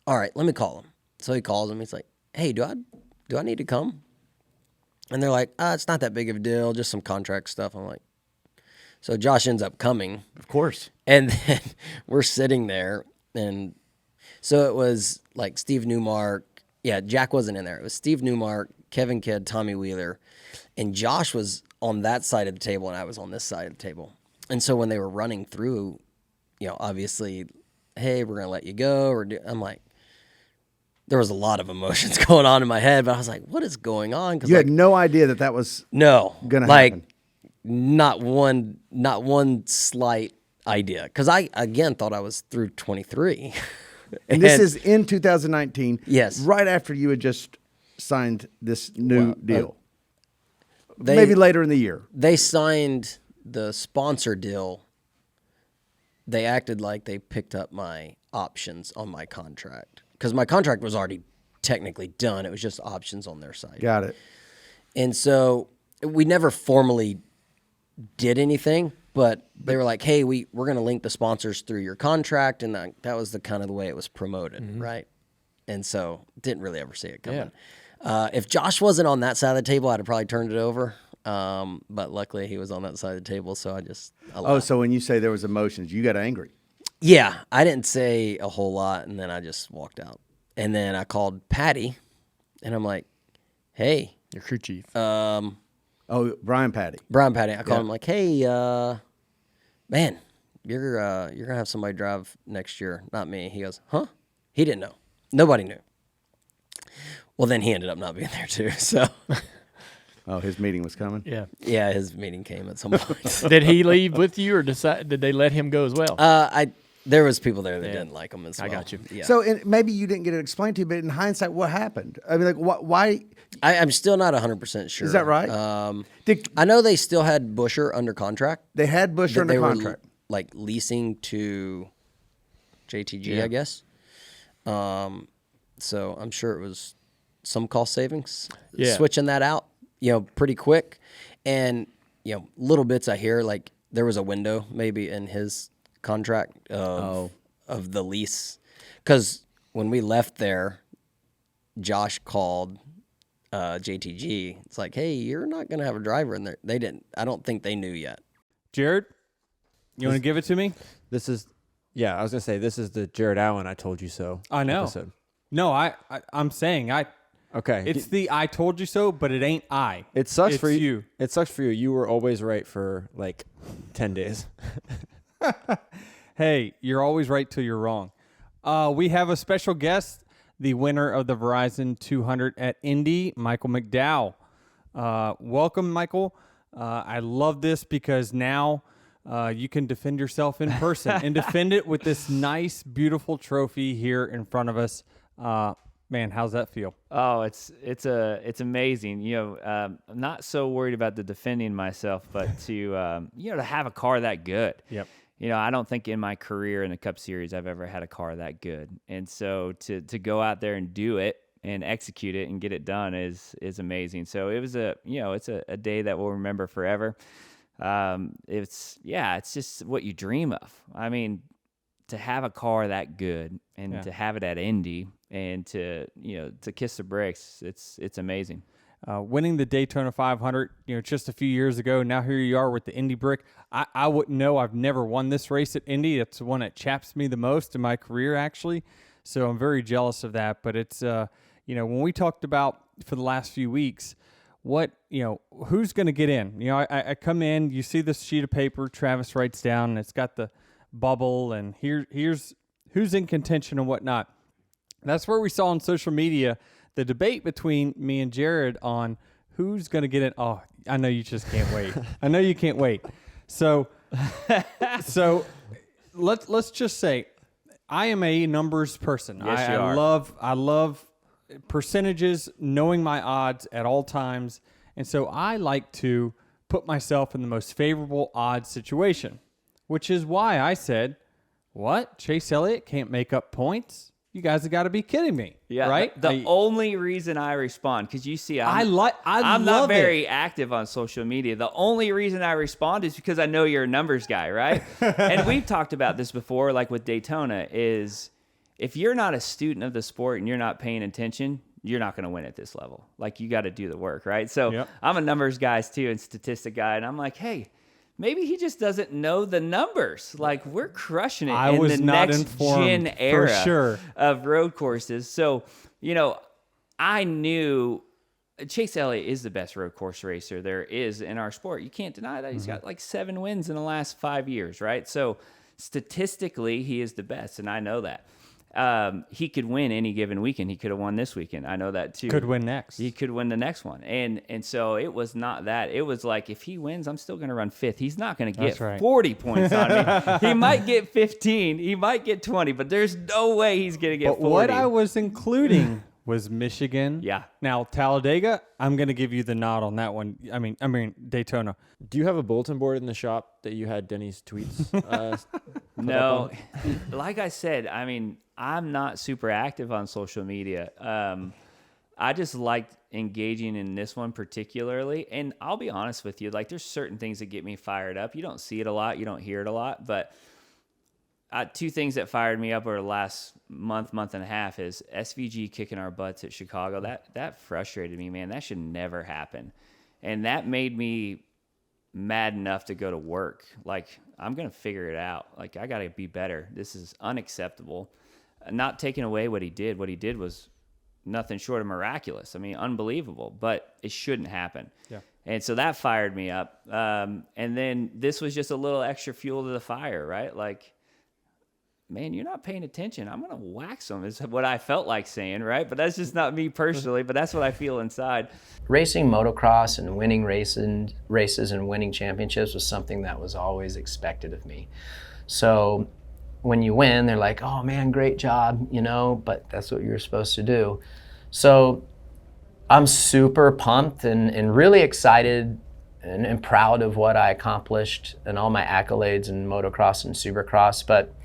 all right, let me call him." So he calls him. He's like, "Hey, do I need to come?" And they're like, "It's not that big of a deal, just some contract stuff." I'm like, so Josh ends up coming. Of course. And then we're sitting there, and so it was like Steve Newmark. Yeah, Jack wasn't in there. It was Steve Newmark, Kevin Kidd, Tommy Wheeler, and Josh was on that side of the table, and I was on this side of the table. And so when they were running through, obviously, "Hey, we're going to let you go." I'm like, there was a lot of emotions going on in my head, but I was like, what is going on? You had no idea that was going to happen. Not one slight idea. Because I, again, thought I was through 23. And this is in 2019. Yes. Right after you had just signed this new deal. Maybe later in the year. They signed the sponsor deal. They acted like they picked up my options on my contract. Because my contract was already technically done. It was just options on their side. Got it. And so we never formally did anything, but they were like, "Hey, we're going to link the sponsors through your contract." And that was the kind of the way it was promoted, right? And so didn't really ever see it coming. Yeah. If Josh wasn't on that side of the table, I'd have probably turned it over. But luckily he was on that side of the table, so I left. So when you say there was emotions, you got angry. Yeah, I didn't say a whole lot, and then I just walked out. And then I called Patty, and I'm like, "Hey." Your crew chief. Brian Patty. Brian Patty. I called him like, "Hey, man, you're gonna have somebody drive next year, not me." He goes, "Huh?" He didn't know. Nobody knew. Well, then he ended up not being there too, so. Oh, his meeting was coming? Yeah. Yeah, his meeting came at some point. Did he leave with you, or did they let him go as well? There was people there that didn't like him as well. I got you. Yeah. So maybe you didn't get it explained to you, but in hindsight, what happened? I mean, like, why? I'm still not 100% sure. Is that right? I know they still had Busher under contract. They had Busher under contract. Like leasing to JTG, I guess. So I'm sure it was some cost savings. Yeah. Switching that out, pretty quick. And, little bits I hear, like there was a window maybe in his contract of the lease. Because when we left there, Josh called JTG. It's like, "Hey, you're not going to have a driver in there." They didn't. I don't think they knew yet. Jared, you want to give it to me? I was going to say, this is the Jared Allen I told you so I know. episode. No, I'm saying Okay. It's the "I told you so," but it ain't I. It sucks it's for you. It sucks for you. You were always right for like 10 days. Hey, you're always right till you're wrong. We have a special guest, the winner of the Verizon 200 at Indy, Michael McDowell. Welcome, Michael. I love this because now you can defend yourself in person and defend it with this nice, beautiful trophy here in front of us. Man, how's that feel? Oh, it's amazing. I'm not so worried about the defending myself, but to to have a car that good. Yep. I don't think in my career in the Cup Series I've ever had a car that good. And so to go out there and do it and execute it and get it done is amazing. So it was it's a day that we'll remember forever. It's just what you dream of. I mean, to have a car that good and to have it at Indy and to kiss the brakes, it's amazing. winning the Daytona 500, just a few years ago. Now here you are with the Indy Brick. I wouldn't know. I've never won this race at Indy. It's the one that chaps me the most in my career, actually. So I'm very jealous of that. But it's, when we talked about for the last few weeks, who's going to get in? I come in, you see this sheet of paper Travis writes down, and it's got the bubble, and here's who's in contention and whatnot. That's where we saw on social media the debate between me and Jared on who's going to get in. Oh, I know you just can't wait. I know you can't wait. So let's just say I am a numbers person. Yes, you I are. love percentages, knowing my odds at all times. And so I like to put myself in the most favorable odds situation, which is why I said, what? Chase Elliott can't make up points? You guys have got to be kidding me. Yeah, right? The only reason I respond, because you see, I'm love not it. very active on social media. The only reason I respond is because I know you're a numbers guy, right? And we've talked about this before, like with Daytona, is if you're not a student of the sport and you're not paying attention, you're not going to win at this level. Like, you got to do the work, right? So I'm a numbers guy too and statistic guy, and I'm like, hey, maybe he just doesn't know the numbers. Like, we're crushing it in the next gen era of road courses. So, I knew Chase Elliott is the best road course racer there is in our sport. You can't deny that. He's got like 7 wins in the last 5 years, right? So statistically, he is the best, and I know that. He could win any given weekend. He could have won this weekend. I know that too. Could win next. He could win the next one. And so it was not that. It was like, if he wins, I'm still going to run 5th. He's not going to get 40 points on me. He might get 15. He might get 20, but there's no way he's going to get 40. But what I was including was Michigan. Yeah. Now, Talladega, I'm going to give you the nod on that one. I mean Daytona. Do you have a bulletin board in the shop that you had Denny's tweets? No. Like I said, I'm not super active on social media. I just liked engaging in this one particularly. And I'll be honest with you, like, there's certain things that get me fired up. You don't see it a lot. You don't hear it a lot. But 2 things that fired me up over the last month and a half is SVG kicking our butts at Chicago. That frustrated me, man. That should never happen. And that made me mad enough to go to work. Like, I'm going to figure it out. Like, I got to be better. This is unacceptable. Not taking away what he did. What he did was nothing short of miraculous. Unbelievable, but it shouldn't happen. Yeah. And so that fired me up. And then this was just a little extra fuel to the fire, right? Like, man, you're not paying attention. I'm going to wax them is what I felt like saying, right? But that's just not me personally, but that's what I feel inside. Racing motocross and winning races and winning championships was something that was always expected of me. So when you win, they're like, oh man, great job, but that's what you're supposed to do. So I'm super pumped and really excited and proud of what I accomplished and all my accolades in motocross and supercross, but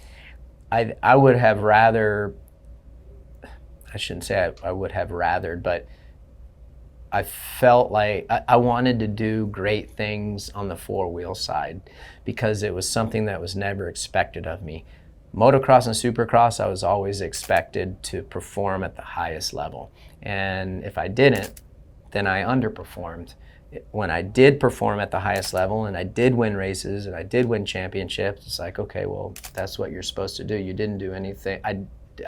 I would have rather, I shouldn't say I would have rathered, but I felt like I wanted to do great things on the 4-wheel side because it was something that was never expected of me. Motocross and supercross, I was always expected to perform at the highest level. And if I didn't, then I underperformed. When I did perform at the highest level and I did win races and I did win championships, it's like, okay, well, that's what you're supposed to do. You didn't do anything. I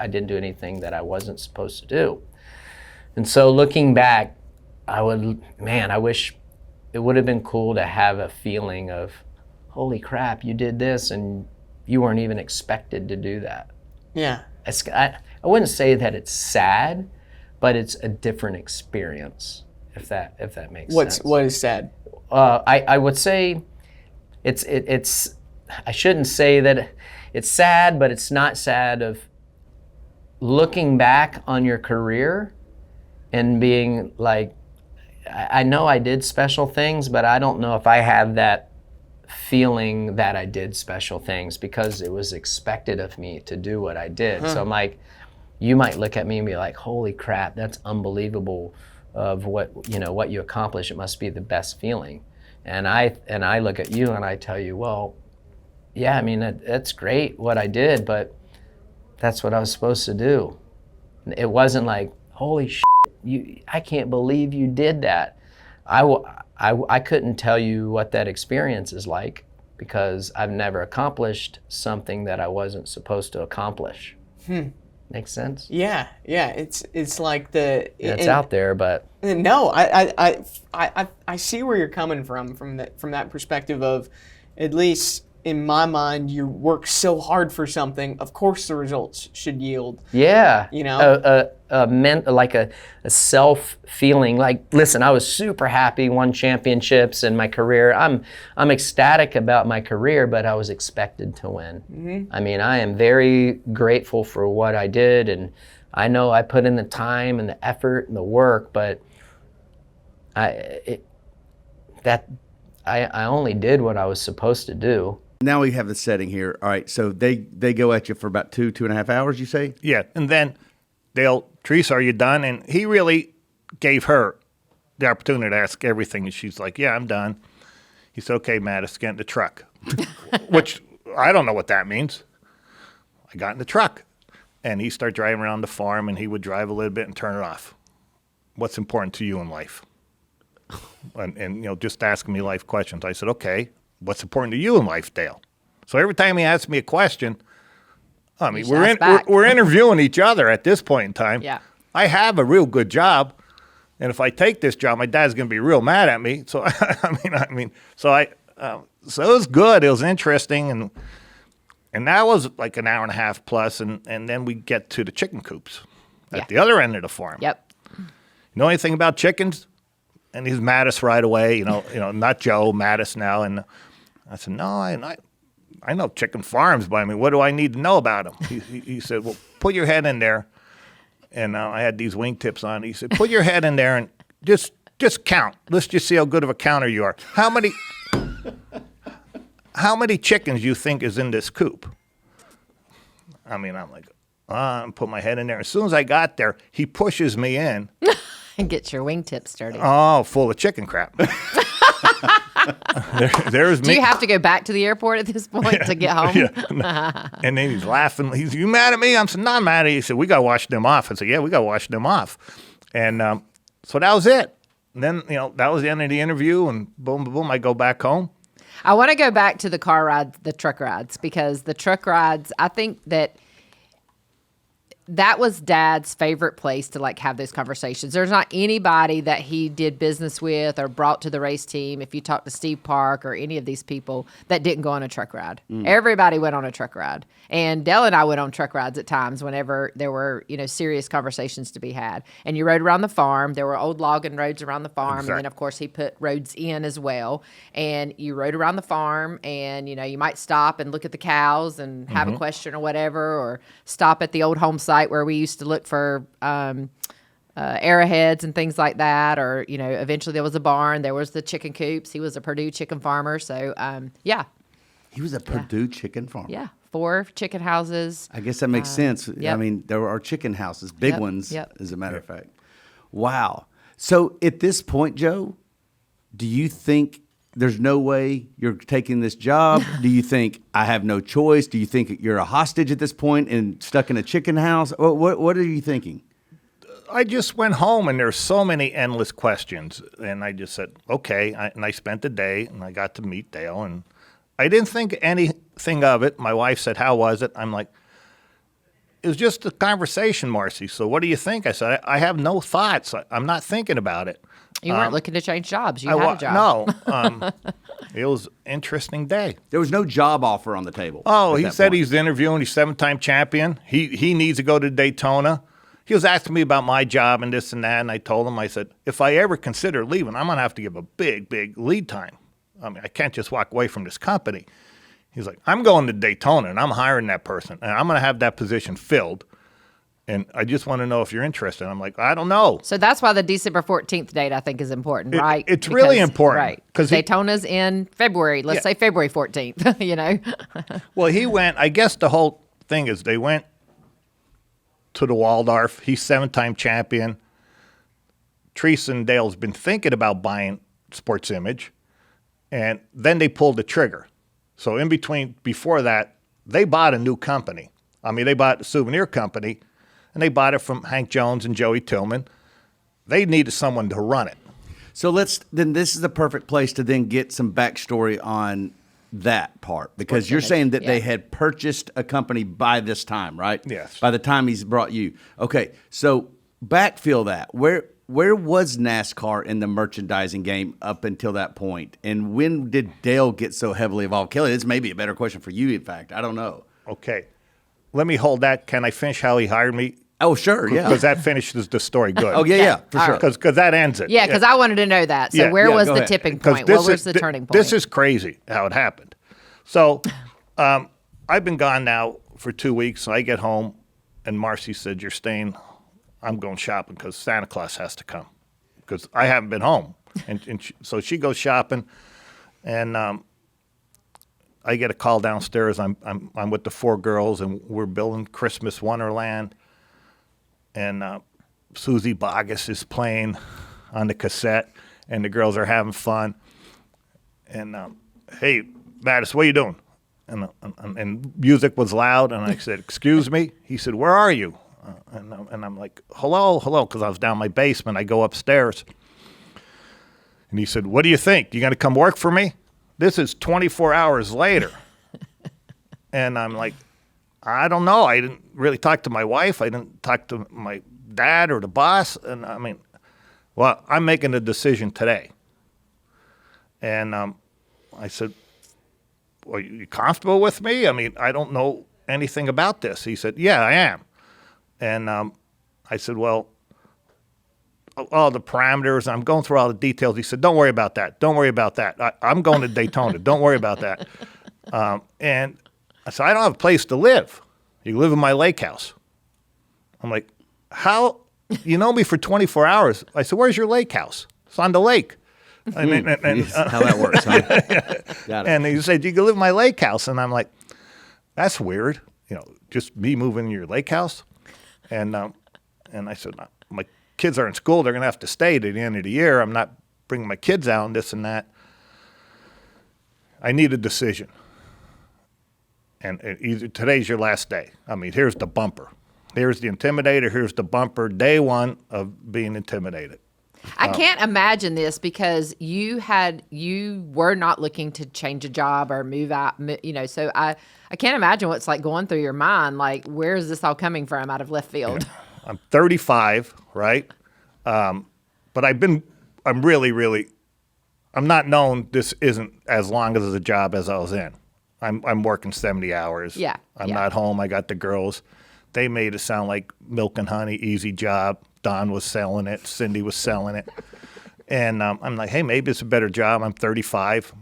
didn't do anything that I wasn't supposed to do. And so looking back, I wish it would have been cool to have a feeling of, holy crap, you did this and you weren't even expected to do that. Yeah. I wouldn't say that it's sad, but it's a different experience. If that makes sense. What is sad? I would say it's I shouldn't say that it's sad, but it's not sad of looking back on your career and being like, I know I did special things, but I don't know if I have that feeling that I did special things because it was expected of me to do what I did. So I'm like, you might look at me and be like, holy crap, that's unbelievable. Of what you accomplished, it must be the best feeling. And I look at you and I tell you, well, yeah, that's great what I did, but that's what I was supposed to do. It wasn't like, holy shit, I can't believe you did that. I couldn't tell you what that experience is like because I've never accomplished something that I wasn't supposed to accomplish. Makes sense? Yeah. It's like the. It's out there, but. No, I see where you're coming from that perspective of, at least in my mind, you work so hard for something. Of course, the results should yield. Yeah. You know, like a self feeling. Like, listen, I was super happy, won championships in my career. I'm ecstatic about my career, but I was expected to win. Mm-hmm. I mean, I am very grateful for what I did, and I know I put in the time and the effort and the work, but I only did what I was supposed to do. Now we have the setting here. All right, so they go at you for about 2.5 hours, you say? Yeah, and then they'll, Teresa, are you done? And he really gave her the opportunity to ask everything, and she's like, yeah, I'm done. He said, okay, Mattis, get in the truck, which I don't know what that means. I got in the truck, and he started driving around the farm, and he would drive a little bit and turn it off. What's important to you in life? And just asking me life questions. I said, okay, what's important to you in life, Dale? So every time he asked me a question, I mean, we're interviewing each other at this point in time. Yeah. I have a real good job, and if I take this job, my dad's going to be real mad at me. So so it was good. It was interesting, and that was like an hour and a half plus, and then we get to the chicken coops at the other end of the farm. Yep. You know anything about chickens? And he's Mattis right away, not Joe, Mattis now. And I said, no, I know chicken farms, but I mean, what do I need to know about them? He said, well, put your head in there. And I had these wingtips on. He said, put your head in there and just count. Let's just see how good of a counter you are. How many chickens you think is in this coop? I mean, I'm like, I put my head in there. As soon as I got there, he pushes me in. And get your wingtips dirty. Oh, full of chicken crap. There's me. Do you have to go back to the airport at this point to get home? Yeah. And then he's laughing. You mad at me? I'm saying, not mad at you. He said, we got to wash them off. I said, yeah, we got to wash them off. And so that was it. And then, that was the end of the interview. And boom, boom, boom, I go back home. I want to go back to the car rides, the truck rides, because the truck rides, I think that was Dad's favorite place to have those conversations. There's not anybody that he did business with or brought to the race team. If you talk to Steve Park or any of these people that didn't go on a truck ride, everybody went on a truck ride. And Dell and I went on truck rides at times whenever there were, serious conversations to be had. And you rode around the farm. There were old logging roads around the farm. Exactly. And then of course he put roads in as well. And you rode around the farm and, you might stop and look at the cows and have a question or whatever, or stop at the old home site where we used to look for arrowheads and things like that, or eventually there was a barn, there was the chicken coops. He was a Purdue chicken farmer, so he was a Purdue chicken farmer. 4 chicken houses. I guess that makes sense. Yep. I mean, there are chicken houses, big ones, Yep. as a matter of fact. Wow. So at this point, Joe, do you think there's no way you're taking this job? Do you think I have no choice? Do you think you're a hostage at this point and stuck in a chicken house? What are you thinking? I just went home and there's so many endless questions. And I just said, okay. And I spent the day and I got to meet Dale. And I didn't think anything of it. My wife said, how was it? I'm like, it was just a conversation, Marcy. So what do you think? I said, I have no thoughts. I'm not thinking about it. You weren't looking to change jobs. You had a job. No. It was an interesting day. There was no job offer on the table. Oh, he said he's interviewing. He's 7-time champion. He needs to go to Daytona. He was asking me about my job and this and that, and I told him, I said, if I ever consider leaving, I'm going to have to give a big, big lead time. I mean, I can't just walk away from this company. He's like, I'm going to Daytona, and I'm hiring that person, and I'm going to have that position filled. And I just want to know if you're interested. I'm like, I don't know. So that's why the December 14th date, I think, is important, right? It's really important. Right. Because Daytona's in February. Let's say February 14th, Well, he went, I guess the whole thing is they went to the Waldorf. He's 7-time champion. Teresa and Dale's been thinking about buying Sports Image. And then they pulled the trigger. So in between, before that, they bought a new company. I mean, they bought a souvenir company. And they bought it from Hank Jones and Joey Tillman. They needed someone to run it. So this is the perfect place to then get some backstory on that part, because you're saying that they had purchased a company by this time, right? Yes. By the time he's brought you. Okay, so backfill that. Where was NASCAR in the merchandising game up until that point? And when did Dale get so heavily involved? Kelly, this may be a better question for you, in fact. I don't know. Okay. Let me hold that. Can I finish how he hired me? Oh, sure, yeah. Because that finishes the story good. Oh, yeah, for sure. Because that ends it. Yeah, because I wanted to know that. So where was the tipping point? What was the turning point? This is crazy how it happened. So I've been gone now for 2 weeks. So I get home, and Marcy said, "You're staying. I'm going shopping because Santa Claus has to come because I haven't been home." So she goes shopping, and I get a call downstairs. I'm with the 4 girls, and we're building Christmas Wonderland. And Susie Bogus is playing on the cassette, and the girls are having fun. And hey, Mattis, what are you doing? And music was loud, and I said, "Excuse me." He said, "Where are you?" And I'm like, "Hello," because I was down in my basement. I go upstairs, and he said, "What do you think? You going to come work for me?" This is 24 hours later, and I'm like, I don't know. I didn't really talk to my wife. I didn't talk to my dad or the boss. And I mean, well, I'm making a decision today. And I said, "Are you comfortable with me? I mean, I don't know anything about this." He said, "Yeah, I am." And I said, "Well, all the parameters, I'm going through all the details." He said, "Don't worry about that. Don't worry about that. I'm going to Daytona. Don't worry about that." And I said, "I don't have a place to live. You live in my lake house." I'm like, "How? You know me for 24 hours." I said, "Where's your lake house?" "It's on the lake." I mean, how that works, huh? Got it. And he said, "You can live in my lake house." And I'm like, "That's weird. Just me moving in your lake house." And I said, "My kids are in school. They're going to have to stay to the end of the year. I'm not bringing my kids out and this and that." I need a decision. And either today's your last day. I mean, here's the bumper. Here's the intimidator. Here's the bumper. Day one of being intimidated. I can't imagine this because you were not looking to change a job or move out, so I can't imagine what's like going through your mind. Like, where is this all coming from out of left field? Yeah. I'm 35, right? But I'm really, I'm not known. This isn't as long as a job as I was in. I'm working 70 hours. Yeah. I'm not home. I got the girls. They made it sound like milk and honey, easy job. Don was selling it. Cindy was selling it. And I'm like, hey, maybe it's a better job. I'm 35.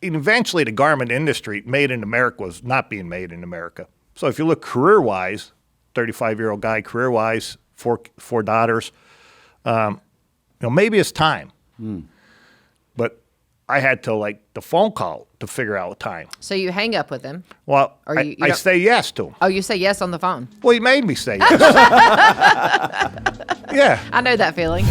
And eventually, the garment industry, made in America, was not being made in America. So if you look career-wise, 35-year-old guy, career-wise, four daughters, maybe it's time. But I had to, the phone call to figure out time. So you hang up with him. Well, I say yes to him. Oh, you say yes on the phone? Well, he made me say yes. Yeah. I know that feeling.